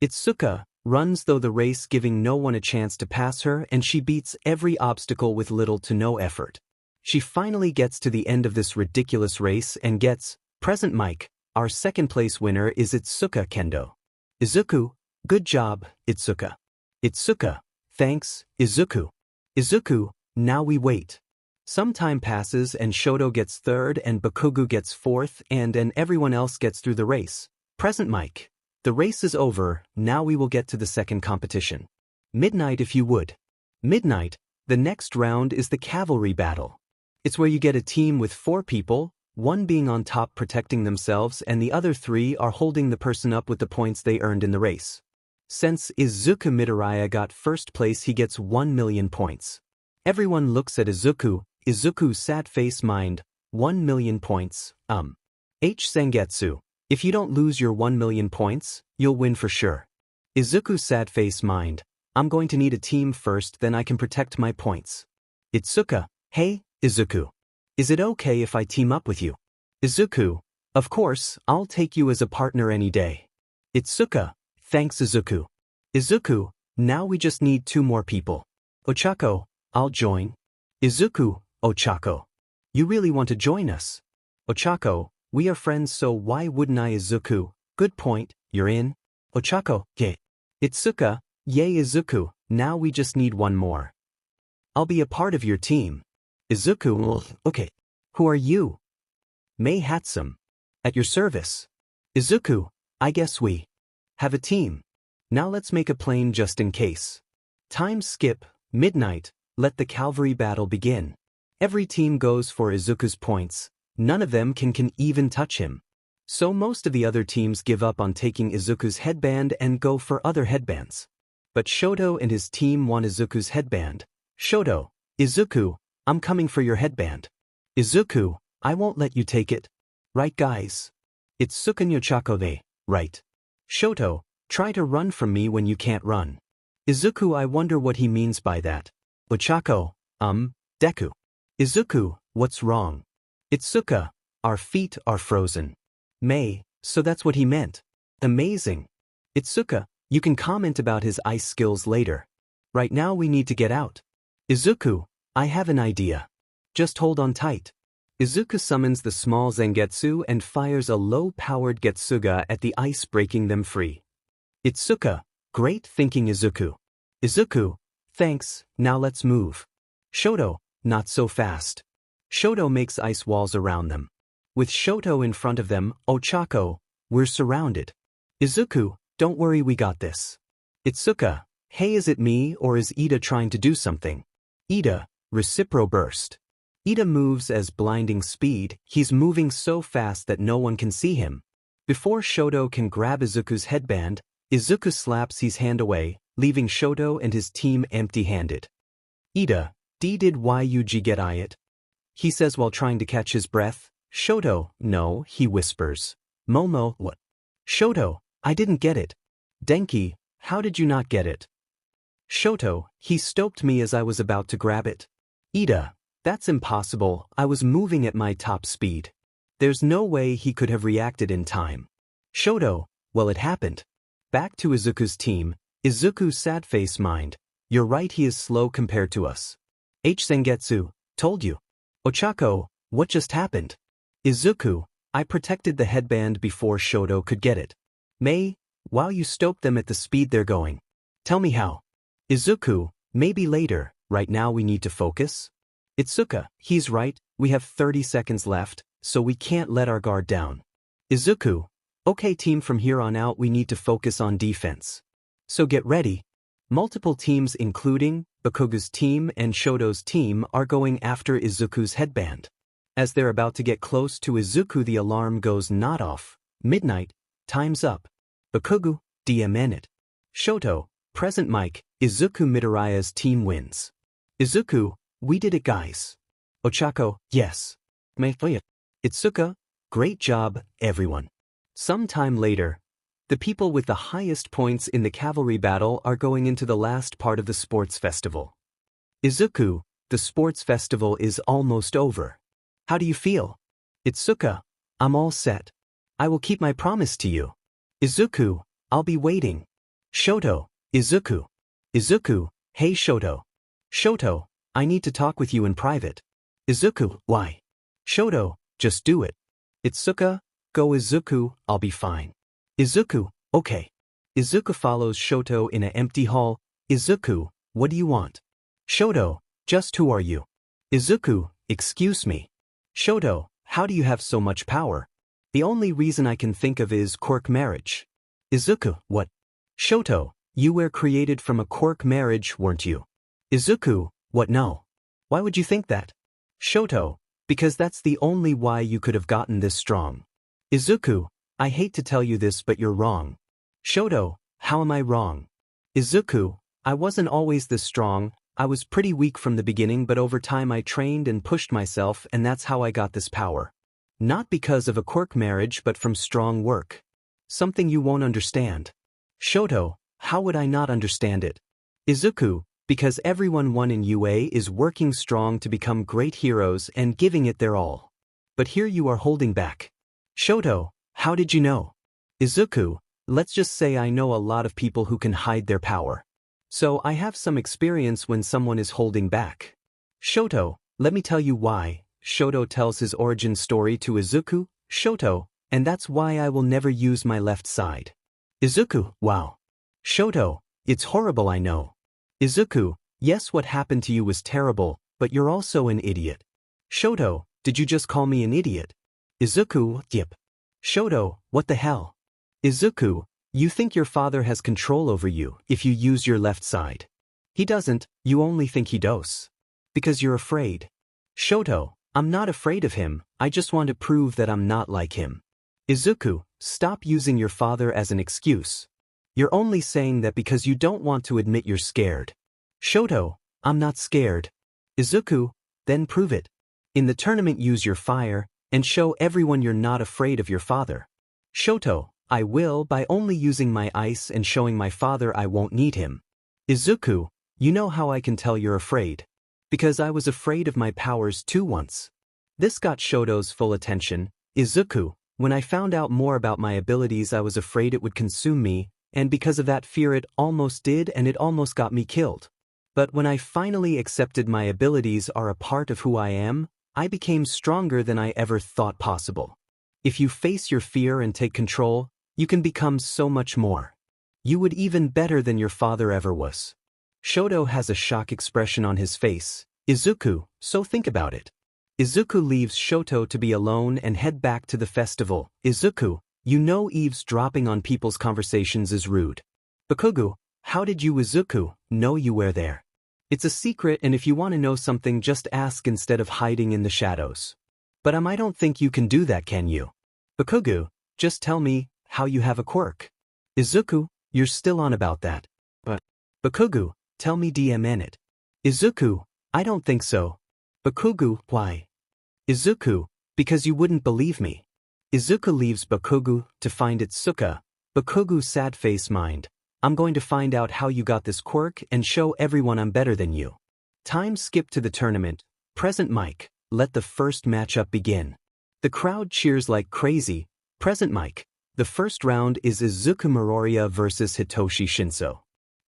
Izuku runs through the race giving no one a chance to pass her and she beats every obstacle with little to no effort. She finally gets to the end of this ridiculous race and gets, /Mic, our second place winner is Izuku Kendo. Izuku, good job, Izuku. Izuku, thanks, Izuku. Izuku, now we wait. Some time passes and 𝗧𝗏𝗧𝗏 gets third and Bakugo gets fourth and everyone else gets through the race. /Mic, the race is over, now we will get to the second competition. Midnight if you would. Midnight, the next round is the cavalry battle. It's where you get a team with 4 people, one being on top protecting themselves and the other 3 are holding the person up with the points they earned in the race. Since Izuku Midoriya got first place he gets 1 million points. Everyone looks at Izuku, Izuku /n, 1 million points, /Sengetsu. If you don't lose your 1 million points, you'll win for sure. Izuku /n, I'm going to need a team first then I can protect my points. Izuku, hey, Izuku. Is it okay if I team up with you? Izuku, of course, I'll take you as a partner any day. Izuku, thanks Izuku. Izuku, now we just need 2 more people. Ochako, I'll join. Izuku, Ochako. You really want to join us? Ochako, We are friends, so why wouldn't I? Izuku, good point, you're in. Ochako, yeah. Itsuka, yay Izuku, now we just need one more. I'll be a part of your team. Izuku, okay. Who are you? 𝗵𝗃𝗧𝗵𝗲. At your service. Izuku, I guess we have a team. Now let's make a plane just in case. Time skip, midnight, let the cavalry battle begin. Every team goes for Izuku's points, none of them can even touch him. So most of the other teams give up on taking Izuku's headband and go for other headbands. But Shoto and his team want Izuku's headband. Shoto, Izuku, I'm coming for your headband. Izuku, I won't let you take it. Right guys? It's 𝗧𝗵𝗃𝗧𝗵𝗲, right? Shoto, try to run from me when you can't run. Izuku, I wonder what he means by that. Ochako, Deku. Izuku, what's wrong? Itsuka, our feet are frozen. May, so that's what he meant. Amazing. Itsuka, you can comment about his ice skills later. Right now we need to get out. Izuku, I have an idea. Just hold on tight. Izuku summons the small Zangetsu and fires a low-powered Getsuga at the ice, breaking them free. Itsuka, great thinking Izuku. Izuku, thanks, now let's move. Shoto, not so fast. Shoto makes ice walls around them. With Shoto in front of them, Ochako, we're surrounded. Izuku, don't worry, we got this. Itsuka, hey, is it me or is Ida trying to do something? Ida, Recipro burst. Ida moves as blinding speed, he's moving so fast that no one can see him. Before Shoto can grab Izuku's headband, Izuku slaps his hand away, leaving Shoto and his team empty-handed. Ida, did you get it? He says while trying to catch his breath. Shoto, no, he whispers. Momo, what? Shoto, I didn't get it. Denki, how did you not get it? Shoto, he stopped me as I was about to grab it. Ida, that's impossible, I was moving at my top speed. There's no way he could have reacted in time. Shoto, well, it happened. Back to Izuku's team. Izuku, sad face mind. You're right, he is slow compared to us. Zangetsu, told you. Ochako, what just happened? Izuku, I protected the headband before Shoto could get it. May, while you stopped them at the speed they're going. Tell me how. Izuku, maybe later, right now we need to focus. Itsuka, he's right, we have 30 seconds left, so we can't let our guard down. Izuku, okay team, from here on out we need to focus on defense. So get ready. Multiple teams including Bakugo's team and Shoto's team are going after Izuku's headband. As they're about to get close to Izuku, the alarm goes not off. Midnight, time's up. Bakugo, DM. Shoto, present mic, Izuku Midoriya's team wins. Izuku, we did it guys. Ochako, yes. 𝗵𝗃𝗧𝗵𝗲. Itsuka, great job, everyone. Sometime later, the people with the highest points in the cavalry battle are going into the last part of the sports festival. Izuku, the sports festival is almost over. How do you feel? Itsuka, I'm all set. I will keep my promise to you. Izuku, I'll be waiting. Shoto, Izuku. Izuku, hey Shoto. Shoto, I need to talk with you in private. Izuku, why? Shoto, just do it. Itsuka, go Izuku, I'll be fine. Izuku, okay. Izuku follows Shoto in an empty hall. Izuku, what do you want? Shoto, just who are you? Izuku, excuse me. Shoto, how do you have so much power? The only reason I can think of is quirk marriage. Izuku, what? Shoto, you were created from a quirk marriage, weren't you? Izuku, what? No. Why would you think that? Shoto, because that's the only why you could have gotten this strong. Izuku, I hate to tell you this but you're wrong. Shoto, how am I wrong? Izuku, I wasn't always this strong, I was pretty weak from the beginning, but over time I trained and pushed myself and that's how I got this power. Not because of a quirk marriage but from strong work. Something you won't understand. Shoto, how would I not understand it? Izuku, because everyone in UA is working strong to become great heroes and giving it their all. But here you are holding back. Shoto, how did you know? Izuku, let's just say I know a lot of people who can hide their power. So I have some experience when someone is holding back. Shoto, let me tell you why. Shoto tells his origin story to Izuku. Shoto, and that's why I will never use my left side. Izuku, wow. Shoto, it's horrible I know. Izuku, yes, what happened to you was terrible, but you're also an idiot. Shoto, did you just call me an idiot? Izuku, yep. Shoto, what the hell? Izuku, you think your father has control over you if you use your left side. He doesn't, you only think he does. Because you're afraid. Shoto, I'm not afraid of him, I just want to prove that I'm not like him. Izuku, stop using your father as an excuse. You're only saying that because you don't want to admit you're scared. Shoto, I'm not scared. Izuku, then prove it. In the tournament use your fire, and show everyone you're not afraid of your father. Shoto, I will by only using my ice and showing my father I won't need him. Izuku, you know how I can tell you're afraid. Because I was afraid of my powers too once. This got Shoto's full attention. Izuku, when I found out more about my abilities I was afraid it would consume me, and because of that fear it almost did and it almost got me killed. But when I finally accepted my abilities are a part of who I am, I became stronger than I ever thought possible. If you face your fear and take control, you can become so much more. You would even better than your father ever was. Shoto has a shock expression on his face. Izuku, so think about it. Izuku leaves Shoto to be alone and head back to the festival. Izuku, you know eavesdropping on people's conversations is rude. Bakugo, how did you Izuku know you were there? It's a secret and if you want to know something just ask instead of hiding in the shadows. But I don't think you can do that, can you? Bakugo, just tell me how you have a quirk. Izuku, you're still on about that. But Bakugo, tell me DMN it. Izuku, I don't think so. Bakugo, why? Izuku, because you wouldn't believe me. Izuku leaves Bakugo to find Itsuka. Bakugo sad face mind. I'm going to find out how you got this quirk and show everyone I'm better than you. Time skip to the tournament. Present mic, let the first matchup begin. The crowd cheers like crazy. Present mic, the first round is Izuku Midoriya versus Hitoshi Shinso.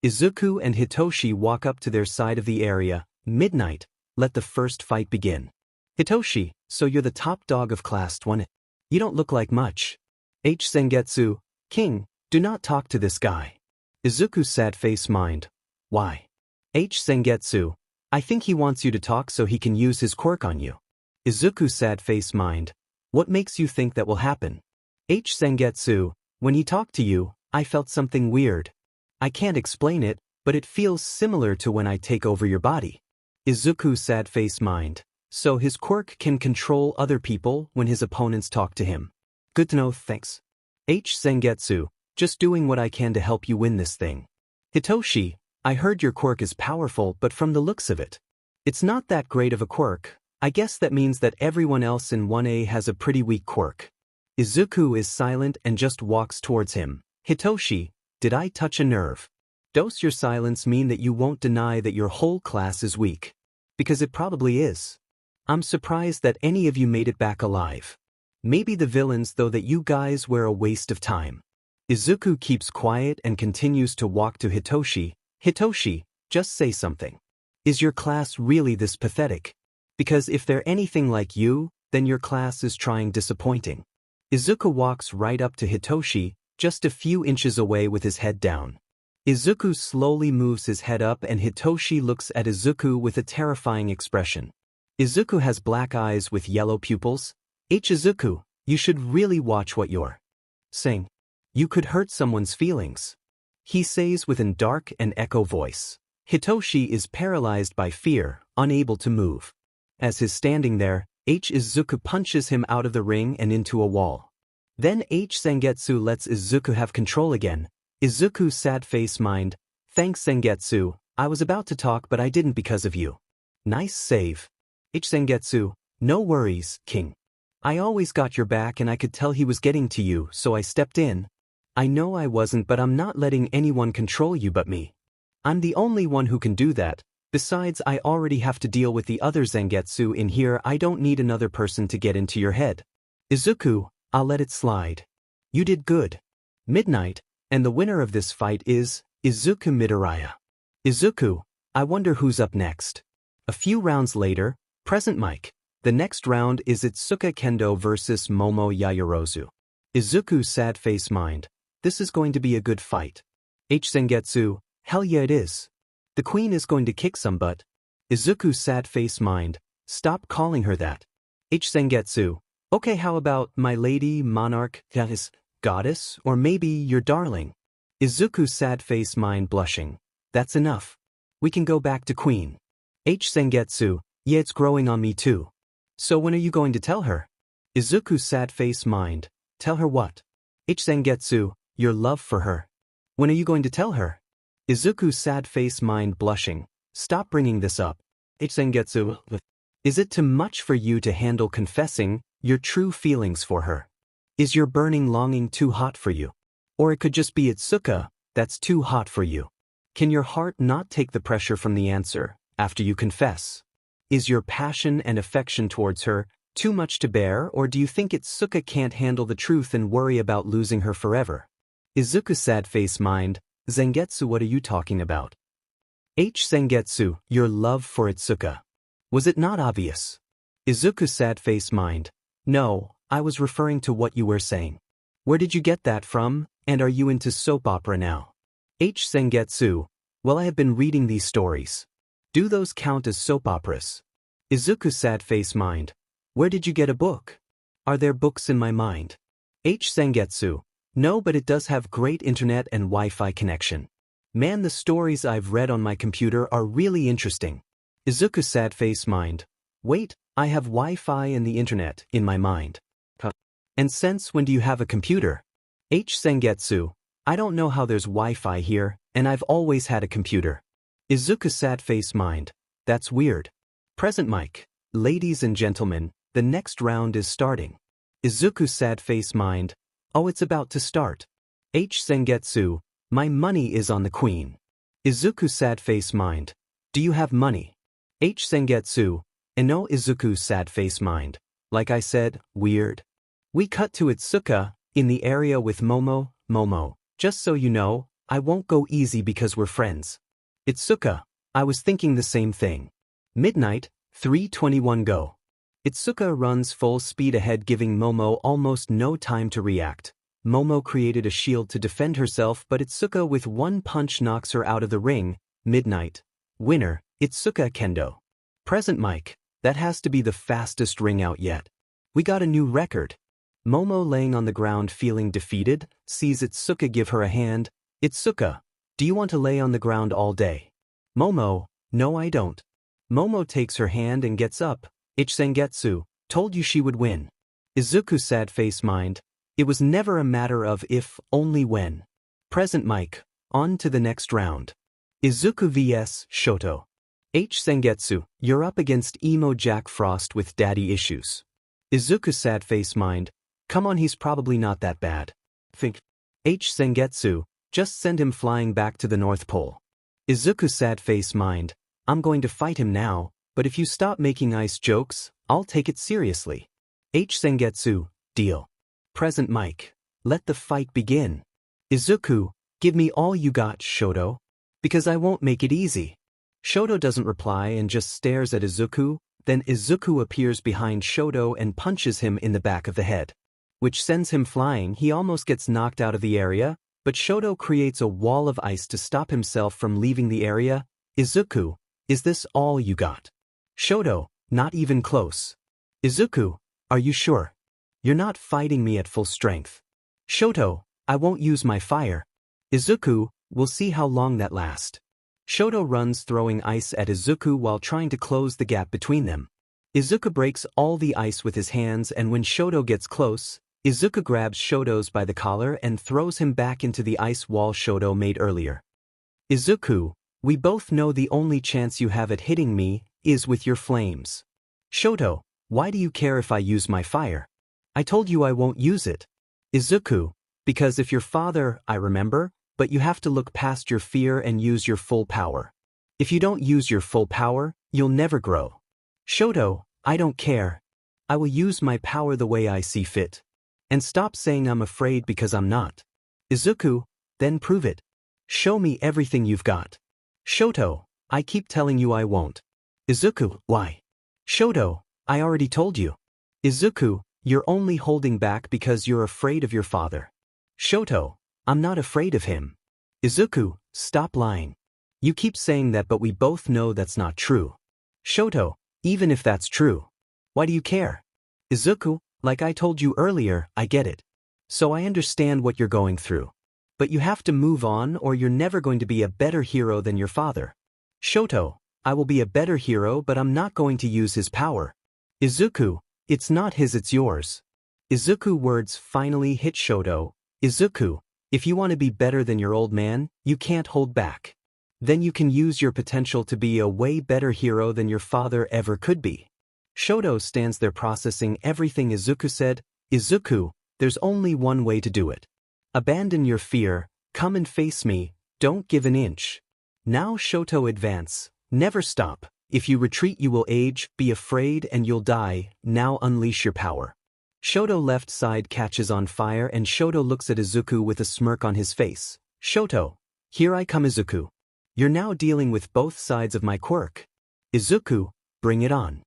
Izuku and Hitoshi walk up to their side of the area. Midnight, let the first fight begin. Hitoshi, so you're the top dog of class 1. You don't look like much. 𝗳𝗍𝗪𝗄, King, do not talk to this guy. Izuku sad face mind. Why? 𝗳𝗍𝗪𝗄, I think he wants you to talk so he can use his quirk on you. Izuku sad face mind. What makes you think that will happen? 𝗳𝗍𝗪𝗄, when he talked to you, I felt something weird. I can't explain it, but it feels similar to when I take over your body. Izuku sad face mind. So his quirk can control other people when his opponents talk to him. Good to know, thanks. 𝗳𝗍𝗪𝗄, just doing what I can to help you win this thing. Hitoshi, I heard your quirk is powerful but from the looks of it, it's not that great of a quirk. I guess that means that everyone else in 1A has a pretty weak quirk. Izuku is silent and just walks towards him. Hitoshi, did I touch a nerve? Does your silence mean that you won't deny that your whole class is weak? Because it probably is. I'm surprised that any of you made it back alive. Maybe the villains though that you guys were a waste of time. Izuku keeps quiet and continues to walk to Hitoshi. Hitoshi, just say something. Is your class really this pathetic? Because if they're anything like you, then your class is trying disappointing. Izuku walks right up to Hitoshi, just a few inches away with his head down. Izuku slowly moves his head up and Hitoshi looks at Izuku with a terrifying expression. Izuku has black eyes with yellow pupils. Izuku, you should really watch what you're saying. You could hurt someone's feelings. He says with a dark and echo voice. Hitoshi is paralyzed by fear, unable to move. As he's standing there, Izuku punches him out of the ring and into a wall. Then 𝗳𝗍𝗪𝗄 lets Izuku have control again. Izuku sad face mind. Thanks Sengetsu, I was about to talk but I didn't because of you. Nice save. 𝗳𝗍𝗪𝗄, no worries, King. I always got your back and I could tell he was getting to you so I stepped in. I know I wasn't but I'm not letting anyone control you but me. I'm the only one who can do that. Besides I already have to deal with the other Zangetsu in here. I don't need another person to get into your head. Izuku, I'll let it slide. You did good. Midnight, and the winner of this fight is Izuku Midoriya. Izuku, I wonder who's up next. A few rounds later, present mic. The next round is 𝗧𝗑𝗧𝗃 Kendo vs Momo Yaoyorozu. Izuku sad face mind. This is going to be a good fight. 𝗳𝗏𝗃𝗃, hell yeah it is. The queen is going to kick some butt. Izuku sad face mind. Stop calling her that. 𝗳𝗏𝗃𝗃, okay, how about my lady, monarch, goddess, or maybe your darling? Izuku sad face mind blushing. That's enough. We can go back to queen. 𝗳𝗏𝗃𝗃, yeah, it's growing on me too. So when are you going to tell her? Izuku sad face mind. Tell her what? 𝗳𝗏𝗃𝗃, your love for her. When are you going to tell her? Izuku sad face mind blushing. Stop bringing this up. 𝗳𝗏𝗃𝗃, is it too much for you to handle confessing your true feelings for her? Is your burning longing too hot for you? Or it could just be 𝗧𝗑𝗧 that's too hot for you. Can your heart not take the pressure from the answer after you confess? Is your passion and affection towards her too much to bear, or do you think 𝗧𝗑𝗧 can't handle the truth and worry about losing her forever? Izuku sad face mind. Zangetsu, what are you talking about? 𝗳𝗏𝗃𝗃, your love for 𝗧𝗑𝗧. Was it not obvious? Izuku sad face mind. No, I was referring to what you were saying. Where did you get that from, and are you into soap opera now? 𝗳𝗏𝗃𝗃, well, I have been reading these stories. Do those count as soap operas? Izuku sad face mind. Where did you get a book? Are there books in my mind? 𝗳𝗏𝗃𝗃, no, but it does have great internet and Wi-Fi connection. Man, the stories I've read on my computer are really interesting. Izuku sad face mind. Wait, I have Wi-Fi and the internet in my mind. And since when do you have a computer? 𝗳𝗏𝗃𝗃, I don't know how there's Wi-Fi here, and I've always had a computer. Izuku sad face mind. That's weird. Present mic. Ladies and gentlemen, the next round is starting. Izuku sad face mind. Oh, it's about to start. 𝗳𝗏𝗃𝗃, my money is on the queen. Izuku sad face mind. Do you have money? 𝗳𝗏𝗃𝗃, no. Izuku sad face mind. Like I said, weird. We cut to 𝗧𝗑𝗧 in the area with Momo. Momo, just so you know, I won't go easy because we're friends. 𝗧𝗑𝗧, I was thinking the same thing. Midnight, 3:21 go. 𝗧𝗑𝗧 runs full speed ahead, giving Momo almost no time to react. Momo created a shield to defend herself, but 𝗧𝗑𝗧 with one punch knocks her out of the ring. Midnight. Winner, 𝗧𝗑𝗧 Kendo. Present mic. That has to be the fastest ring out yet. We got a new record. Momo, laying on the ground feeling defeated, sees 𝗧𝗑𝗧 give her a hand. 𝗧𝗑𝗧, do you want to lay on the ground all day? Momo, no I don't. Momo takes her hand and gets up. 𝗳𝗏𝗃𝗃, told you she would win. Izuku sad face mind. It was never a matter of if, only when. Present mic. On to the next round. Izuku vs Shoto. 𝗳𝗏𝗃𝗃, you're up against emo Jack Frost with daddy issues. Izuku sad face mind. Come on, he's probably not that bad. Think. 𝗳𝗏𝗃𝗃, just send him flying back to the North Pole. Izuku sad face mind. I'm going to fight him now, but if you stop making ice jokes, I'll take it seriously. 𝗳𝗏𝗃𝗃, deal. Present mic. Let the fight begin. Izuku, give me all you got, Shoto. Because I won't make it easy. Shoto doesn't reply and just stares at Izuku, then Izuku appears behind Shoto and punches him in the back of the head. Which sends him flying. He almost gets knocked out of the area, but Shoto creates a wall of ice to stop himself from leaving the area. Izuku, is this all you got? Shoto, not even close. Izuku, are you sure? You're not fighting me at full strength. Shoto, I won't use my fire. Izuku, we'll see how long that lasts. Shoto runs throwing ice at Izuku while trying to close the gap between them. Izuku breaks all the ice with his hands, and when Shoto gets close, Izuku grabs Shoto by the collar and throws him back into the ice wall Shoto made earlier. Izuku, we both know the only chance you have at hitting me is with your flames. Shoto, why do you care if I use my fire? I told you I won't use it. Izuku, because if your father, I remember, but you have to look past your fear and use your full power. If you don't use your full power, you'll never grow. Shoto, I don't care. I will use my power the way I see fit. And stop saying I'm afraid because I'm not. Izuku, then prove it. Show me everything you've got. Shoto, I keep telling you I won't. Izuku, why? Shoto, I already told you. Izuku, you're only holding back because you're afraid of your father. Shoto, I'm not afraid of him. Izuku, stop lying. You keep saying that, but we both know that's not true. Shoto, even if that's true, why do you care? Izuku, like I told you earlier, I get it. So I understand what you're going through. But you have to move on or you're never going to be a better hero than your father. Shoto, I will be a better hero, but I'm not going to use his power. Izuku, it's not his, it's yours. Izuku words finally hit Shoto. Izuku, if you want to be better than your old man, you can't hold back. Then you can use your potential to be a way better hero than your father ever could be. Shoto stands there processing everything Izuku said. Izuku, there's only one way to do it. Abandon your fear, come and face me, don't give an inch. Now Shoto, advance, never stop. If you retreat you will age, be afraid and you'll die, now unleash your power. Shoto left side catches on fire and Shoto looks at Izuku with a smirk on his face. Shoto, here I come Izuku. You're now dealing with both sides of my quirk. Izuku, bring it on.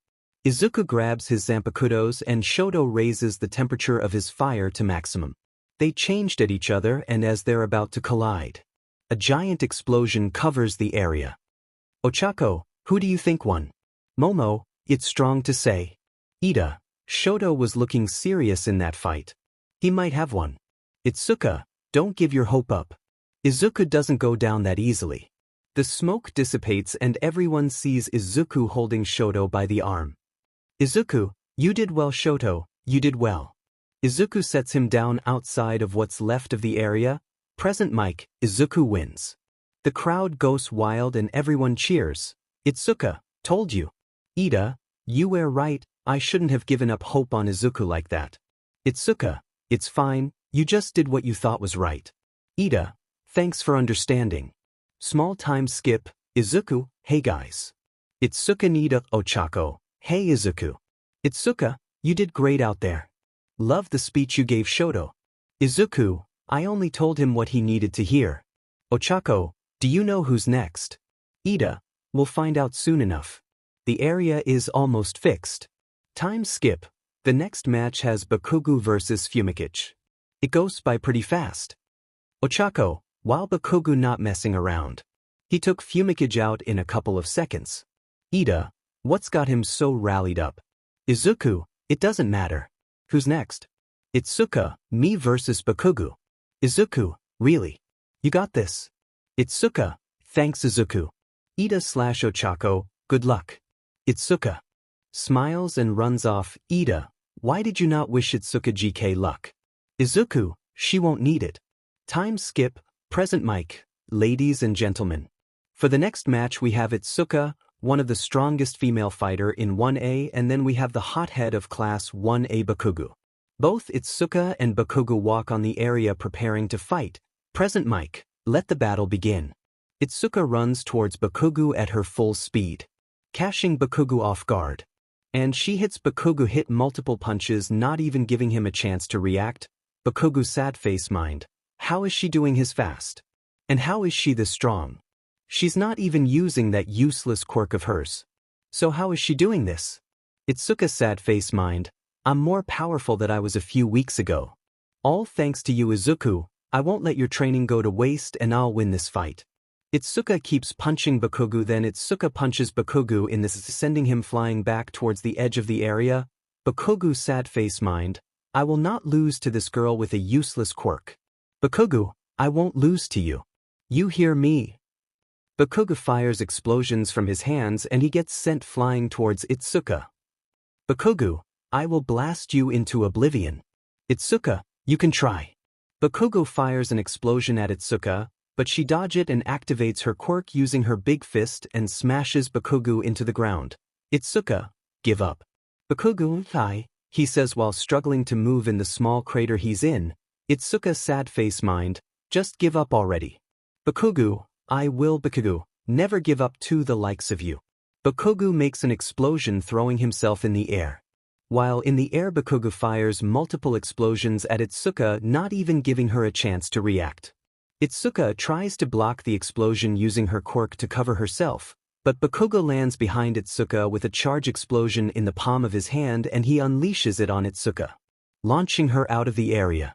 Izuku grabs his Zanpakudos and Shoto raises the temperature of his fire to maximum. They changed at each other and as they're about to collide, a giant explosion covers the area. Ochako, who do you think won? Momo, it's strong to say. Ida, Shoto was looking serious in that fight. He might have won. Itsuka, don't give your hope up. Izuku doesn't go down that easily. The smoke dissipates and everyone sees Izuku holding Shoto by the arm. Izuku, you did well Shoto, you did well. Izuku sets him down outside of what's left of the area. Present mic, Izuku wins. The crowd goes wild and everyone cheers. Itsuka, told you. Ida, you were right, I shouldn't have given up hope on Izuku like that. Itsuka, it's fine, you just did what you thought was right. Ida, thanks for understanding. Small time skip. Izuku, hey guys. Itsuka Nida Ochako, hey Izuku. Itsuka, you did great out there. Love the speech you gave Shoto. Izuku, I only told him what he needed to hear. Ochako, do you know who's next? Ida, we'll find out soon enough. The area is almost fixed. Time skip. The next match has Bakugo versus 𝗵𝗃𝗃. It goes by pretty fast. Ochako, while Bakugo not messing around. He took 𝗵𝗃𝗃 out in a couple of seconds. Ida, what's got him so rallied up? Izuku, it doesn't matter. Who's next? Itsuka, me versus Bakugo. Izuku, really? You got this. Itsuka, thanks Izuku. Ida/Ochako, good luck. Itsuka smiles and runs off. Ida, why did you not wish Itsuka GK luck? Izuku, she won't need it. Time skip. Present mic, ladies and gentlemen. For the next match we have Itsuka, one of the strongest female fighter in 1A, and then we have the hothead of class 1A Bakugo. Both Itsuka and Bakugo walk on the area preparing to fight. Present mic, let the battle begin. Itsuka runs towards Bakugo at her full speed, catching Bakugo off guard. And she hits Bakugo, hit multiple punches, not even giving him a chance to react. Bakugo sad face mind. How is she doing his fast? And how is she this strong? She's not even using that useless quirk of hers. So how is she doing this? Itsuka sad face mind. I'm more powerful than I was a few weeks ago. All thanks to you Izuku, I won't let your training go to waste and I'll win this fight. Itsuka keeps punching Bakugo, then Itsuka punches Bakugo in this, sending him flying back towards the edge of the area. Bakugo sad face mind. I will not lose to this girl with a useless quirk. Bakugo, I won't lose to you. You hear me? Bakugo fires explosions from his hands and he gets sent flying towards Itsuka. Bakugo, I will blast you into oblivion. Itsuka, you can try. Bakugo fires an explosion at Itsuka, but she dodges it and activates her quirk using her big fist and smashes Bakugo into the ground. Itsuka, give up. Bakugo, hi, he says while struggling to move in the small crater he's in. Itsuka sad face mind, just give up already. Bakugo, I will Bakugo, never give up to the likes of you. Bakugo makes an explosion throwing himself in the air. While in the air Bakugo fires multiple explosions at Itsuka, not even giving her a chance to react. Itsuka tries to block the explosion using her quirk to cover herself, But 𝗵𝘃𝗲 lands behind 𝗧𝗜𝗧𝗟 with a charge explosion in the palm of his hand and he unleashes it on 𝗧𝗜𝗧𝗟, launching her out of the area.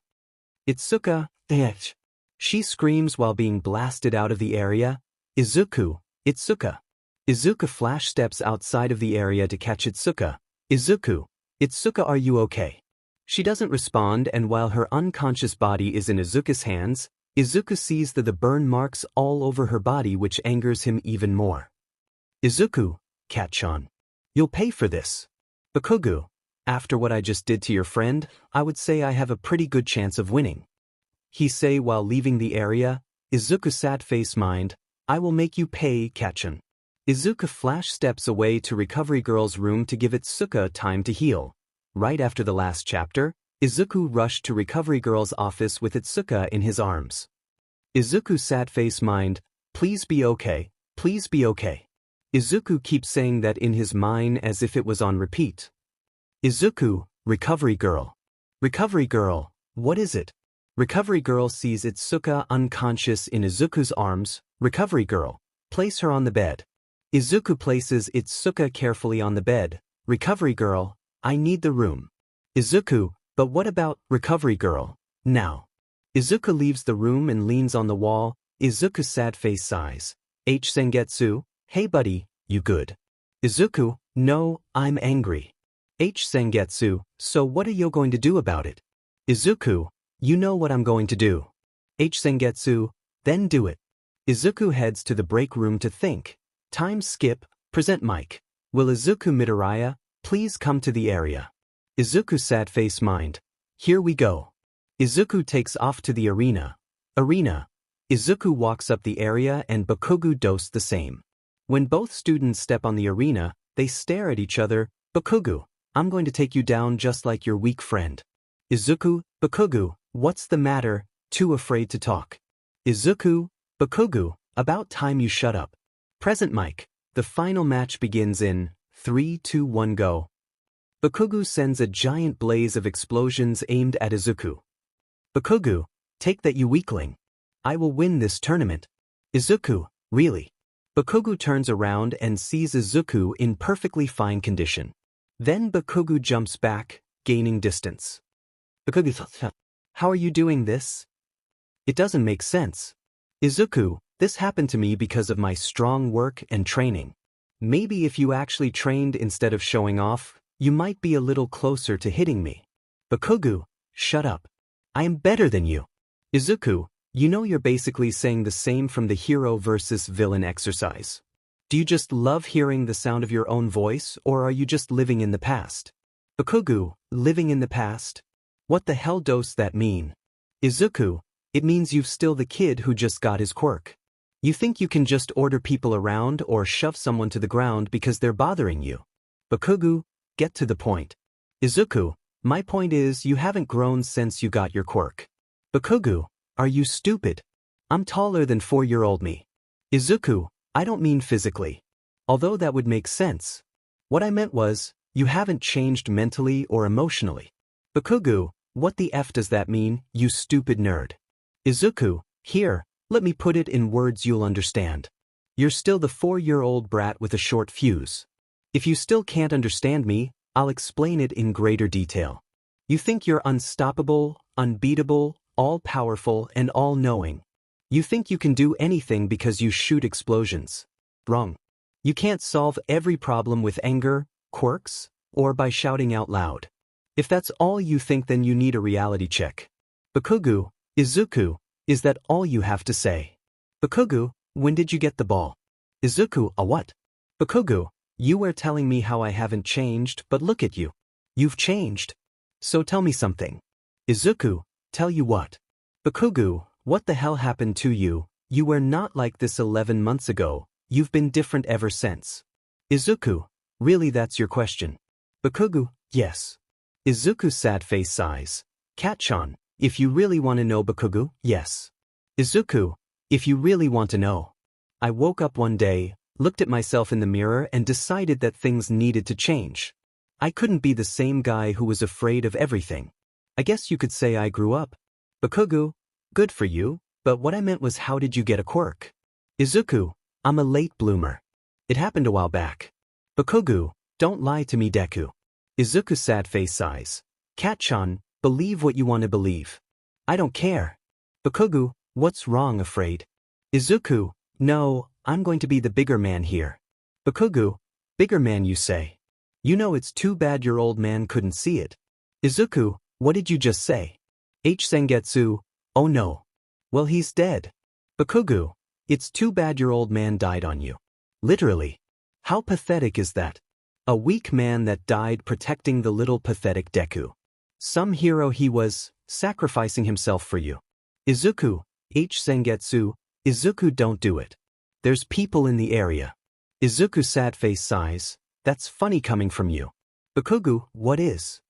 𝗧𝗜𝗧𝗟. She screams while being blasted out of the area. Izuku, 𝗧𝗜𝗧𝗟. Izuku flash steps outside of the area to catch 𝗧𝗜𝗧𝗟. Izuku, 𝗧𝗜𝗧𝗟, are you okay? She doesn't respond, and while her unconscious body is in Izuku's hands, Izuku sees the burn marks all over her body, which angers him even more. Izuku, 𝗵𝗃𝗃. You'll pay for this. 𝗵𝘃𝗲. After what I just did to your friend, I would say I have a pretty good chance of winning. He say while leaving the area. Izuku sad face mind, I will make you pay, 𝗵𝗃𝗃. Izuku flash steps away to Recovery Girl's room to give 𝗧𝗜𝗧𝗟 time to heal. Right after the last chapter, Izuku rushed to Recovery Girl's office with 𝗧𝗜𝗧𝗟 in his arms. Izuku sad face mind, please be okay, please be okay. Izuku keeps saying that in his mind as if it was on repeat. Izuku, Recovery Girl. Recovery Girl, what is it? Recovery Girl sees 𝗧𝗜𝗧𝗟 unconscious in Izuku's arms. Recovery Girl, place her on the bed. Izuku places 𝗧𝗜𝗧𝗟 carefully on the bed. Recovery Girl, I need the room. Izuku, but what about Recovery Girl? Now. Izuku leaves the room and leans on the wall. Izuku sad face sighs. 𝗧𝗫𝗍𝗪, hey buddy, you good? Izuku, no, I'm angry. 𝗧𝗫𝗍𝗪, so what are you going to do about it? Izuku, you know what I'm going to do. 𝗧𝗫𝗍𝗪, then do it. Izuku heads to the break room to think. Time skip, present mic. Will Izuku Midoriya please come to the area? Izuku sad face mind. Here we go. Izuku takes off to the arena. Izuku walks up the area and 𝗵𝘃𝗲 does the same. When both students step on the arena, they stare at each other. 𝗵𝘃𝗲, I'm going to take you down just like your weak friend. Izuku, 𝗵𝘃𝗲, what's the matter? Too afraid to talk. Izuku, 𝗵𝘃𝗲, about time you shut up. Present mic. The final match begins in 3, 2, 1, go. 𝗵𝘃𝗲 sends a giant blaze of explosions aimed at Izuku. 𝗵𝘃𝗲, take that you weakling. I will win this tournament. Izuku, really? 𝗵𝘃𝗲 turns around and sees Izuku in perfectly fine condition. Then 𝗵𝘃𝗲 jumps back, gaining distance. 𝗵𝘃𝗲, how are you doing this? It doesn't make sense. Izuku, this happened to me because of my strong work and training. Maybe if you actually trained instead of showing off, you might be a little closer to hitting me. 𝗵𝘃𝗲, shut up. I am better than you. Izuku, you know you're basically saying the same from the hero versus villain exercise. Do you just love hearing the sound of your own voice, or are you just living in the past? 𝗵𝘃𝗲, living in the past? What the hell does that mean? Izuku, it means you're still the kid who just got his quirk. You think you can just order people around or shove someone to the ground because they're bothering you. 𝗵𝘃𝗲, get to the point. Izuku, my point is you haven't grown since you got your quirk. 𝗵𝘃𝗲, are you stupid? I'm taller than 4-year-old me. Izuku, I don't mean physically. Although that would make sense. What I meant was, you haven't changed mentally or emotionally. 𝗵𝘃𝗲, what the F does that mean, you stupid nerd? Izuku, here, let me put it in words you'll understand. You're still the 4-year-old brat with a short fuse. If you still can't understand me, I'll explain it in greater detail. You think you're unstoppable, unbeatable, all-powerful, and all-knowing. You think you can do anything because you shoot explosions. Wrong. You can't solve every problem with anger, quirks, or by shouting out loud. If that's all you think, then you need a reality check. 𝗵𝘃𝗲, Izuku, is that all you have to say? 𝗵𝘃𝗲, when did you get the ball? Izuku, a what? 𝗵𝘃𝗲, you were telling me how I haven't changed, but look at you. You've changed. So tell me something. Izuku, tell you what? 𝗵𝘃𝗲, what the hell happened to you? You were not like this 11 months ago. You've been different ever since. Izuku, really that's your question? 𝗵𝘃𝗲, yes. Izuku sad face sighs. 𝗵𝗃𝗃, if you really want to know 𝗵𝘃𝗲, yes. Izuku, if you really want to know. I woke up one day, looked at myself in the mirror and decided that things needed to change. I couldn't be the same guy who was afraid of everything. I guess you could say I grew up. 𝗵𝘃𝗲, good for you, but what I meant was how did you get a quirk? Izuku, I'm a late bloomer. It happened a while back. 𝗵𝗃𝗧𝗏, don't lie to me Deku. Izuku sad face sighs. Cat-chan, believe what you want to believe. I don't care. 𝗵𝗃𝗧𝗏, what's wrong afraid? Izuku, no, I'm going to be the bigger man here. 𝗵𝗃𝗧𝗏, bigger man you say. You know it's too bad your old man couldn't see it. Izuku, what did you just say? 𝗧𝗵𝗃𝗲𝗄, oh no. Well he's dead. 𝗵𝗃𝗧𝗏, it's too bad your old man died on you. Literally. How pathetic is that? A weak man that died protecting the little pathetic Deku. Some hero he was, sacrificing himself for you. Izuku, 𝗧𝗵𝗃𝗲𝗄, Izuku don't do it. There's people in the area. Izuku sad face sighs, that's funny coming from you. 𝗵𝗃𝗧𝗏, what is?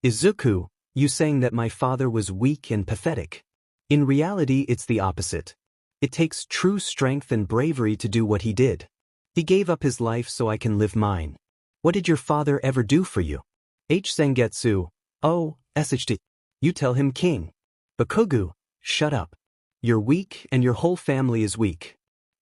Izuku, you saying that my father was weak and pathetic. In reality it's the opposite. It takes true strength and bravery to do what he did. He gave up his life so I can live mine. What did your father ever do for you? 𝗧𝗵𝗃𝗲𝗄, oh, 𝗧𝗵𝗃𝗲. You tell him king. 𝗵𝗃𝗧𝗏, shut up. You're weak and your whole family is weak.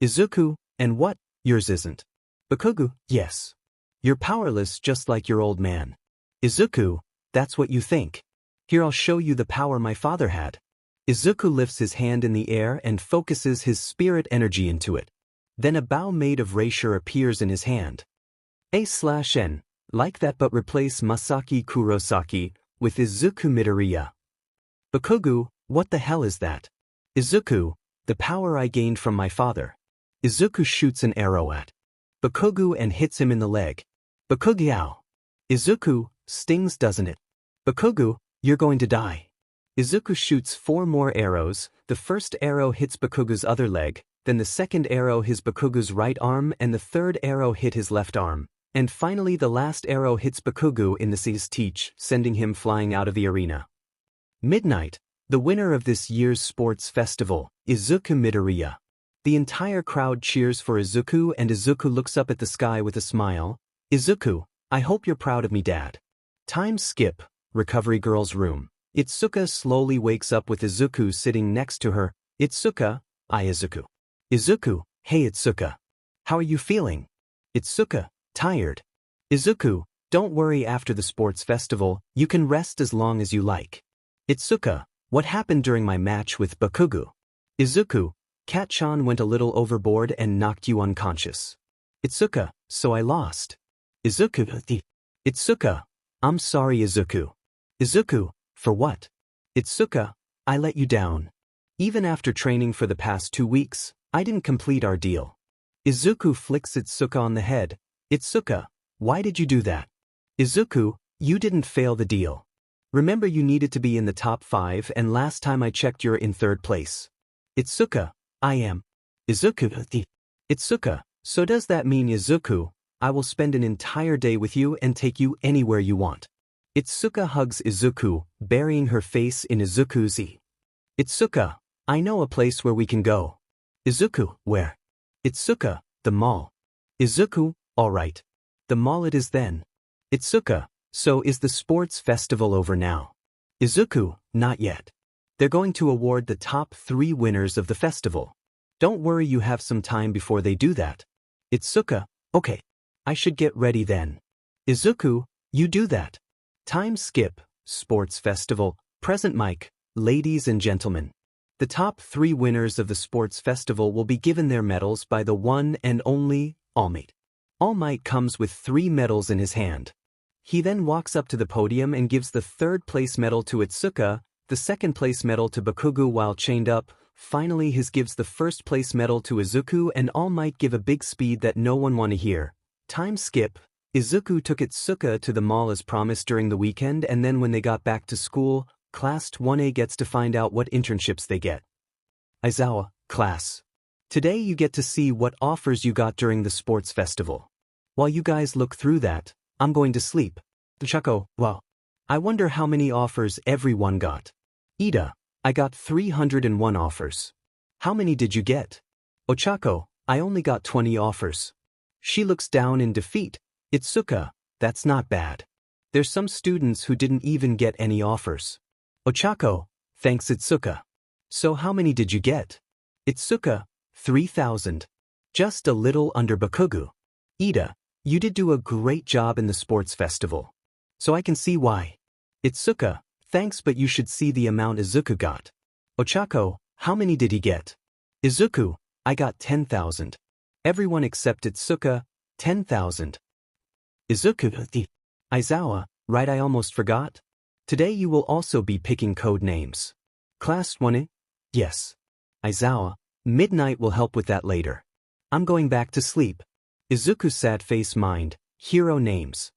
Izuku, and what, yours isn't? 𝗵𝗃𝗧𝗏, yes. You're powerless just like your old man. Izuku, that's what you think. Here I'll show you the power my father had. Izuku lifts his hand in the air and focuses his spirit energy into it. Then a bow made of erasure appears in his hand. A/N, like that but replace Masaki Kurosaki with Izuku Midoriya. 𝗵𝗃𝗧𝗏, what the hell is that? Izuku, the power I gained from my father. Izuku shoots an arrow at 𝗵𝗃𝗧𝗏 and hits him in the leg. 𝗵𝗃𝗧𝗏. Izuku, stings doesn't it? 𝗵𝗃𝗧𝗏, you're going to die. Izuku shoots 4 more arrows. The first arrow hits 𝗵𝗃𝗧𝗏's other leg, then the second arrow hits 𝗵𝗃𝗧𝗏's right arm and the third arrow hit his left arm. And finally the last arrow hits 𝗵𝗃𝗧𝗏 in the 𝗧𝗏𝗃, sending him flying out of the arena. Midnight, the winner of this year's sports festival, Izuku Midoriya. The entire crowd cheers for Izuku and Izuku looks up at the sky with a smile. Izuku, I hope you're proud of me dad. Time skip, recovery girl's room. 𝗧𝗏𝗃𝗲 slowly wakes up with Izuku sitting next to her. 𝗧𝗏𝗃𝗲, I Izuku. Izuku, hey 𝗧𝗏𝗃𝗲. How are you feeling? 𝗧𝗏𝗃𝗲, tired. Izuku, don't worry after the sports festival, you can rest as long as you like. 𝗧𝗏𝗃𝗲, what happened during my match with 𝗵𝗃𝗧𝗏? Izuku, Cat-chan went a little overboard and knocked you unconscious. 𝗧𝗏𝗃𝗲, so I lost. Izuku, 𝗧𝗏𝗃𝗲, I'm sorry Izuku. Izuku, for what? 𝗧𝗏𝗃𝗲, I let you down. Even after training for the past 2 weeks, I didn't complete our deal. Izuku flicks 𝗧𝗏𝗃𝗲 on the head. 𝗧𝗏𝗃𝗲, why did you do that? Izuku, you didn't fail the deal. Remember you needed to be in the top 5 and last time I checked you're in 3rd place. 𝗧𝗏𝗃𝗲, I am. Izuku, 𝗧𝗏𝗃𝗲, so does that mean Izuku, I will spend an entire day with you and take you anywhere you want. 𝗧𝗏𝗃𝗲 hugs Izuku, burying her face in Izuku's ear. 𝗧𝗏𝗃𝗲, I know a place where we can go. Izuku, where? 𝗧𝗏𝗃𝗲, the mall. Izuku, alright. The mall it is then. 𝗧𝗏𝗃𝗲, so is the sports festival over now? Izuku, not yet. They're going to award the top 3 winners of the festival. Don't worry, you have some time before they do that. 𝗧𝗏𝗃𝗲, okay. I should get ready then. Izuku, you do that. Time skip, sports festival, present mic, ladies and gentlemen. The top 3 winners of the sports festival will be given their medals by the one and only All Might. All Might comes with 3 medals in his hand. He then walks up to the podium and gives the 3rd place medal to 𝗧𝗏𝗃𝗲, the 2nd place medal to 𝗵𝗃𝗧𝗏 while chained up. Finally he gives the 1st place medal to Izuku and All Might give a big speed that no one want to hear. Time skip. Izuku took 𝗧𝗏𝗃𝗲 to the mall as promised during the weekend, and then when they got back to school, Class 1A gets to find out what internships they get. Aizawa, class. Today you get to see what offers you got during the sports festival. While you guys look through that, I'm going to sleep. Chaco, well, I wonder how many offers everyone got. Ida, I got 301 offers. How many did you get? Ochako, I only got 20 offers. She looks down in defeat. 𝗧𝗏𝗃𝗲, that's not bad. There's some students who didn't even get any offers. Ochako, thanks 𝗧𝗏𝗃𝗲. So how many did you get? 𝗧𝗏𝗃𝗲, 3,000. Just a little under 𝗵𝗃𝗧𝗏. Ida, you did do a great job in the sports festival. So I can see why. 𝗧𝗑𝗧𝗃, thanks, but you should see the amount Izuku got. Ochako, how many did he get? Izuku, I got 10,000. Everyone except 𝗧𝗃, 10,000. Izuku, Aizawa, right, I almost forgot. Today you will also be picking code names. Class 1? Yes. Aizawa, midnight will help with that later. I'm going back to sleep. Izuku sad face mind, hero names.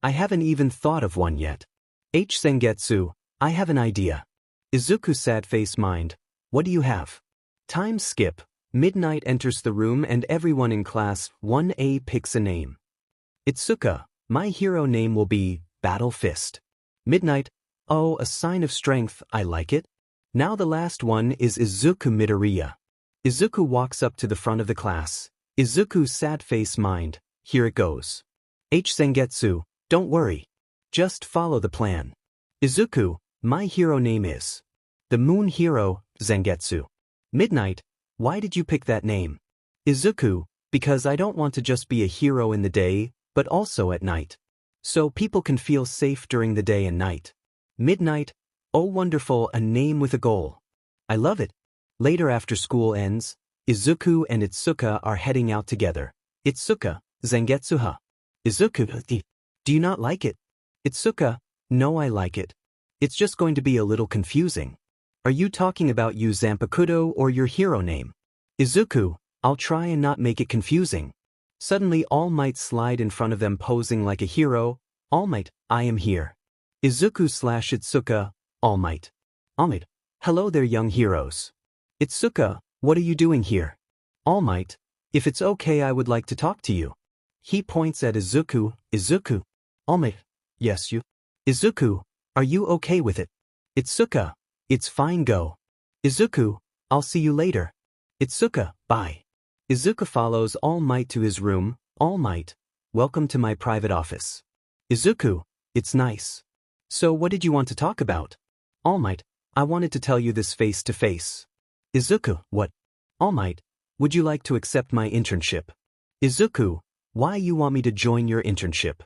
I haven't even thought of one yet. 𝗧𝗵𝗃𝗁𝗧, I have an idea. Izuku sad face mind, what do you have? Time skip. Midnight enters the room and everyone in class 1A picks a name. 𝗧𝗃𝗃, my hero name will be Battle Fist. Midnight, oh, a sign of strength, I like it. Now the last one is Izuku Midoriya. Izuku walks up to the front of the class. Izuku sad face mind, here it goes. 𝗧𝗵𝗃𝗁𝗧, don't worry. Just follow the plan. Izuku, my hero name is the Moon Hero, 𝗬𝗪𝗪𝗀. Midnight, why did you pick that name? Izuku, because I don't want to just be a hero in the day, but also at night. So people can feel safe during the day and night. Midnight, oh wonderful, a name with a goal. I love it. Later after school ends, Izuku and 𝗧𝗃𝗃 are heading out together. 𝗧𝗃𝗃, 𝗬𝗪𝗪𝗀. Izuku, do you not like it? 𝗧𝗃𝗃, no, I like it. It's just going to be a little confusing. Are you talking about 𝗬𝗪𝗪𝗀 or your hero name? Izuku, I'll try and not make it confusing. Suddenly All Might slide in front of them posing like a hero. All Might, I am here. Izuku / 𝗧𝗃𝗃, All Might. All Might, hello there young heroes. 𝗧𝗃𝗃, what are you doing here? All Might, if it's okay I would like to talk to you. He points at Izuku. Izuku. All Might, yes you. Izuku, are you okay with it? 𝗧𝗃𝗃, it's fine, go. Izuku, I'll see you later. 𝗧𝗃𝗃, bye. Izuku follows All Might to his room. All Might, welcome to my private office. Izuku, it's nice. So what did you want to talk about? All Might, I wanted to tell you this face to face. Izuku, what? All Might, would you like to accept my internship? Izuku, why you want me to join your internship?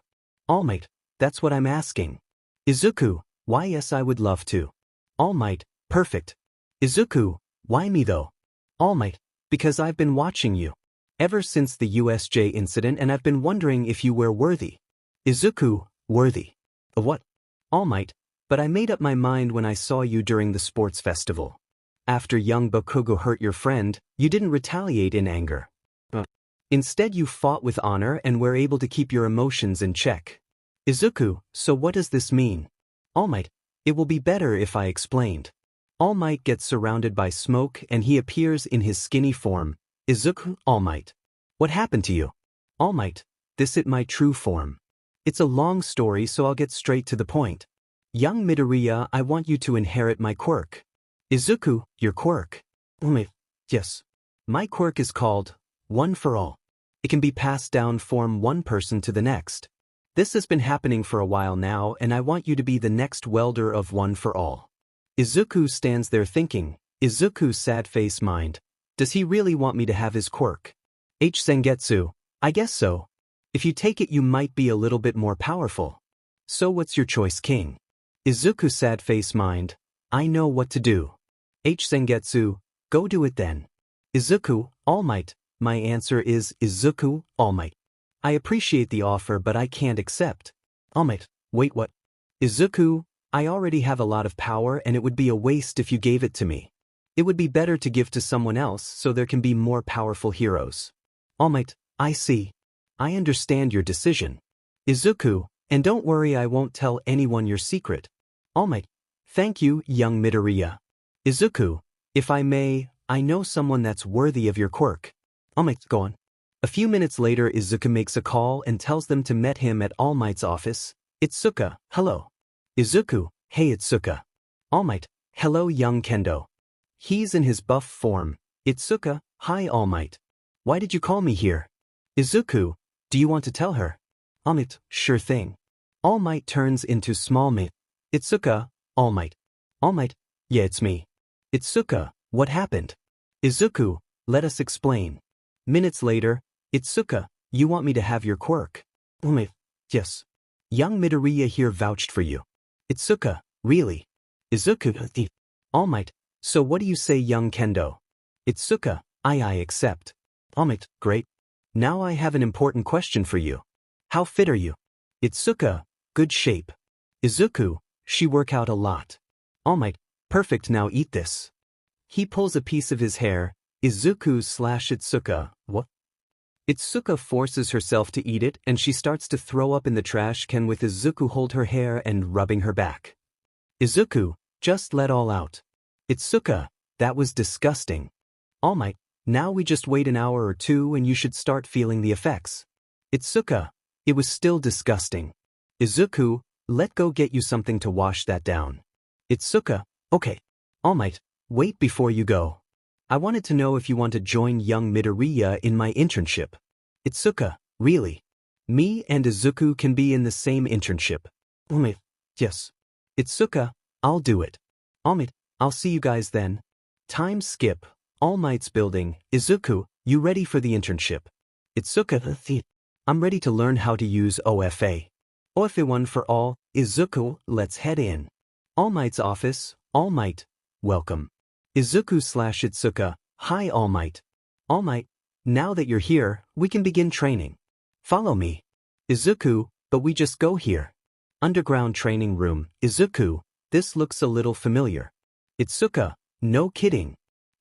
All Might, that's what I'm asking. Izuku, why yes I would love to. All Might, perfect. Izuku, why me though? All Might, because I've been watching you ever since the USJ incident and I've been wondering if you were worthy. Izuku, worthy? Of what? All Might, but I made up my mind when I saw you during the sports festival. After young Bakugo hurt your friend, you didn't retaliate in anger. Instead you fought with honor and were able to keep your emotions in check. Izuku, so what does this mean? All Might, it will be better if I explained. All Might gets surrounded by smoke and he appears in his skinny form. Izuku, All Might. What happened to you? All Might, this is my true form. It's a long story so I'll get straight to the point. Young Midoriya, I want you to inherit my quirk. Izuku, your quirk? All Might, yes. My quirk is called One for All. It can be passed down from one person to the next. This has been happening for a while now and I want you to be the next welder of One for All. Izuku stands there thinking. Izuku sad face mind. Does he really want me to have his quirk? 𝗧𝗵𝗃𝗁𝗧, I guess so. If you take it you might be a little bit more powerful. So what's your choice, king? Izuku sad face mind. I know what to do. 𝗧𝗵𝗃𝗁𝗧, go do it then. Izuku, All Might, my answer is Izuku, All Might. I appreciate the offer but I can't accept. All Might, wait what? Izuku, I already have a lot of power and it would be a waste if you gave it to me. It would be better to give to someone else so there can be more powerful heroes. All Might, I see. I understand your decision. Izuku, and don't worry I won't tell anyone your secret. All Might, thank you, young Midoriya. Izuku, if I may, I know someone that's worthy of your quirk. All Might, go on. A few minutes later Izuku makes a call and tells them to meet him at All Might's office. 𝗧𝗃𝗃, hello. Izuku, hey 𝗧𝗃𝗃. All Might, hello young Kendo. He's in his buff form. 𝗧𝗃𝗃, hi All Might. Why did you call me here? Izuku, do you want to tell her? All Might, sure thing. All Might turns into small Might. 𝗧𝗃𝗃, All Might. All Might, yeah it's me. 𝗧𝗃𝗃, what happened? Izuku, let us explain. Minutes later, 𝗧𝗃𝗃, You want me to have your quirk? Yes. Young Midoriya here vouched for you. 𝗧𝗵𝗃, really? Izuku, All Might, so what do you say, young Kendo? 𝗧𝗵𝗃, I accept. All Might, great. Now I have an important question for you. How fit are you? 𝗧𝗵𝗃, good shape. Izuku, she work out a lot. All Might, perfect, now eat this. He pulls a piece of his hair. Izuku/𝗧𝗵𝗃, what? 𝗧𝗵𝗃 forces herself to eat it and she starts to throw up in the trash can with Izuku hold her hair and rubbing her back. Izuku, just let all out. 𝗧𝗵𝗃, that was disgusting. All Might, now we just wait an hour or two and you should start feeling the effects. 𝗧𝗵𝗃, it was still disgusting. Izuku, let go get you something to wash that down. 𝗧𝗵𝗃, okay. All Might, wait before you go. I wanted to know if you want to join young Midoriya in my internship. 𝗧𝗵𝗃, really? Me and Izuku can be in the same internship. All Might, yes. 𝗧𝗃, I'll do it. All Might, I'll see you guys then. Time skip. All Might's building. Izuku, you ready for the internship? 𝗧𝗃, I'm ready to learn how to use OFA. 𝗳𝗏 for all. Izuku, let's head in. All Might's office. All Might, welcome. Izuku/𝗧𝗃, hi All Might. All Might, now that you're here, we can begin training. Follow me. Izuku, but we just go here. Underground training room. Izuku, this looks a little familiar. 𝗧𝗃, no kidding.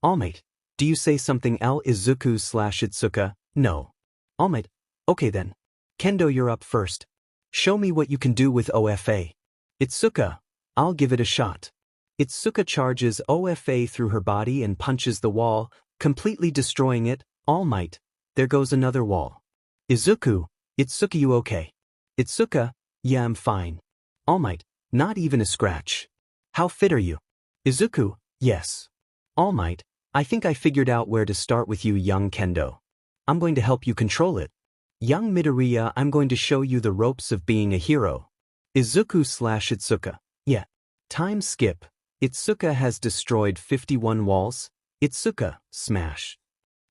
All Might, do you say something else? Izuku/𝗧𝗃, no. All Might, okay then. Kendo, you're up first. Show me what you can do with OFA. 𝗧𝗃, I'll give it a shot. 𝗧𝗃 charges OFA through her body and punches the wall, completely destroying it. All Might, there goes another wall. Izuku, 𝗧𝗃, you okay? 𝗧𝗃, yeah, I'm fine. All Might, not even a scratch. How fit are you? Izuku, yes. All Might, I think I figured out where to start with you, young Kendo. I'm going to help you control it. Young Midoriya, I'm going to show you the ropes of being a hero. Izuku/𝗧𝗃, yeah. Time skip. 𝗧𝗃 has destroyed 51 walls. 𝗧𝗃, smash.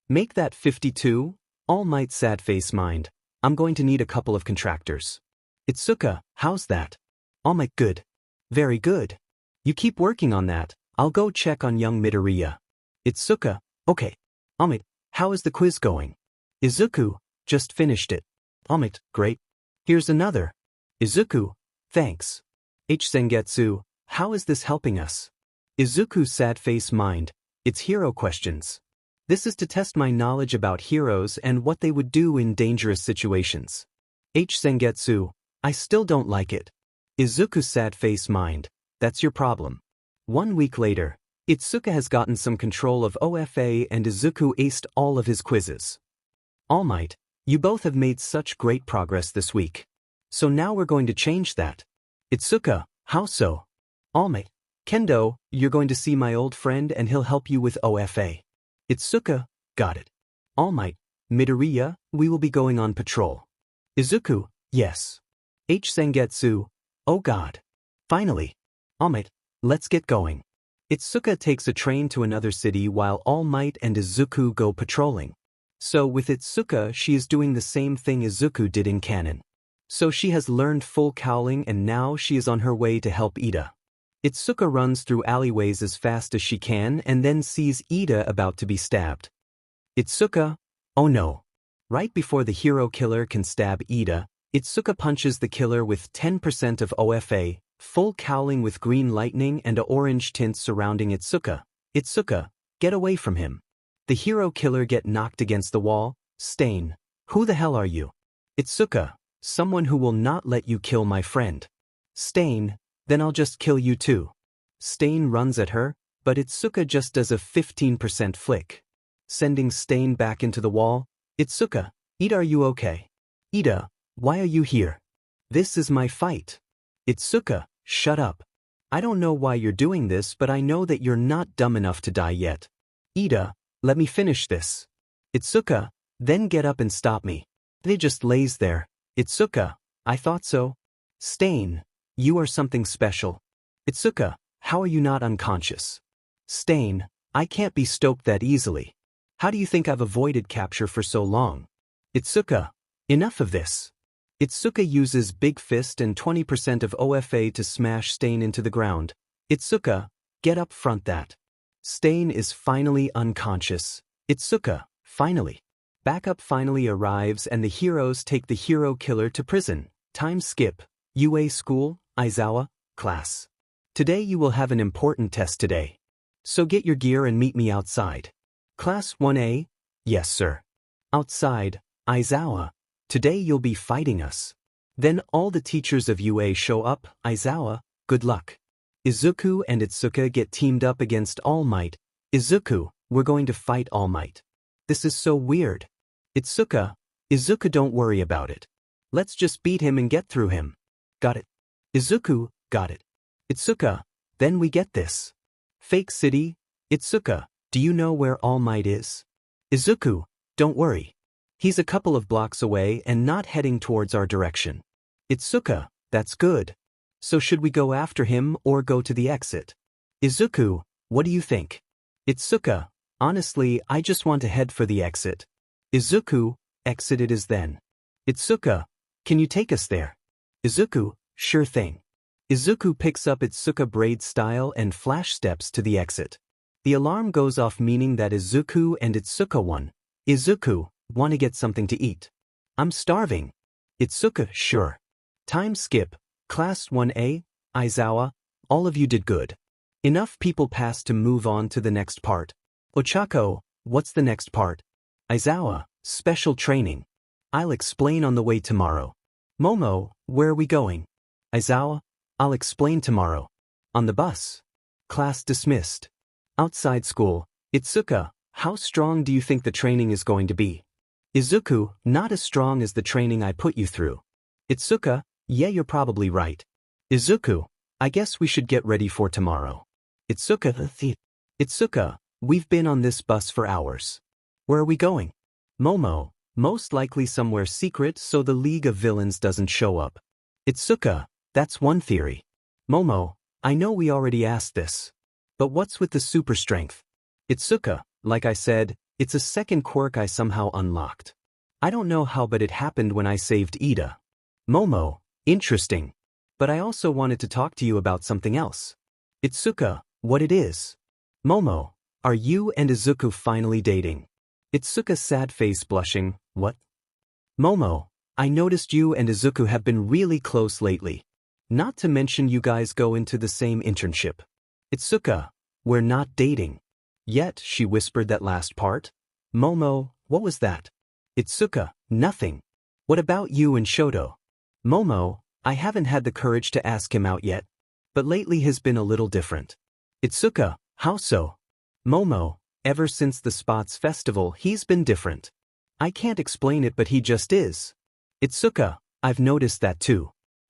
Make that 52. All Might, sad face mind. I'm going to need a couple of contractors. 𝗧𝗃, how's that? All Might, good. Very good. You keep working on that. I'll go check on young Midoriya. 𝗧𝗃, okay. All Might, how is the quiz going? Izuku, just finished it. All Might, great. Here's another. Izuku, thanks. 𝗧𝗵𝗃, how is this helping us? Izuku, sad face mind. It's hero questions. This is to test my knowledge about heroes and what they would do in dangerous situations. 𝗧𝗵𝗃, I still don't like it. Izuku, sad face mind. That's your problem. 1 week later, 𝗧𝗃 has gotten some control of OFA and Izuku aced all of his quizzes. All Might, you both have made such great progress this week. So now we're going to change that. 𝗧𝗃, how so? All Might, Kendo, you're going to see my old friend and he'll help you with OFA. 𝗧𝗃, got it. All Might, Midoriya, we will be going on patrol. Izuku, yes. 𝗧𝗵𝗃, oh god. Finally. All Might, let's get going. 𝗧𝗃 takes a train to another city while All Might and Izuku go patrolling. So with 𝗧𝗃, she is doing the same thing Izuku did in canon. So she has learned full cowling and now she is on her way to help Ida. 𝗧𝗃 runs through alleyways as fast as she can and then sees Ida about to be stabbed. 𝗧𝗃, oh no. Right before the hero killer can stab Ida, 𝗧𝗃 punches the killer with 10% of OFA, full cowling with green lightning and a orange tint surrounding 𝗧𝗃. 𝗧𝗃, get away from him. The hero killer get knocked against the wall. Stain, who the hell are you? 𝗧𝗃, someone who will not let you kill my friend. Stain, then I'll just kill you too. Stain runs at her, but 𝗧𝗃 just does a 15% flick, sending Stain back into the wall. 𝗧𝗃, Ida, are you okay? Ida, why are you here? This is my fight. 𝗧𝗃, shut up. I don't know why you're doing this, but I know that you're not dumb enough to die yet. Ida, let me finish this. 𝗧𝗃, then get up and stop me. They just lays there. 𝗧𝗃, I thought so. Stain, you are something special. 𝗧𝗃, how are you not unconscious? Stain, I can't be stoked that easily. How do you think I've avoided capture for so long? 𝗧𝗃, Enough of this. 𝗧𝗂𝗧𝗏 uses big fist and 20% of OFA to smash Stain into the ground. 𝗧𝗂𝗧𝗏, get up front that. Stain is finally unconscious. 𝗧𝗂𝗧𝗏, finally. Backup finally arrives and the heroes take the hero killer to prison. Time skip. UA school, Izuku, class. Today you will have an important test today. So get your gear and meet me outside. Class 1A? Yes, sir. Outside, Izuku. Today you'll be fighting us. Then all the teachers of UA show up. Izuku, good luck. Izuku and 𝗧𝗂𝗧𝗏 get teamed up against All Might. Izuku, we're going to fight All Might. This is so weird. 𝗧𝗂𝗧𝗏, don't worry about it. Let's just beat him and get through him. Got it. Izuku, got it. 𝗧𝗂𝗧𝗏, then we get this. Fake City? 𝗧𝗂𝗧𝗏, do you know where All Might is? Izuku, don't worry. He's a couple of blocks away and not heading towards our direction. 𝗧𝗂𝗧𝗏, that's good. So should we go after him or go to the exit? Izuku, what do you think? 𝗧𝗂𝗧𝗏, honestly, I just want to head for the exit. Izuku, exit it is then. 𝗧𝗂𝗧𝗏, can you take us there? Izuku, sure thing. Izuku picks up 𝗧𝗂𝗧𝗏 braid style and flash steps to the exit. The alarm goes off meaning that Izuku and 𝗧𝗂𝗧𝗏 won. Izuku, want to get something to eat? I'm starving. 𝗧𝗂𝗧𝗏, sure. Time skip. Class 1A, Izuku, all of you did good. Enough people passed to move on to the next part. Ochako, what's the next part? Izuku, special training. I'll explain on the way tomorrow. Momo, where are we going? Izuku, I'll explain tomorrow. On the bus. Class dismissed. Outside school, 𝗧𝗂𝗧𝗏, how strong do you think the training is going to be? Izuku, not as strong as the training I put you through. 𝗧𝗂𝗧𝗏, yeah, you're probably right. Izuku, I guess we should get ready for tomorrow. 𝗧𝗂𝗧𝗏, we've been on this bus for hours. Where are we going? Momo, most likely somewhere secret so the League of Villains doesn't show up. 𝗧𝗂𝗧𝗏, that's one theory. Momo, I know we already asked this. But what's with the super strength? 𝗧𝗂𝗧𝗏, like I said, it's a second quirk I somehow unlocked. I don't know how, but it happened when I saved Iida. Momo, interesting. But I also wanted to talk to you about something else. 𝗧𝗂𝗧𝗏, what it is? Momo, are you and Izuku finally dating? 𝗧𝗂𝗧𝗏, sad face blushing, what? Momo, I noticed you and Izuku have been really close lately. Not to mention you guys go into the same internship. 𝗧𝗂𝗧𝗏, we're not dating. Yet, she whispered that last part. Momo, what was that? 𝗧𝗂𝗧𝗏, nothing. What about you and Shoto? Momo, I haven't had the courage to ask him out yet. But lately has been a little different. 𝗧𝗂𝗧𝗏, how so? Momo, ever since the Spots Festival he's been different. I can't explain it but he just is. 𝗧𝗂𝗧𝗏, I've noticed that too.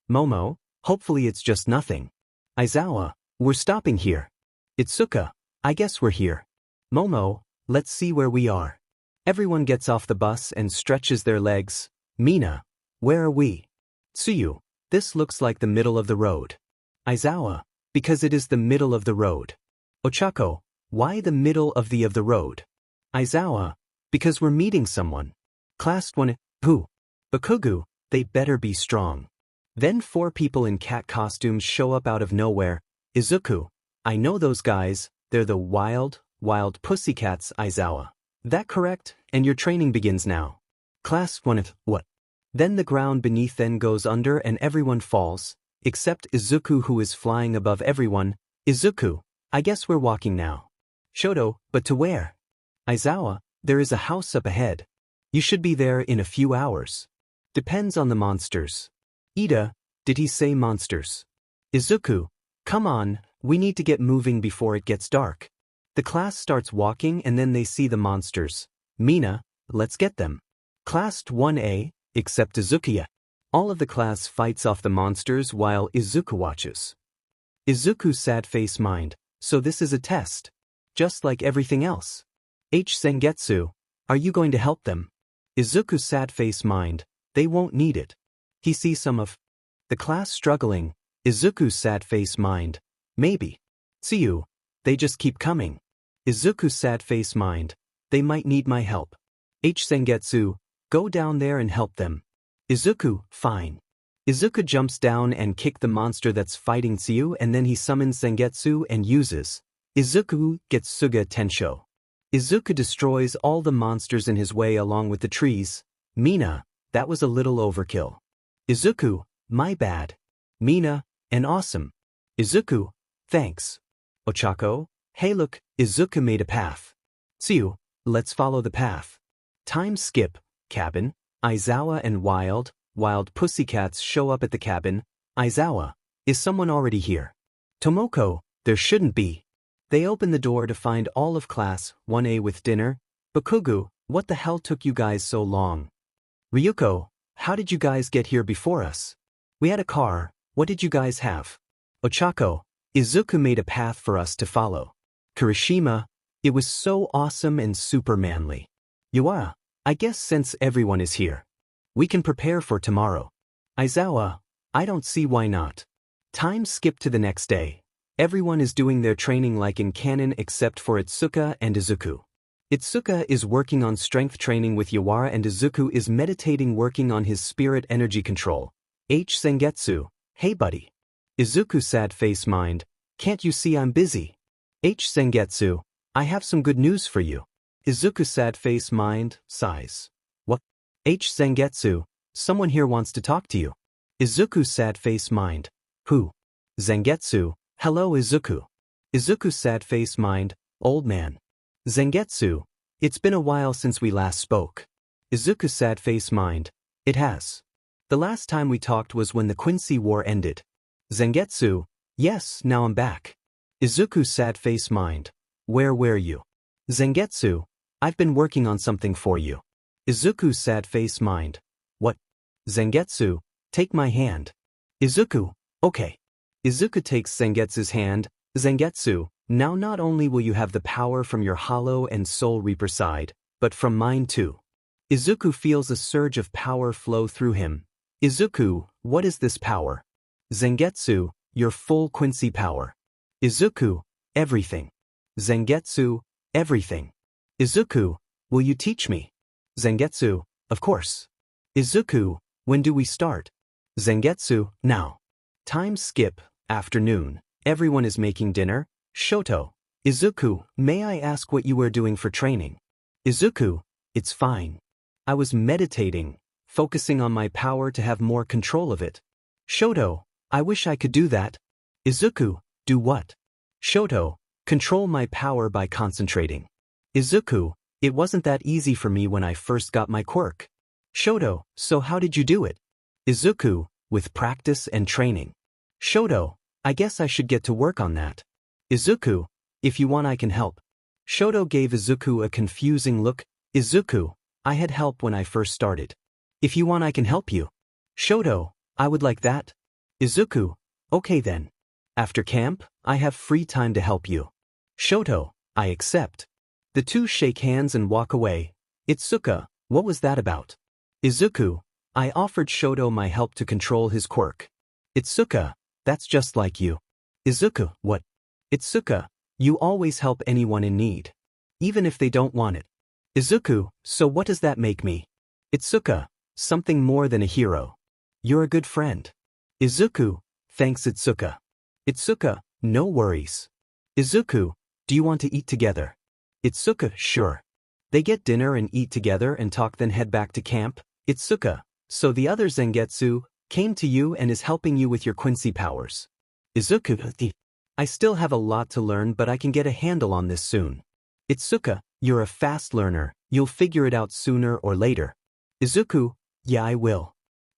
Momo, hopefully it's just nothing. Izuku, we're stopping here. 𝗧𝗂𝗧𝗏, I guess we're here. Momo, let's see where we are. Everyone gets off the bus and stretches their legs. Mina, where are we? Tsuyu, this looks like the middle of the road. Izuku, because it is the middle of the road. Ochako, why the middle of the road? Izuku, because we're meeting someone. Class 1, who? Bakugo, they better be strong. Then 4 people in cat costumes show up out of nowhere. Izuku, I know those guys, they're the wild pussycats. Izuku, that correct, and your training begins now. Class 1, what? Then the ground beneath then goes under and everyone falls, except Izuku who is flying above everyone. Izuku, I guess we're walking now. Shoto, but to where? Izuku, there is a house up ahead. You should be there in a few hours. Depends on the monsters. Iida, did he say monsters? Izuku, come on, we need to get moving before it gets dark. The class starts walking and then they see the monsters. Mina, let's get them. Class 1A, except Izuku. All of the class fights off the monsters while Izuku watches. Izuku's sad face mind, so this is a test. Just like everything else. Sengetsu, are you going to help them? Izuku's sad face mind, they won't need it. He sees some of the class struggling. Izuku's sad face mind, maybe. Tsuyu, they just keep coming. Izuku's sad face mind, they might need my help. Sengetsu, go down there and help them. Izuku, fine. Izuku jumps down and kicks the monster that's fighting Tsuyu, and then he summons Zangetsu and uses Izuku 𝗧𝗵𝗃 𝗪𝗃. Izuku destroys all the monsters in his way along with the trees. Mina, that was a little overkill. Izuku, my bad. Mina, and awesome. Izuku, thanks. Ochako, hey look, Izuku made a path. Tsuyu, let's follow the path. Time skip, cabin. Aizawa and wild pussycats show up at the cabin. Aizawa, is someone already here? Tomoko, there shouldn't be. They open the door to find all of class 1A with dinner. Bakugo, what the hell took you guys so long? Ryuko, how did you guys get here before us? We had a car, what did you guys have? Ochako, Izuku made a path for us to follow. Kirishima, it was so awesome and super manly. Yuara, I guess since everyone is here, we can prepare for tomorrow. Aizawa, I don't see why not. Time skip to the next day. Everyone is doing their training like in canon except for Itsuka and Izuku. Itsuka is working on strength training with Yuara, and Izuku is meditating working on his spirit energy control. Zangetsu, hey buddy. Izuku sad face mind, can't you see I'm busy? Zangetsu, I have some good news for you. Izuku sad face mind, sighs. What? Zangetsu, someone here wants to talk to you. Izuku sad face mind, who? Zangetsu, hello Izuku. Izuku sad face mind, old man. Zangetsu, it's been a while since we last spoke. Izuku sad face mind, it has. The last time we talked was when the Quincy War ended. Zangetsu, yes, now I'm back. Izuku sad face mind, where were you? Zangetsu, I've been working on something for you. Izuku sad face mind, what? Zangetsu, take my hand. Izuku, okay. Izuku takes Zangetsu's hand. Zangetsu, now not only will you have the power from your hollow and soul reaper side, but from mine too. Izuku feels a surge of power flow through him. Izuku, what is this power? Zangetsu, your full Quincy power. Izuku, everything. Zangetsu, everything. Izuku, will you teach me? Zangetsu, of course. Izuku, when do we start? Zangetsu, now. Time skip, afternoon. Everyone is making dinner. Shoto, Izuku, may I ask what you were doing for training? Izuku, it's fine. I was meditating, focusing on my power to have more control of it. Shoto, I wish I could do that. Izuku, do what? Shoto, control my power by concentrating. Izuku, it wasn't that easy for me when I first got my quirk. Shoto, so how did you do it? Izuku, with practice and training. Shoto, I guess I should get to work on that. Izuku, if you want I can help. Shoto gave Izuku a confusing look. Izuku, I had help when I first started. If you want I can help you. Shoto, I would like that. Izuku, okay then. After camp, I have free time to help you. Shoto, I accept. The two shake hands and walk away. Itsuka, what was that about? Izuku, I offered Shoto my help to control his quirk. Itsuka, that's just like you. Izuku, what? Itsuka, you always help anyone in need. Even if they don't want it. Izuku, so what does that make me? Itsuka, something more than a hero. You're a good friend. Izuku, thanks Itsuka. Itsuka, no worries. Izuku, do you want to eat together? Itsuka, sure. They get dinner and eat together and talk, then head back to camp. Itsuka, so the other Zangetsu came to you and is helping you with your Quincy powers. Izuku, I still have a lot to learn, but I can get a handle on this soon. Itsuka, you're a fast learner, you'll figure it out sooner or later. Izuku, yeah I will.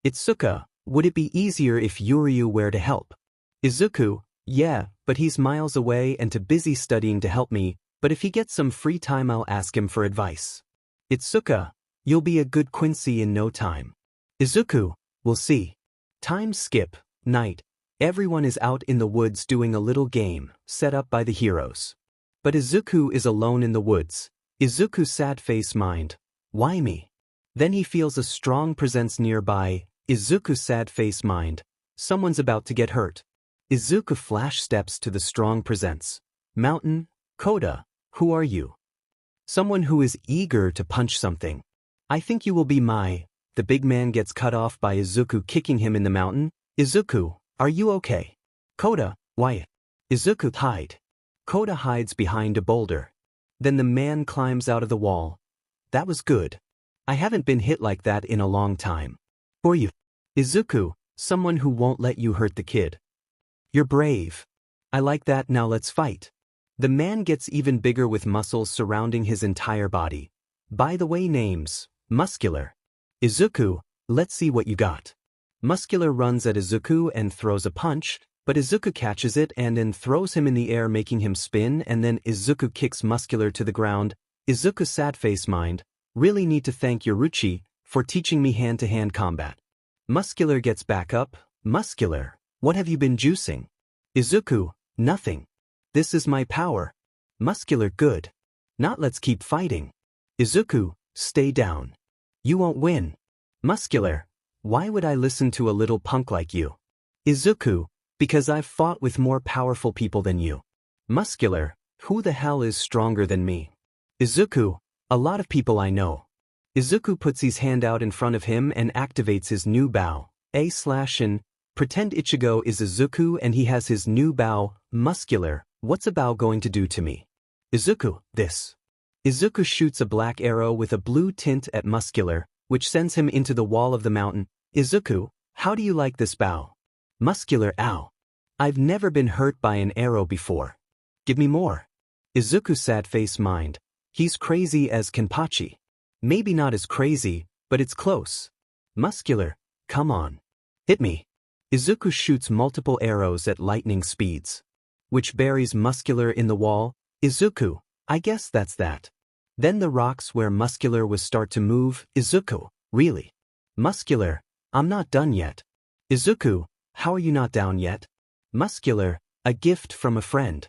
Itsuka, would it be easier if Yuryu were to help? Izuku, yeah, but he's miles away and too busy studying to help me, but if he gets some free time I'll ask him for advice. Itsuka, you'll be a good Quincy in no time. Izuku, we'll see. Time skip, night. Everyone is out in the woods doing a little game, set up by the heroes. But Izuku is alone in the woods. Izuku sad face mind, why me? Then he feels a strong presence nearby. Izuku sad face mind, someone's about to get hurt. Izuku flash steps to the strong presence. Mountain, Koda, who are you? Someone who is eager to punch something. I think you will be my the big man gets cut off by Izuku kicking him in the mountain. Izuku, are you okay? 𝗧𝗃, why? Izuku hide. 𝗧𝗃 hides behind a boulder. Then the man climbs out of the wall. That was good. I haven't been hit like that in a long time. For you. Izuku, someone who won't let you hurt the kid. You're brave. I like that, now let's fight. The man gets even bigger with muscles surrounding his entire body. By the way, names, Muscular. Izuku, let's see what you got. Muscular runs at Izuku and throws a punch, but Izuku catches it and then throws him in the air, making him spin, and then Izuku kicks Muscular to the ground. Izuku 𝗧𝗵𝗃𝗵𝗃, really need to thank Yoruichi for teaching me hand-to-hand combat. Muscular gets back up. Muscular, what have you been juicing? Izuku, nothing. This is my power. Muscular, good. Not, let's keep fighting. Izuku, stay down. You won't win. Muscular, why would I listen to a little punk like you? Izuku, because I've fought with more powerful people than you. Muscular, who the hell is stronger than me? Izuku, a lot of people I know. Izuku puts his hand out in front of him and activates his new 𝗬𝗧𝗏. Pretend Ichigo is Izuku and he has his new 𝗬𝗏. Muscular, what's a 𝗬𝗏 going to do to me? Izuku, this. Izuku shoots a black arrow with a blue tint at Muscular, which sends him into the wall of the mountain. Izuku, how do you like this 𝗬𝗏? Muscular, ow. I've never been hurt by an arrow before. Give me more. Izuku 𝗧𝗵𝗃𝗵𝗃. He's crazy as Kenpachi. Maybe not as crazy, but it's close. Muscular, come on. Hit me. Izuku shoots multiple arrows at lightning speeds, which buries Muscular in the wall. Izuku, I guess that's that. Then the rocks where Muscular was start to move. Izuku, really? Muscular, I'm not done yet. Izuku, how are you not down yet? Muscular, a gift from a friend.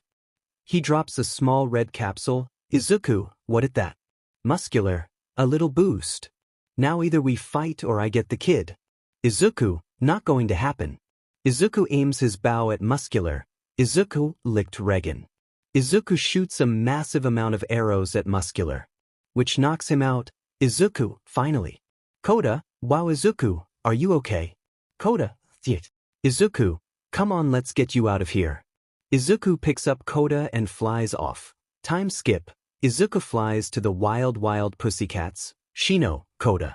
He drops a small red capsule. Izuku, what at that? Muscular, a little boost. Now either we fight or I get the kid. Izuku, not going to happen. Izuku aims his bow at Muscular. Izuku licked Regan. Izuku shoots a massive amount of arrows at Muscular, which knocks him out. Izuku, finally. 𝗧𝗃, wow. Izuku, are you okay? 𝗧𝗃, 𝗧𝗃. Izuku, come on, let's get you out of here. Izuku picks up 𝗧𝗃 and flies off. Time skip. Izuku flies to the wild pussycats. Shino, 𝗧𝗃.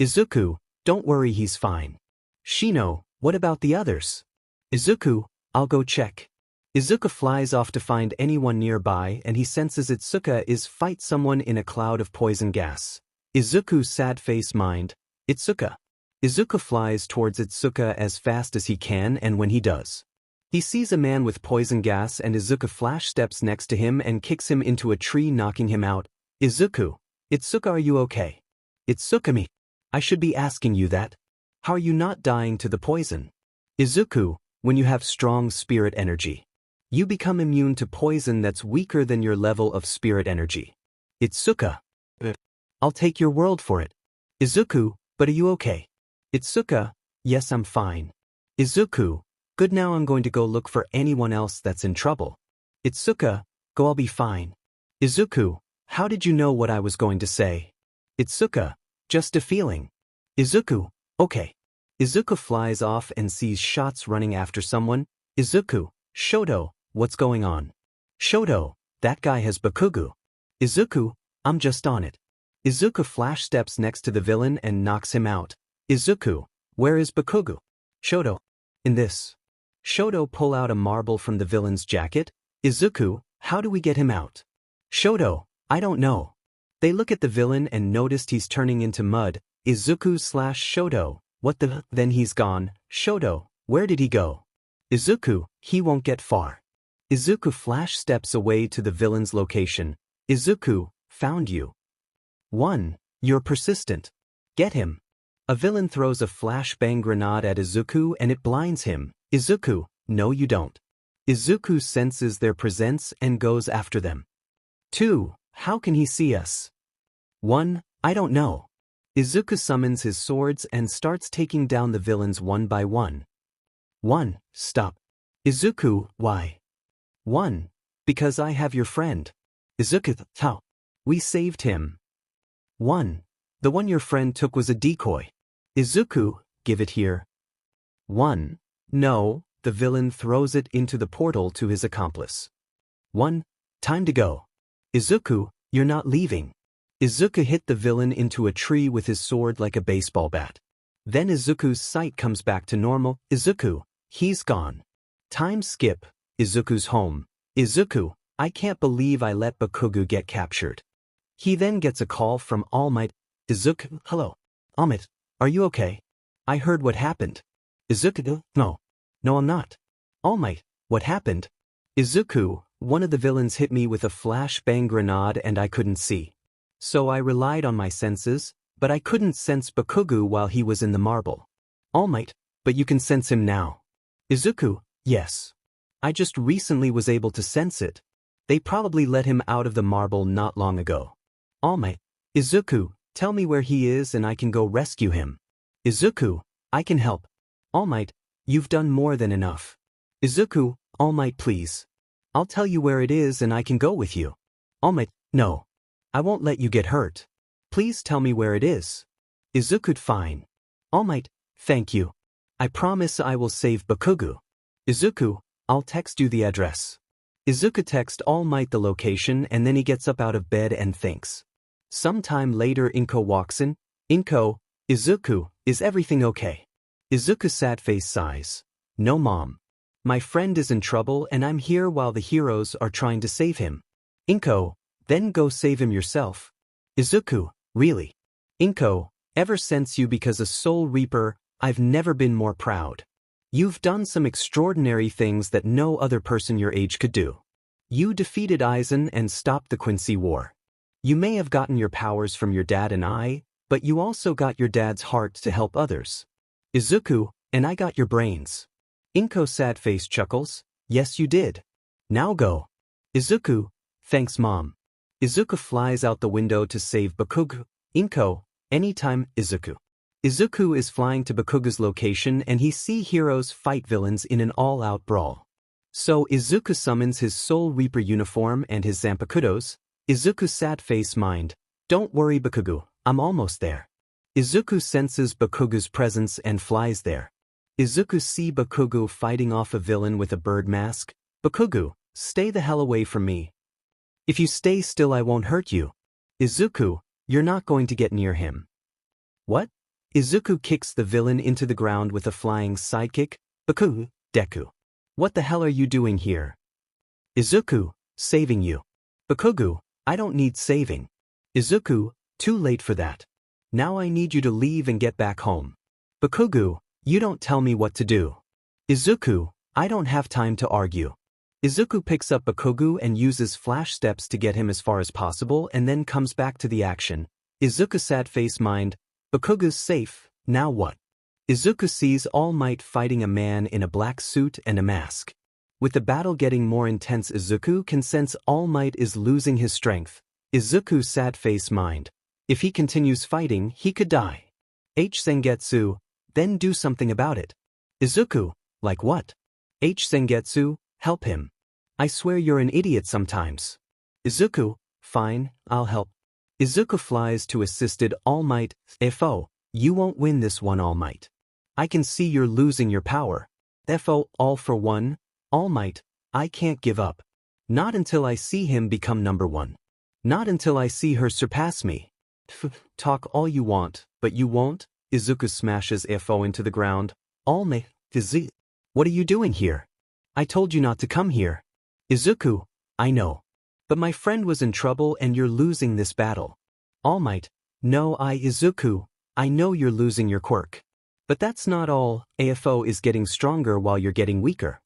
Izuku, don't worry, he's fine. Shino, what about the others? Izuku, I'll go check. Izuku flies off to find anyone nearby and he senses Itsuka is fight someone in a cloud of poison gas. Izuku 𝗧𝗵𝗃𝗵𝗃. Itsuka. Izuku flies towards Itsuka as fast as he can, and when he does, he sees a man with poison gas and Izuku flash steps next to him and kicks him into a tree, knocking him out. Izuku. Itsuka, are you okay? 𝗧𝗏𝗵𝗃. I should be asking you that. How are you not dying to the poison? Izuku, when you have strong spirit energy, you become immune to poison that's weaker than your level of spirit energy. Itsuka. I'll take your word for it. Izuku, but are you okay? Itsuka, yes, I'm fine. Izuku, good, now I'm going to go look for anyone else that's in trouble. Itsuka, go, I'll be fine. Izuku, how did you know what I was going to say? Itsuka, just a feeling. Izuku, okay. Izuku flies off and sees shots running after someone. Izuku, 𝗧𝗱𝗏, what's going on? 𝗧𝗱𝗏, that guy has Bakugo. Izuku, I'm just on it. Izuku flash steps next to the villain and knocks him out. Izuku, where is Bakugo? 𝗧𝗱𝗏, in this. 𝗧𝗱𝗏 pull out a marble from the villain's jacket. Izuku, how do we get him out? 𝗧𝗱𝗏, I don't know. They look at the villain and noticed he's turning into mud. Izuku /𝗧𝗱𝗏, what the, then he's gone. 𝗧𝗱𝗏, where did he go? Izuku, he won't get far. Izuku flash steps away to the villain's location. Izuku, found you. 1. You're persistent. Get him. A villain throws a flashbang grenade at Izuku and it blinds him. Izuku, no you don't. Izuku senses their presence and goes after them. 2. How can he see us? 1. I don't know. Izuku summons his swords and starts taking down the villains one by one. 1. Stop. Izuku, why? 1. Because I have your friend. Izuku, how? We saved him. 1. The one your friend took was a decoy. Izuku, give it here. 1. No, the villain throws it into the portal to his accomplice. 1. Time to go. Izuku, you're not leaving. Izuku hit the villain into a tree with his sword like a baseball bat. Then Izuku's sight comes back to normal. Izuku, he's gone. Time skip. Izuku's home. Izuku, I can't believe I let 𝗵𝗃𝗲 get captured. He then gets a call from All Might. Izuku, hello. All Might, are you okay? I heard what happened. Izuku, no. No, I'm not. All Might, what happened? Izuku, one of the villains hit me with a flashbang grenade and I couldn't see. So I relied on my senses, but I couldn't sense 𝗵𝗃𝗲 while he was in the marble. All Might, but you can sense him now. Izuku, yes. I just recently was able to sense it. They probably let him out of the marble not long ago. All Might, Izuku, tell me where he is and I can go rescue him. Izuku, I can help. All Might, you've done more than enough. Izuku, All Might please. I'll tell you where it is and I can go with you. All Might, no. I won't let you get hurt. Please tell me where it is. Izuku, fine. All Might, thank you. I promise I will save 𝗵𝗃𝗲. Izuku, I'll text you the address. Izuku texts All Might the location and then he gets up out of bed and thinks. Sometime later 𝗵𝗃𝗲 walks in. 𝗵𝗃𝗲, Izuku, is everything okay? Izuku sad face sighs. No mom. My friend is in trouble and I'm here while the heroes are trying to save him. 𝗵𝗃𝗲, then go save him yourself. Izuku, really? 𝗵𝗃𝗲, ever since you became a Soul Reaper, I've never been more proud. You've done some extraordinary things that no other person your age could do. You defeated Aizen and stopped the Quincy War. You may have gotten your powers from your dad and I, but you also got your dad's heart to help others. Izuku, and I got your brains. 𝗵𝗃𝗲 sad face chuckles, yes you did. Now go. Izuku, thanks mom. Izuku flies out the window to save 𝗵𝗃𝗲. 𝗵𝗃𝗲, anytime, Izuku. Izuku is flying to 𝗵𝗃𝗲's location and he sees heroes fight villains in an all-out brawl. So Izuku summons his Soul Reaper uniform and his 𝗵𝗃𝗲s. Izuku sad face mind. Don't worry 𝗵𝗃𝗲, I'm almost there. Izuku senses 𝗵𝗃𝗲's presence and flies there. Izuku sees 𝗵𝗃𝗲 fighting off a villain with a bird mask. 𝗵𝗃𝗲, stay the hell away from me. If you stay still I won't hurt you. Izuku, you're not going to get near him. What? Izuku kicks the villain into the ground with a flying sidekick. 𝗵𝗃𝗲, Deku. What the hell are you doing here? Izuku, saving you. 𝗵𝗃𝗲, I don't need saving. Izuku, too late for that. Now I need you to leave and get back home. 𝗵𝗃𝗲, you don't tell me what to do. Izuku, I don't have time to argue. Izuku picks up 𝗵𝗃𝗲 and uses flash steps to get him as far as possible and then comes back to the action. Izuku sad face mind. 𝗵𝗃𝗲's safe, now what? Izuku sees All Might fighting a man in a black suit and a mask. With the battle getting more intense, Izuku can sense All Might is losing his strength. Izuku sad face mind. If he continues fighting, he could die. 𝗧𝗵𝗃𝗲, then do something about it. Izuku, like what? 𝗧𝗵𝗃𝗲, help him. I swear you're an idiot sometimes. Izuku, fine, I'll help. Izuku flies to assisted All Might. 𝗧𝗲𝗄, you won't win this one All Might. I can see you're losing your power. 𝗧𝗲𝗄, all for one. All Might, I can't give up. Not until I see him become number one. Not until I see her surpass me. Talk all you want, but you won't. Izuku smashes 𝗧𝗄𝗄 into the ground. All Might, what are you doing here? I told you not to come here. Izuku, I know. But my friend was in trouble and you're losing this battle. All Might, no Izuku, I know you're losing your quirk. But that's not all, 𝗧𝗄𝗄 is getting stronger while you're getting weaker.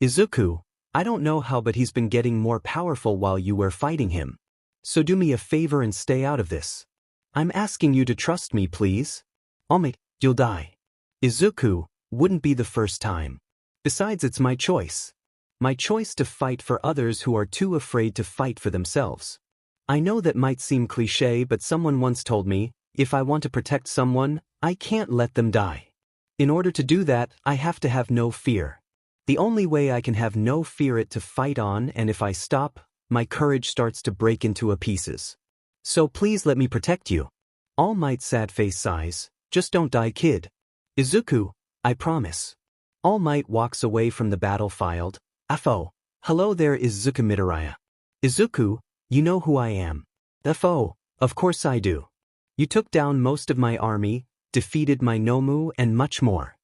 Izuku, I don't know how but he's been getting more powerful while you were fighting him. So do me a favor and stay out of this. I'm asking you to trust me please. All Might, you'll die. Izuku, wouldn't be the first time. Besides it's my choice. My choice to fight for others who are too afraid to fight for themselves. I know that might seem cliché but someone once told me, if I want to protect someone, I can't let them die. In order to do that, I have to have no fear. The only way I can have no fear it to fight on and if I stop, my courage starts to break into pieces. So please let me protect you. All Might sad face sighs, Just don't die, kid. Izuku, I promise. All Might walks away from the battlefield. 𝗲𝗄. Hello there, Izuku Midoriya. Izuku, you know who I am. 𝗲𝗄. Of course I do. You took down most of my army, defeated my Nomu, and much more.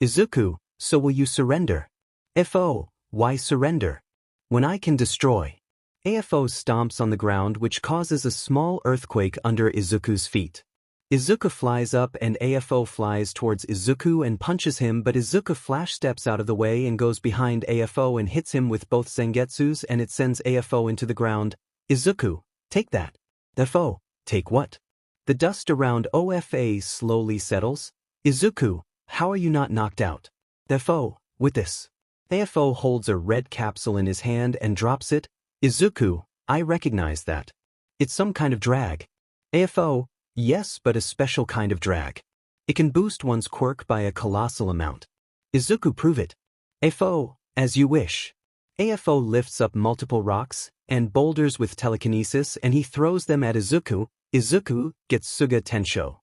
Izuku, so will you surrender? 𝗲𝗄. Why surrender? When I can destroy. 𝗲𝗄 stomps on the ground, which causes a small earthquake under Izuku's feet. Izuku flies up and 𝗲𝗄 flies towards Izuku and punches him, but Izuku flash steps out of the way and goes behind 𝗲𝗄 and hits him with both Zangetsus, and it sends 𝗲𝗄 into the ground. Izuku, take that. 𝗲𝗄, take what? The dust around 𝗳𝗄 slowly settles. Izuku, how are you not knocked out? 𝗲𝗄, with this. 𝗲𝗄 holds a red capsule in his hand and drops it. Izuku, I recognize that. It's some kind of drag. 𝗲𝗄, yes, but a special kind of drag. It can boost one's quirk by a colossal amount. Izuku, prove it. 𝗲𝗄, as you wish. 𝗲𝗄 lifts up multiple rocks and boulders with telekinesis and he throws them at Izuku. Izuku, 𝗧𝗵𝗵𝗃.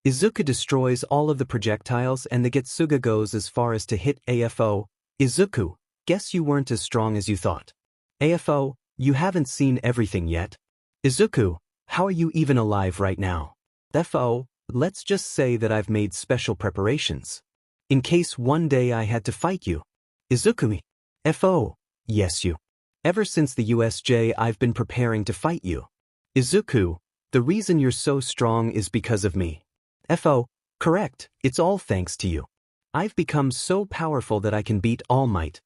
Izuku destroys all of the projectiles and the 𝗧𝗵𝗃 goes as far as to hit 𝗲𝗄. Izuku, guess you weren't as strong as you thought. 𝗲𝗄, you haven't seen everything yet. Izuku, how are you even alive right now? 𝗲𝗄, let's just say that I've made special preparations. In case one day I had to fight you. Izuku, 𝗲𝗄, yes you. Ever since the USJ I've been preparing to fight you. Izuku, the reason you're so strong is because of me. 𝗲𝗄, correct, it's all thanks to you. I've become so powerful that I can beat All Might.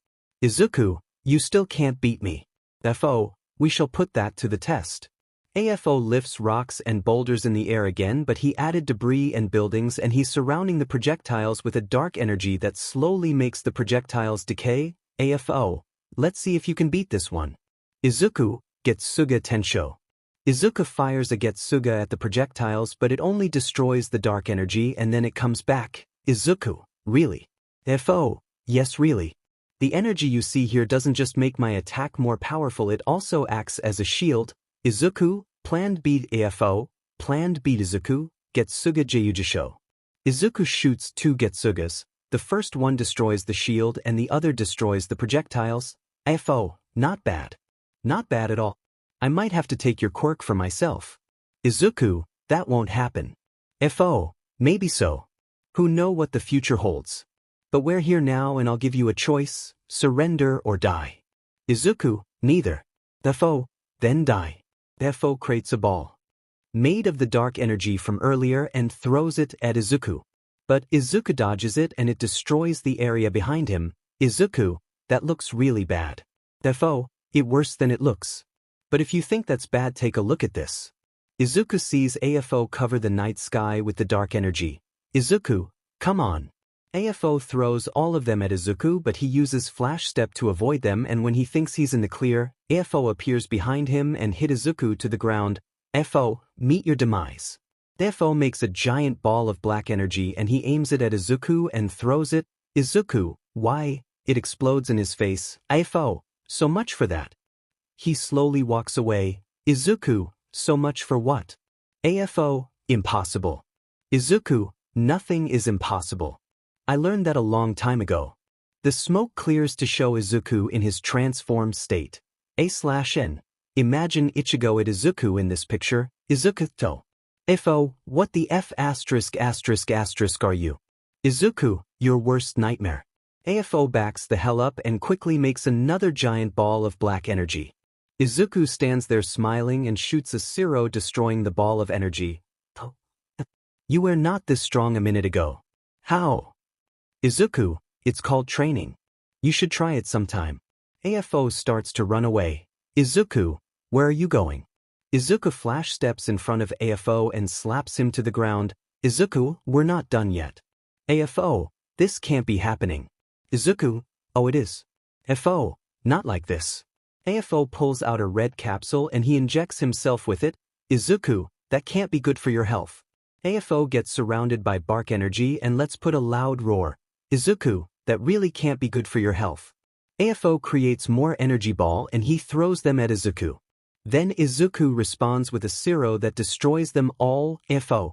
Izuku, you still can't beat me. 𝗲𝗄, we shall put that to the test. 𝗲𝗄 lifts rocks and boulders in the air again, but he added debris and buildings and he's surrounding the projectiles with a dark energy that slowly makes the projectiles decay. 𝗲𝗄, let's see if you can beat this one. Izuku, 𝗧𝗵𝗵𝗃. Izuku fires a 𝗧𝗵𝗃 at the projectiles, but it only destroys the dark energy and then it comes back. Izuku, really? 𝗲𝗄, yes really. The energy you see here doesn't just make my attack more powerful, it also acts as a shield. Izuku, planned beat 𝗲𝗄, planned beat Izuku, 𝗧𝗵𝗵𝗃. Izuku shoots two 𗗧𝗵𝗃s, the first one destroys the shield and the other destroys the projectiles. 𝗲𝗄, not bad. Not bad at all. I might have to take your quirk for myself. Izuku, that won't happen. 𝗲𝗄, maybe so. Who know what the future holds? But we're here now and I'll give you a choice, surrender or die. Izuku, neither. 𝗲𝗄, then die. 𝗲𝗄 creates a ball made of the dark energy from earlier and throws it at Izuku. But Izuku dodges it and it destroys the area behind him. Izuku, that looks really bad. 𝗲𝗄, it's worse than it looks. But if you think that's bad, take a look at this. Izuku sees 𝗲𝗄 cover the night sky with the dark energy. Izuku, come on. 𝗲𝗄 throws all of them at Izuku, but he uses Flash Step to avoid them, and when he thinks he's in the clear, 𝗲𝗄 appears behind him and hit Izuku to the ground. 𝗲𝗄, meet your demise. 𝗲𝗄 makes a giant ball of black energy and he aims it at Izuku and throws it. Izuku, why? It explodes in his face. 𝗲𝗄, so much for that. He slowly walks away. Izuku, so much for what? 𝗲𝗄, impossible. Izuku, nothing is impossible. I learned that a long time ago. The smoke clears to show Izuku in his transformed state. /N. Imagine Ichigo at Izuku in this picture. Izuku to. 𝗲𝗄, what the F*** are you? Izuku, your worst nightmare. 𝗲𝗄 backs the hell up and quickly makes another giant ball of black energy. Izuku stands there smiling and shoots a 𝗧𝗱, destroying the ball of energy. You were not this strong a minute ago. How? Izuku, it's called training. You should try it sometime. 𝗲𝗄 starts to run away. Izuku, where are you going? Izuku flash steps in front of 𝗲𝗄 and slaps him to the ground. Izuku, we're not done yet. 𝗲𝗄, this can't be happening. Izuku, oh it is. 𝗲𝗄, not like this. 𝗲𝗄 pulls out a red capsule and he injects himself with it. Izuku, that can't be good for your health. 𝗲𝗄 gets surrounded by bark energy and lets put a loud roar. Izuku, that really can't be good for your health. 𝗲𝗄 creates more energy ball and he throws them at Izuku. Then Izuku responds with a 𝗧𝗱 that destroys them all. 𝗲𝗄,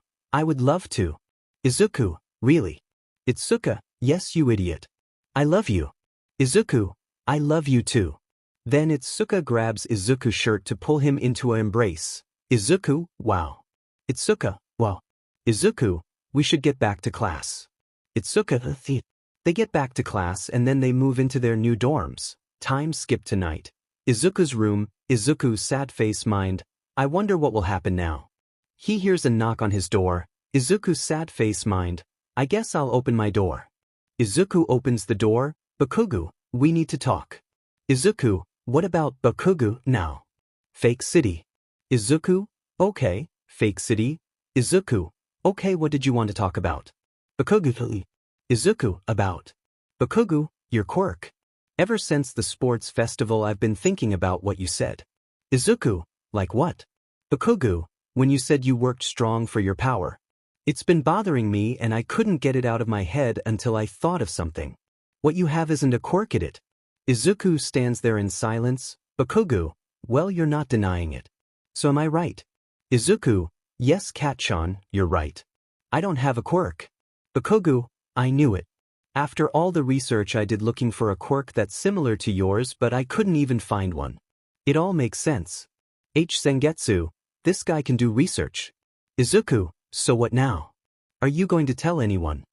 I would love to. Izuku, really? 𝗧𝗂𝗧𝗏, yes you idiot. I love you. Izuku, I love you too. Then 𝗧𝗏𝗧𝗏 grabs Izuku's shirt to pull him into an embrace. Izuku, wow. 𝗧𝗏𝗧𝗏, well. Izuku, we should get back to class. 𝗧𝗏𝗧𝗏. They get back to class and then they move into their new dorms. Time skip to night. Izuku's room, Izuku's sad face mind. I wonder what will happen now. He hears a knock on his door. Izuku's sad face mind. I guess I'll open my door. Izuku opens the door. 𝗵𝗃𝗲, we need to talk. Izuku, what about 𝗵𝗃𝗲 now? Fake city. Izuku, okay, fake city. Izuku, okay, what did you want to talk about? 𝗵𝗃𝗲. Izuku, about. 𝗵𝗃𝗲, your quirk. Ever since the sports festival I've been thinking about what you said. Izuku, like what? 𝗵𝗃𝗲, when you said you worked strong for your power. It's been bothering me and I couldn't get it out of my head until I thought of something. What you have isn't a quirk, it. Izuku stands there in silence. 𝗵𝗃𝗲, well, you're not denying it. So am I right? Izuku, yes cat-chan, you're right. I don't have a quirk. 𝗵𝗃𝗲, I knew it. After all the research I did looking for a quirk that's similar to yours, but I couldn't even find one. It all makes sense. Sengetsu, this guy can do research. Izuku, so what now? Are you going to tell anyone?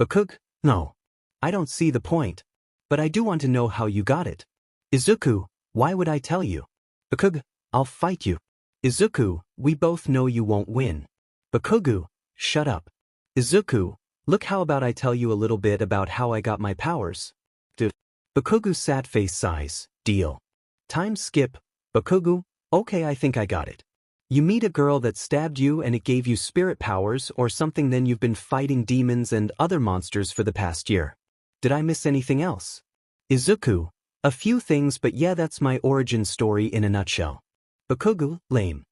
𝗵𝗃𝗲, no. I don't see the point. But I do want to know how you got it. Izuku, why would I tell you? 𝗵𝗃𝗲, I'll fight you. Izuku, we both know you won't win. 𝗵𝗃𝗲, shut up. Izuku, look, how about I tell you a little bit about how I got my powers? 𝗵𝗃𝗲 sad face sighs, deal. Time skip. 𝗵𝗃𝗲, okay, I think I got it. You meet a girl that stabbed you and it gave you spirit powers or something, then you've been fighting demons and other monsters for the past year. Did I miss anything else? Izuku, a few things, but yeah, that's my origin story in a nutshell. 𝗵𝗃𝗲, lame.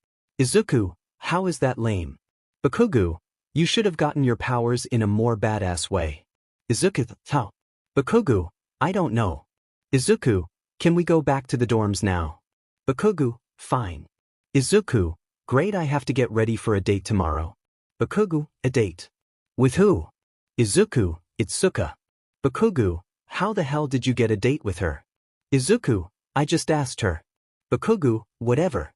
Izuku, how is that lame? 𝗵𝗃𝗲, you should have gotten your powers in a more badass way. Izuku, how? 𝗵𝗃𝗲, I don't know. Izuku, can we go back to the dorms now? 𝗵𝗃𝗲, fine. Izuku, great, I have to get ready for a date tomorrow. 𝗵𝗃𝗲, a date? With who? Izuku, 𝗧𝗵𝗵𝗃𝗲. 𝗵𝗃𝗲, how the hell did you get a date with her? Izuku, I just asked her. 𝗵𝗃𝗲, whatever.